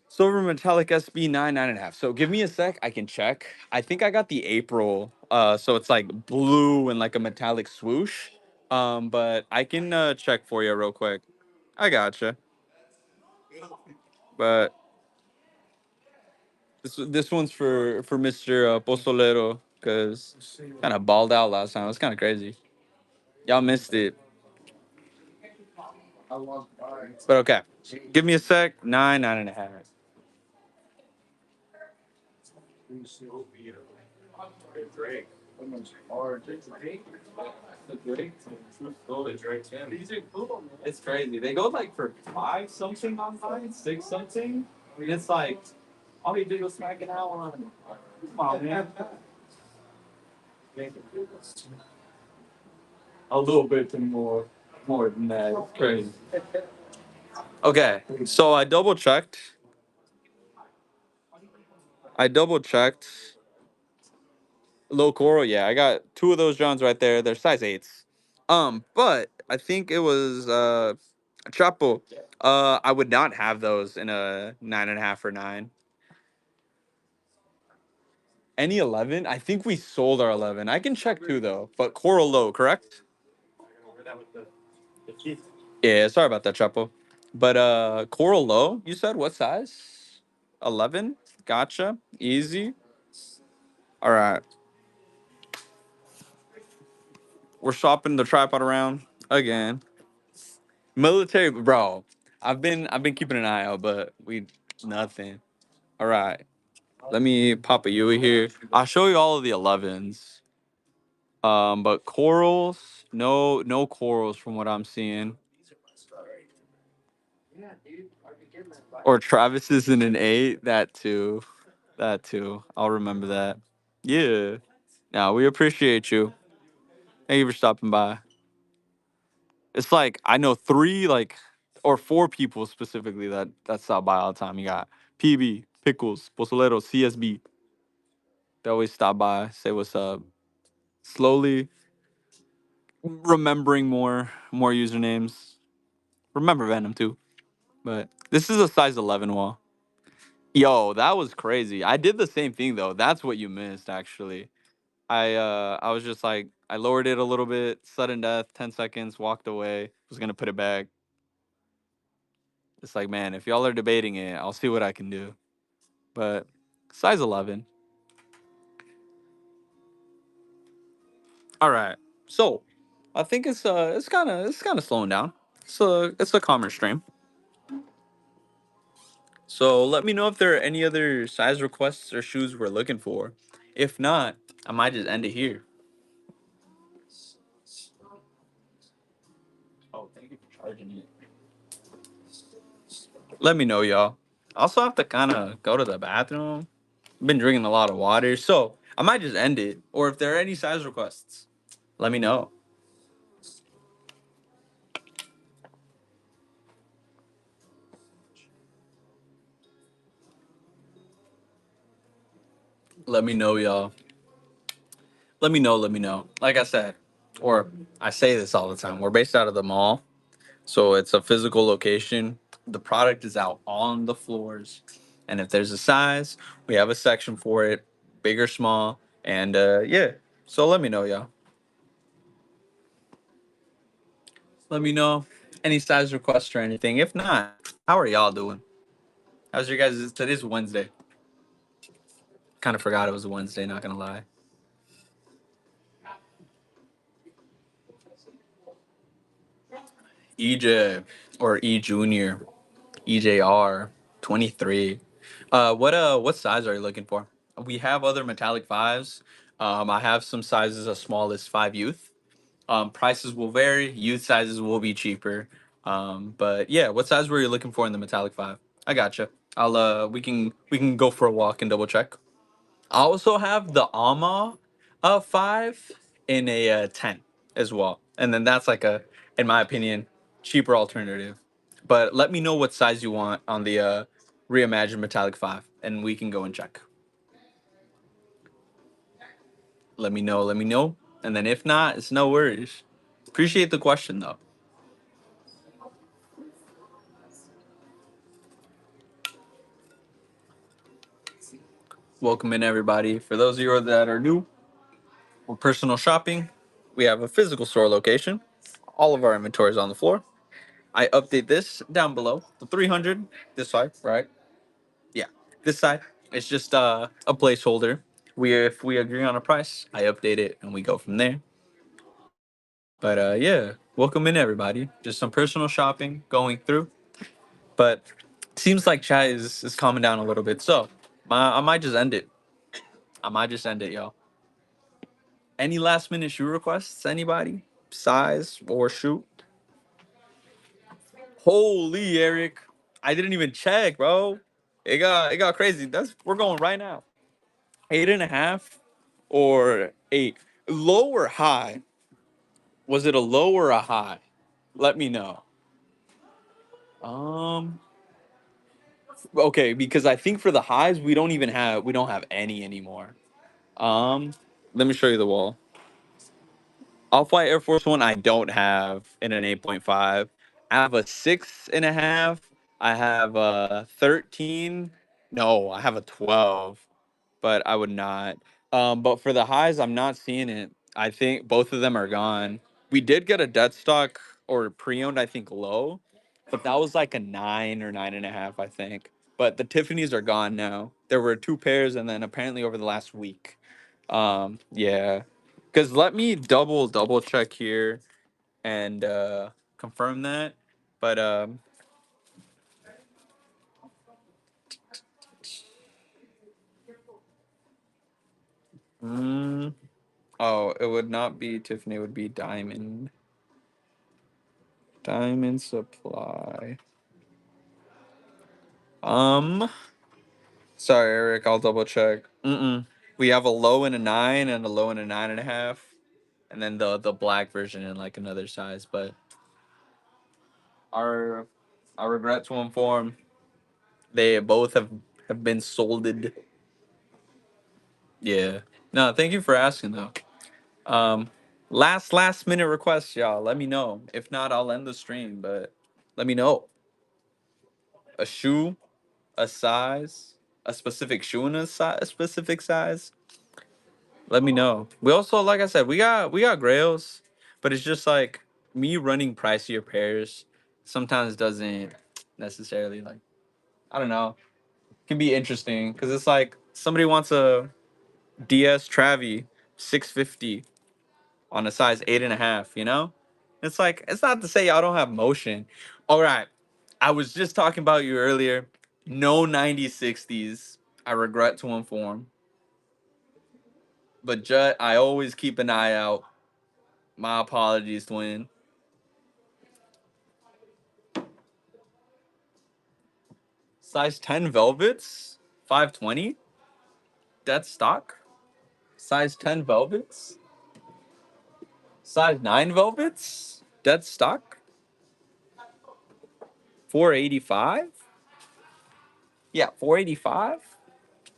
Silver metallic SB 9.5. So give me a sec. I can check. I think I got the April. So it's like blue and like a metallic swoosh. But I can check for you real quick. I gotcha. But this one's for Mr. Postolero because kind of balled out last time. It's kind of crazy. Y'all missed it. But okay. Give me a sec. 9.5. It's crazy. They go like for 5 something on mine, 6 something. And it's like all he did was smack an hour on it. Come on, man. A little bit more than that. It's crazy. Okay, so I double checked. Low coral, yeah, I got 2 of those Johns right there. They're size 8s. But I think it was Chapo. I would not have those in a 9.5 or 9. Any 11? I think we sold our 11. I can check too though. But coral low, correct? Yeah, sorry about that, Chapo. But coral low, you said what size? 11? Gotcha. Easy. All right. We're shopping the tripod around again. Military, bro. I've been keeping an eye out, but we nothing. All right. Let me pop a Yui here. I'll show you all of the 11s. But corals, no corals from what I'm seeing. Or Travis is in an 8. That too. That too. I'll remember that. Yeah. Now we appreciate you. Thank you for stopping by. It's like I know 3 like or 4 people specifically that stop by all the time. You got PB, Pickles, Pozolero, CSB. They always stop by, say what's up. Slowly remembering more usernames. Remember Venom too. But this is a size 11 wall. Yo, that was crazy. I did the same thing though. That's what you missed actually. I was just like I lowered it a little bit, sudden death, 10 seconds, walked away, was gonna put it back. It's like, man, if y'all are debating it, I'll see what I can do. But size 11. All right. So, I think it's kind of slowing down. It's a calmer stream. So, let me know if there are any other size requests or shoes we're looking for. If not, I might just end it here. Oh, thank you for charging it. Let me know, y'all. I also have to kind of go to the bathroom. I've been drinking a lot of water, so I might just end it. Or if there are any size requests, let me know. Let me know, y'all. Let me know. Like I said, or I say this all the time, we're based out of the mall. So it's a physical location. The product is out on the floors. And if there's a size, we have a section for it, big or small. And yeah. So let me know, y'all. Let me know. any size requests or anything. If not, how are y'all doing? How's your guys? Today's Wednesday. Kind of forgot it was a Wednesday. Not gonna lie. EJ or E Junior, EJR 23. What size are you looking for? We have other metallic fives. I have some sizes as small as 5 youth. Prices will vary. Youth sizes will be cheaper. But yeah, what size were you looking for in the metallic five? I gotcha. We can go for a walk and double check. I also have the Alma five in a 10 as well. And then that's like a, in my opinion, cheaper alternative. But let me know what size you want on the reimagined metallic five, and we can go and check. Let me know. And then if not, it's no worries. Appreciate the question though. Welcome in everybody. For those of you that are new, we're personal shopping. We have a physical store location. All of our inventory is on the floor. I update this down below. The 300 this side, right? Yeah, this side. It's just a placeholder. If we agree on a price, I update it and we go from there. But yeah, welcome in everybody. Just some personal shopping going through. But seems like chat is calming down a little bit. So I might just end it. I might just end it, y'all. Any last minute shoe requests? Anybody? Size or shoe? Holy Eric. I didn't even check, bro. It got crazy. We're going right now. 8.5 or 8. Low or high? Was it a low or a high? Let me know. Um okay, because I think for the highs we don't have any anymore. Um Let me show you the wall. Off White Air Force One, I don't have in an 8.5. I have a 6.5. I have a 13. No, I have a 12, but I would not. But for the highs, I'm not seeing it. I think both of them are gone. We did get a dead stock or pre-owned, I think low, but that was like a 9 or 9.5, I think. But the Tiffany's are gone now. There were two pairs, and then apparently over the last week. Yeah. Because let me double check here and confirm that. But mm, oh, it would not be Tiffany. It would be Diamond Supply. Um, Sorry, Eric. I'll double check. Mm-mm. We have a low and a 9 and a low and a 9.5, and then the black version in like another size. But our I regret to inform they both have been solded. Yeah. No, thank you for asking though. Um, last minute request, y'all. Let me know. If not, I'll end the stream. But let me know a shoe, a size, a specific shoe in a specific size. Let me know. We also, like I said, we got grails, but it's just like me running pricier pairs sometimes doesn't necessarily like, I don't know, can be interesting because it's like somebody wants a DS Travi 650 on a size 8.5, you know? It's like, it's not to say y'all don't have motion. All right. I was just talking about you earlier. No 9060s. I regret to inform. But Jut, I always keep an eye out. My apologies, twin. Size 10 velvets, 520. That's stock. Size 10 velvets. Size 9 velvets. That's stock. 485. Yeah, 485.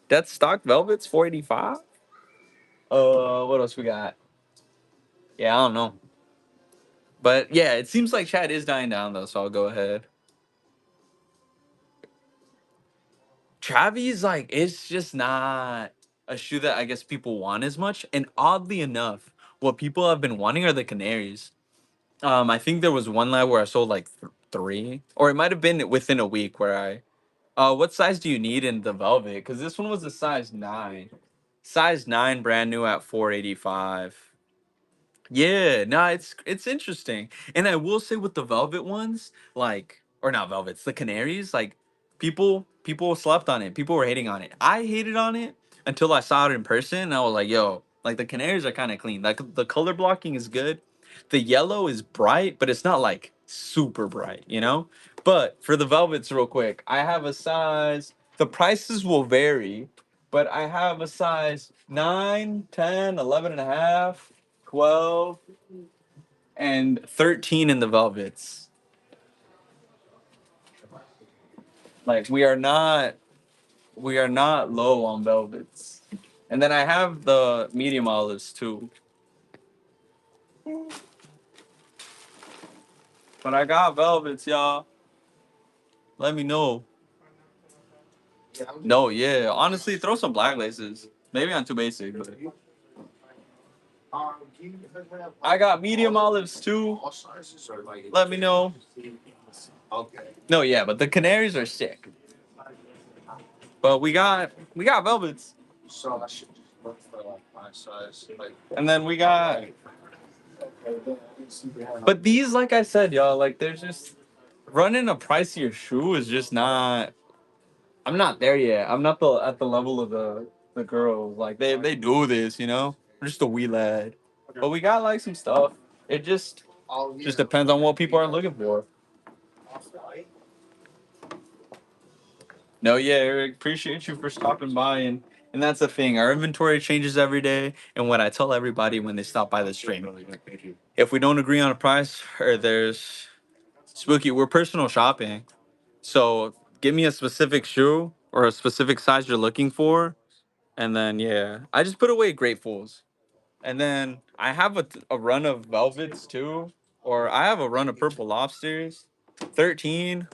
That's stock velvets, 485. What else we got? Yeah, I don't know. But yeah, it seems like chat is dying down though, so I'll go ahead. Travis, like, it's just not a shoe that I guess people want as much. And oddly enough, what people have been wanting are the Canaries. I think there was one lab where I sold like 3, or it might have been within a week where I. What size do you need in the velvet? Because this one was a size 9. Size 9, brand new at 485. Yeah, no, it's interesting. And I will say with the velvet ones, like, or not velvets, the canaries, like people slept on it. People were hating on it. I hated on it until I saw it in person and I was like, yo, like the canaries are kind of clean. Like the color blocking is good. The yellow is bright, but it's not like super bright, you know? But for the velvets real quick, I have a size, the prices will vary, but I have a size 9, 10, 11 and a half, 12, and 13 in the velvets. Like we are not low on velvets. And then I have the medium olives too. But I got velvets, y'all. Let me know. No, yeah. Honestly, throw some black laces. Maybe I'm too basic, but I got medium olives too. Let me know. No, yeah, but the canaries are sick. But we got velvets. And then we got, but these, like I said, y'all, like they're just running a pricier shoe is just not. I'm not there yet. I'm not the at the level of the girls. Like they do this, you know. I'm just a wee lad. But we got like some stuff. It just depends on what people are looking for. No, yeah, Eric, appreciate you for stopping by, and that's the thing. Our inventory changes every day, and what I tell everybody when they stop by the stream, if we don't agree on a price or there's spooky, we're personal shopping. So give me a specific shoe or a specific size you're looking for, and then yeah, I just put away gratefuls, and then I have a run of velvets too, or I have a run of purple lobsters, 13.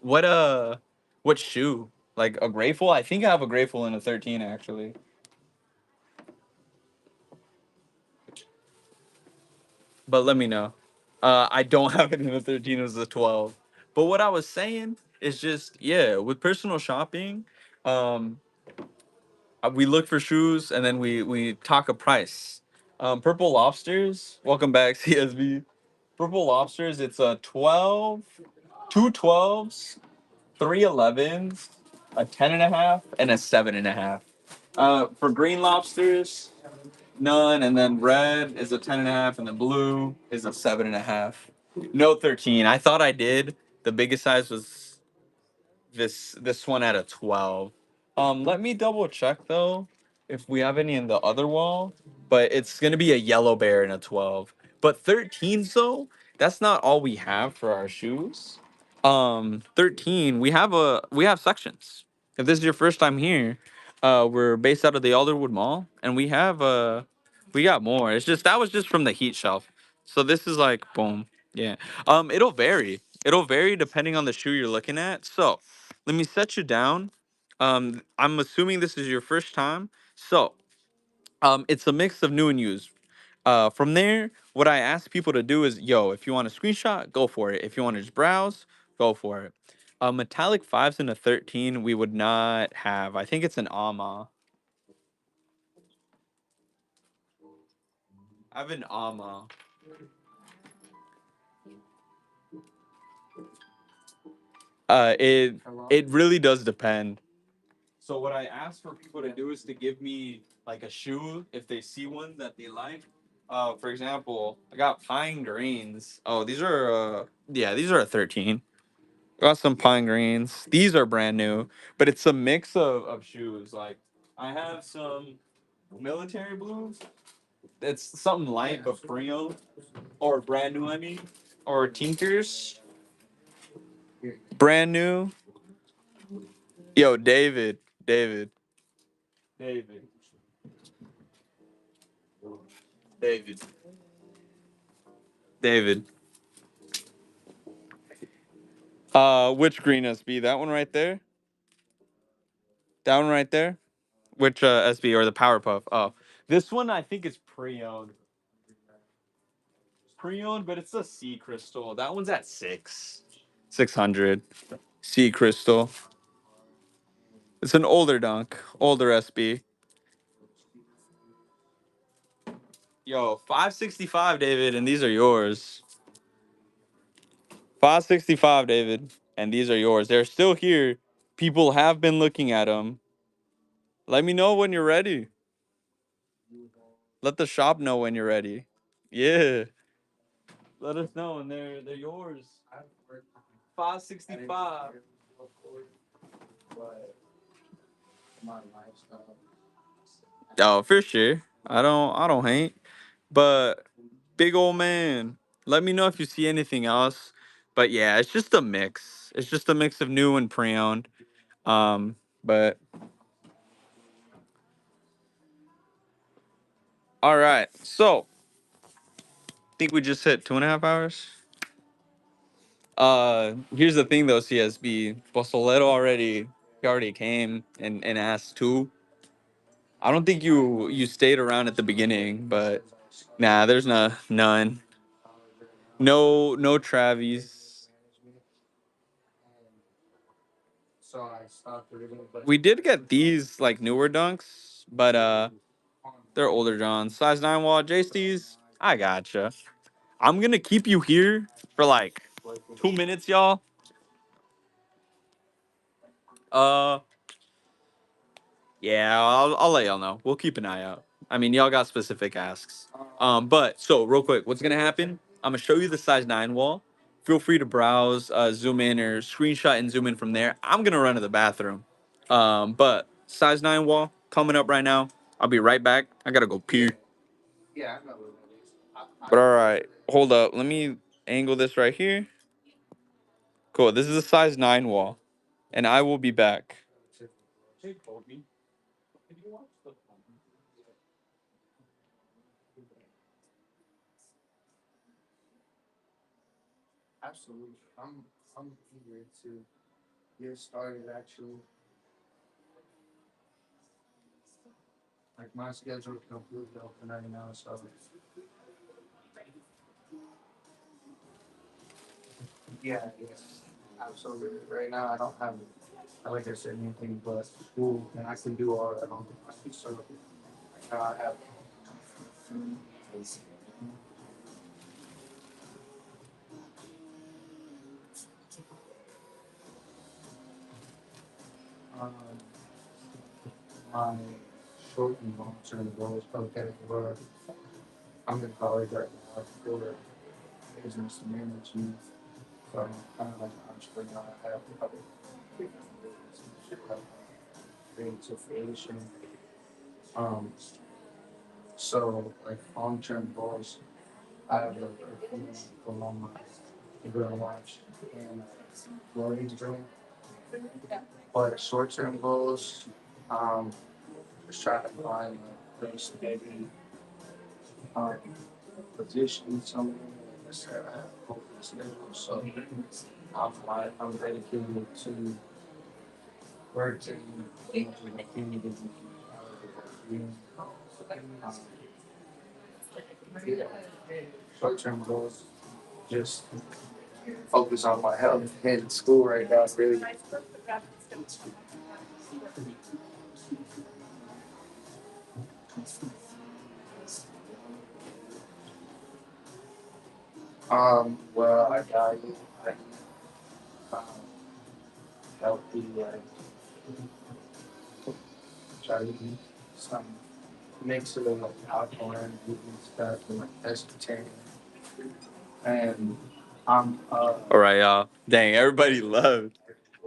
What what shoe? Like a grateful? I think I have a grateful in a 13 actually. But let me know. I don't have it in a 13, it was a 12. But what I was saying is just, yeah, with personal shopping, um, we look for shoes and then we talk a price. Purple Lobsters, welcome back, CSB. Purple Lobsters, it's a 12, two 12s, three 11s, a 10 and a half, and a 7.5. For Green Lobsters, none, and then red is a 10 and a half, and then blue is a 7.5. No 13. I thought I did. The biggest size was this one at a 12. Let me double check though if we have any in the other wall, but it's gonna be a yellow bear and a 12. But 13s though, that's not all we have for our shoes. 13, we have sections. If this is your first time here, we're based out of the Alderwood Mall, and we got more. It's just that was just from the heat shelf. So this is like boom. Yeah. It'll vary. It'll vary depending on the shoe you're looking at. So let me set you down. I'm assuming this is your first time. So it's a mix of new and used. From there, what I ask people to do is, yo, if you want a screenshot, go for it. If you want to just browse, go for it. Metallic fives and a 13, we would not have. I think it's an AMA. I have an AMA. It really does depend. So what I ask for people to do is to give me like a shoe if they see one that they like. For example, I got pine greens. Oh, these are yeah, these are a 13. Got some pine greens. These are brand new, but it's a mix of shoes. Like I have some military blues. It's something light but pre-owned or brand new. I mean, or Tinkers, brand new. Yo, David, David, David, David. Which green SB? That one right there. That one right there. Which SB or the Powerpuff? Oh, this one I think is pre-owned. pre-owned, but it's a sea crystal. That one's at 600. Sea crystal. It's an older dunk, older SB. Yo, 565, David, and these are yours. 565, David, and these are yours. They're still here. People have been looking at them. Let me know when you're ready. Let the shop know when you're ready. Yeah. Let us know, and they're yours. 565. Oh, for sure. I don't hate. But big old man, let me know if you see anything else. But yeah, it's just a mix. It's just a mix of new and pre-owned. But all right. So I think we just hit 2.5 hours. Here's the thing though, CSB. Bosoleto already came and asked too. I don't think you stayed around at the beginning, but nah, there's none. No Travis. We did get these like newer dunks, but they're older Johns. Size 9 wall JSTs. I gotcha. I'm gonna keep you here for like 2 minutes, y'all. Uh Yeah, I'll let y'all know. We'll keep an eye out. I mean, y'all got specific asks. But so real quick, what's gonna happen? I'm gonna show you the size 9 wall. Feel free to browse, zoom in, or screenshot and zoom in from there. I'm gonna run to the bathroom. But size 9 wall coming up right now. I'll be right back. I gotta go pee. But all right, hold up. Let me angle this right here. Cool. This is a size 9 wall, and I will be back. All right, y'all. Dang, everybody left.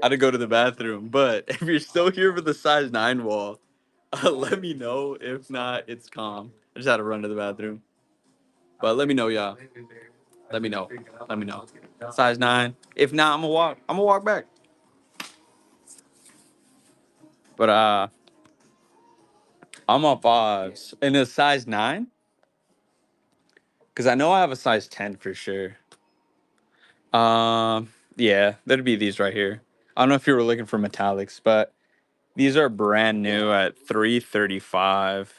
I had to go to the bathroom. But if you're still here for the size 9 wall, let me know. If not, it's calm. I just had to run to the bathroom. But let me know, y'all. Let me know. Let me know. Size 9. If not, I'm gonna walk back. But I'm on fives. In a size 9? Because I know I have a size 10 for sure. Yeah, that'd be these right here. I don't know if you were looking for metallics, but these are brand new at 335.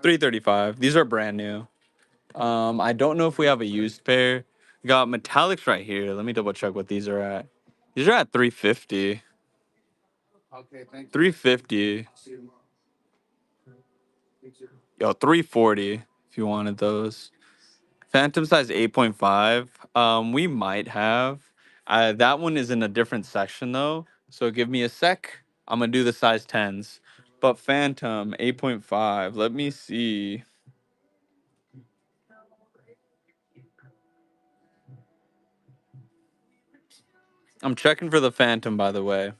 $335. These are brand new. I don't know if we have a used pair. We got metallics right here. Let me double check what these are at. These are at 350. 350. Yo, 340 if you wanted those. Phantom size 8.5. We might have. That one is in a different section though. So give me a sec. I'm gonna do the size 10s. But Phantom 8.5. Let me see. I'm checking for the Phantom, by the way.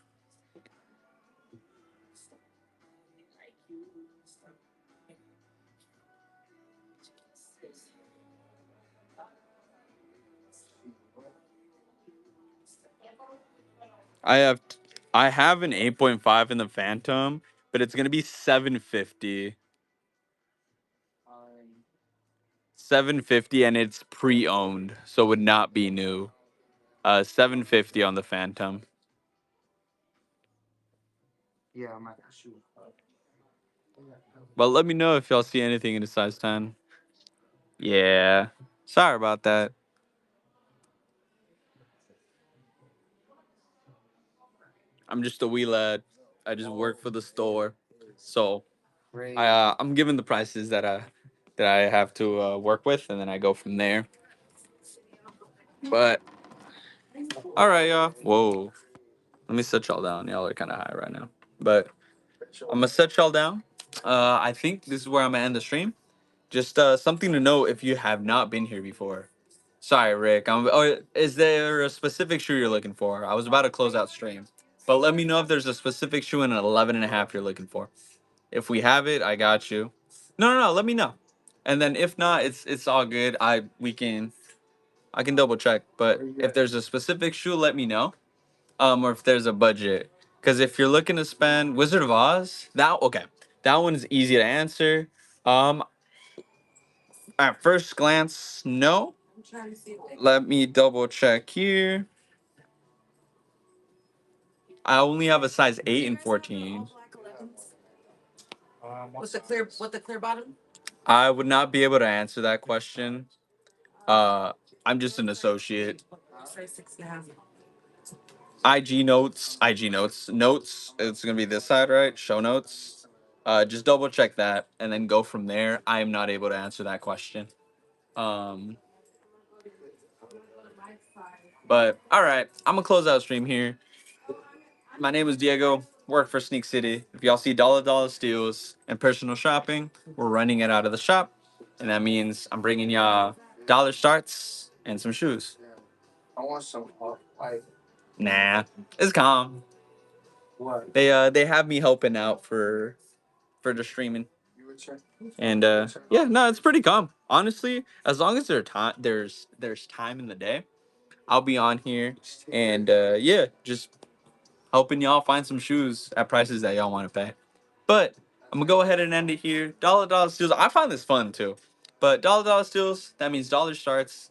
I have I have an 8.5 in the Phantom, but it's gonna be 750. 750 and it's pre-owned, so it would not be new. 750 on the Phantom. But let me know if y'all see anything in a size 10. Yeah. Sorry about that. I'm just a wee lad. I just work for the store. So I'm given the prices that I have to work with, and then I go from there. But all right, y'all. Whoa. Let me set y'all down. Y'all are kind of high right now. But I'm gonna set y'all down. I think this is where I'm gonna end the stream. Just something to know if you have not been here before. Sorry, Rick. Is there a specific shoe you're looking for? I was about to close out stream, but let me know if there's a specific shoe in an 11 and a half you're looking for. If we have it, I got you. No. Let me know, and then if not, it's all good. I can double check, but if there's a specific shoe, let me know. Or if there's a budget, because if you're looking to spend Wizard of Oz, that one's easy to answer. Um, at first glance, no. Let me double check here. I only have a size 8 and 14. What's the clear bottom? I would not be able to answer that question. I'm just an associate. Size 6.5. IG notes. It's gonna be this side, right? Show notes. Just double check that and then go from there. I am not able to answer that question. Um, but all right, I'm gonna close out stream here. My name is Diego. Work for Sneak City. If y'all see Dolla Stealzzz and personal shopping, we're running it out of the shop, and that means I'm bringing y'all dollar starts and some shoes. I want some like. Nah, it's calm. What? They have me helping out for the streaming. And yeah, no, it's pretty calm. Honestly, as long as there's time in the day, I'll be on here and yeah, just helping y'all find some shoes at prices that y'all want to pay. But I'm gonna go ahead and end it here. Dollar steals. I find this fun too. But dollar steals, that means dollar starts,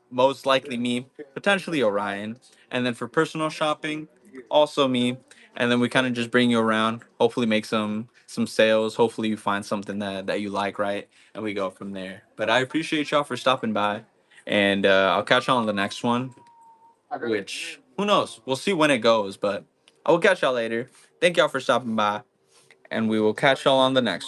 most likely me, potentially Orion. And then for personal shopping, also me. And then we kind of just bring you around, hopefully make some sales. Hopefully you find something that you like, right? And we go from there. But I appreciate y'all for stopping by. And I'll catch y'all on the next one. Which who knows? We'll see when it goes, but I will catch y'all later. Thank y'all for stopping by. And we will catch y'all on the next one.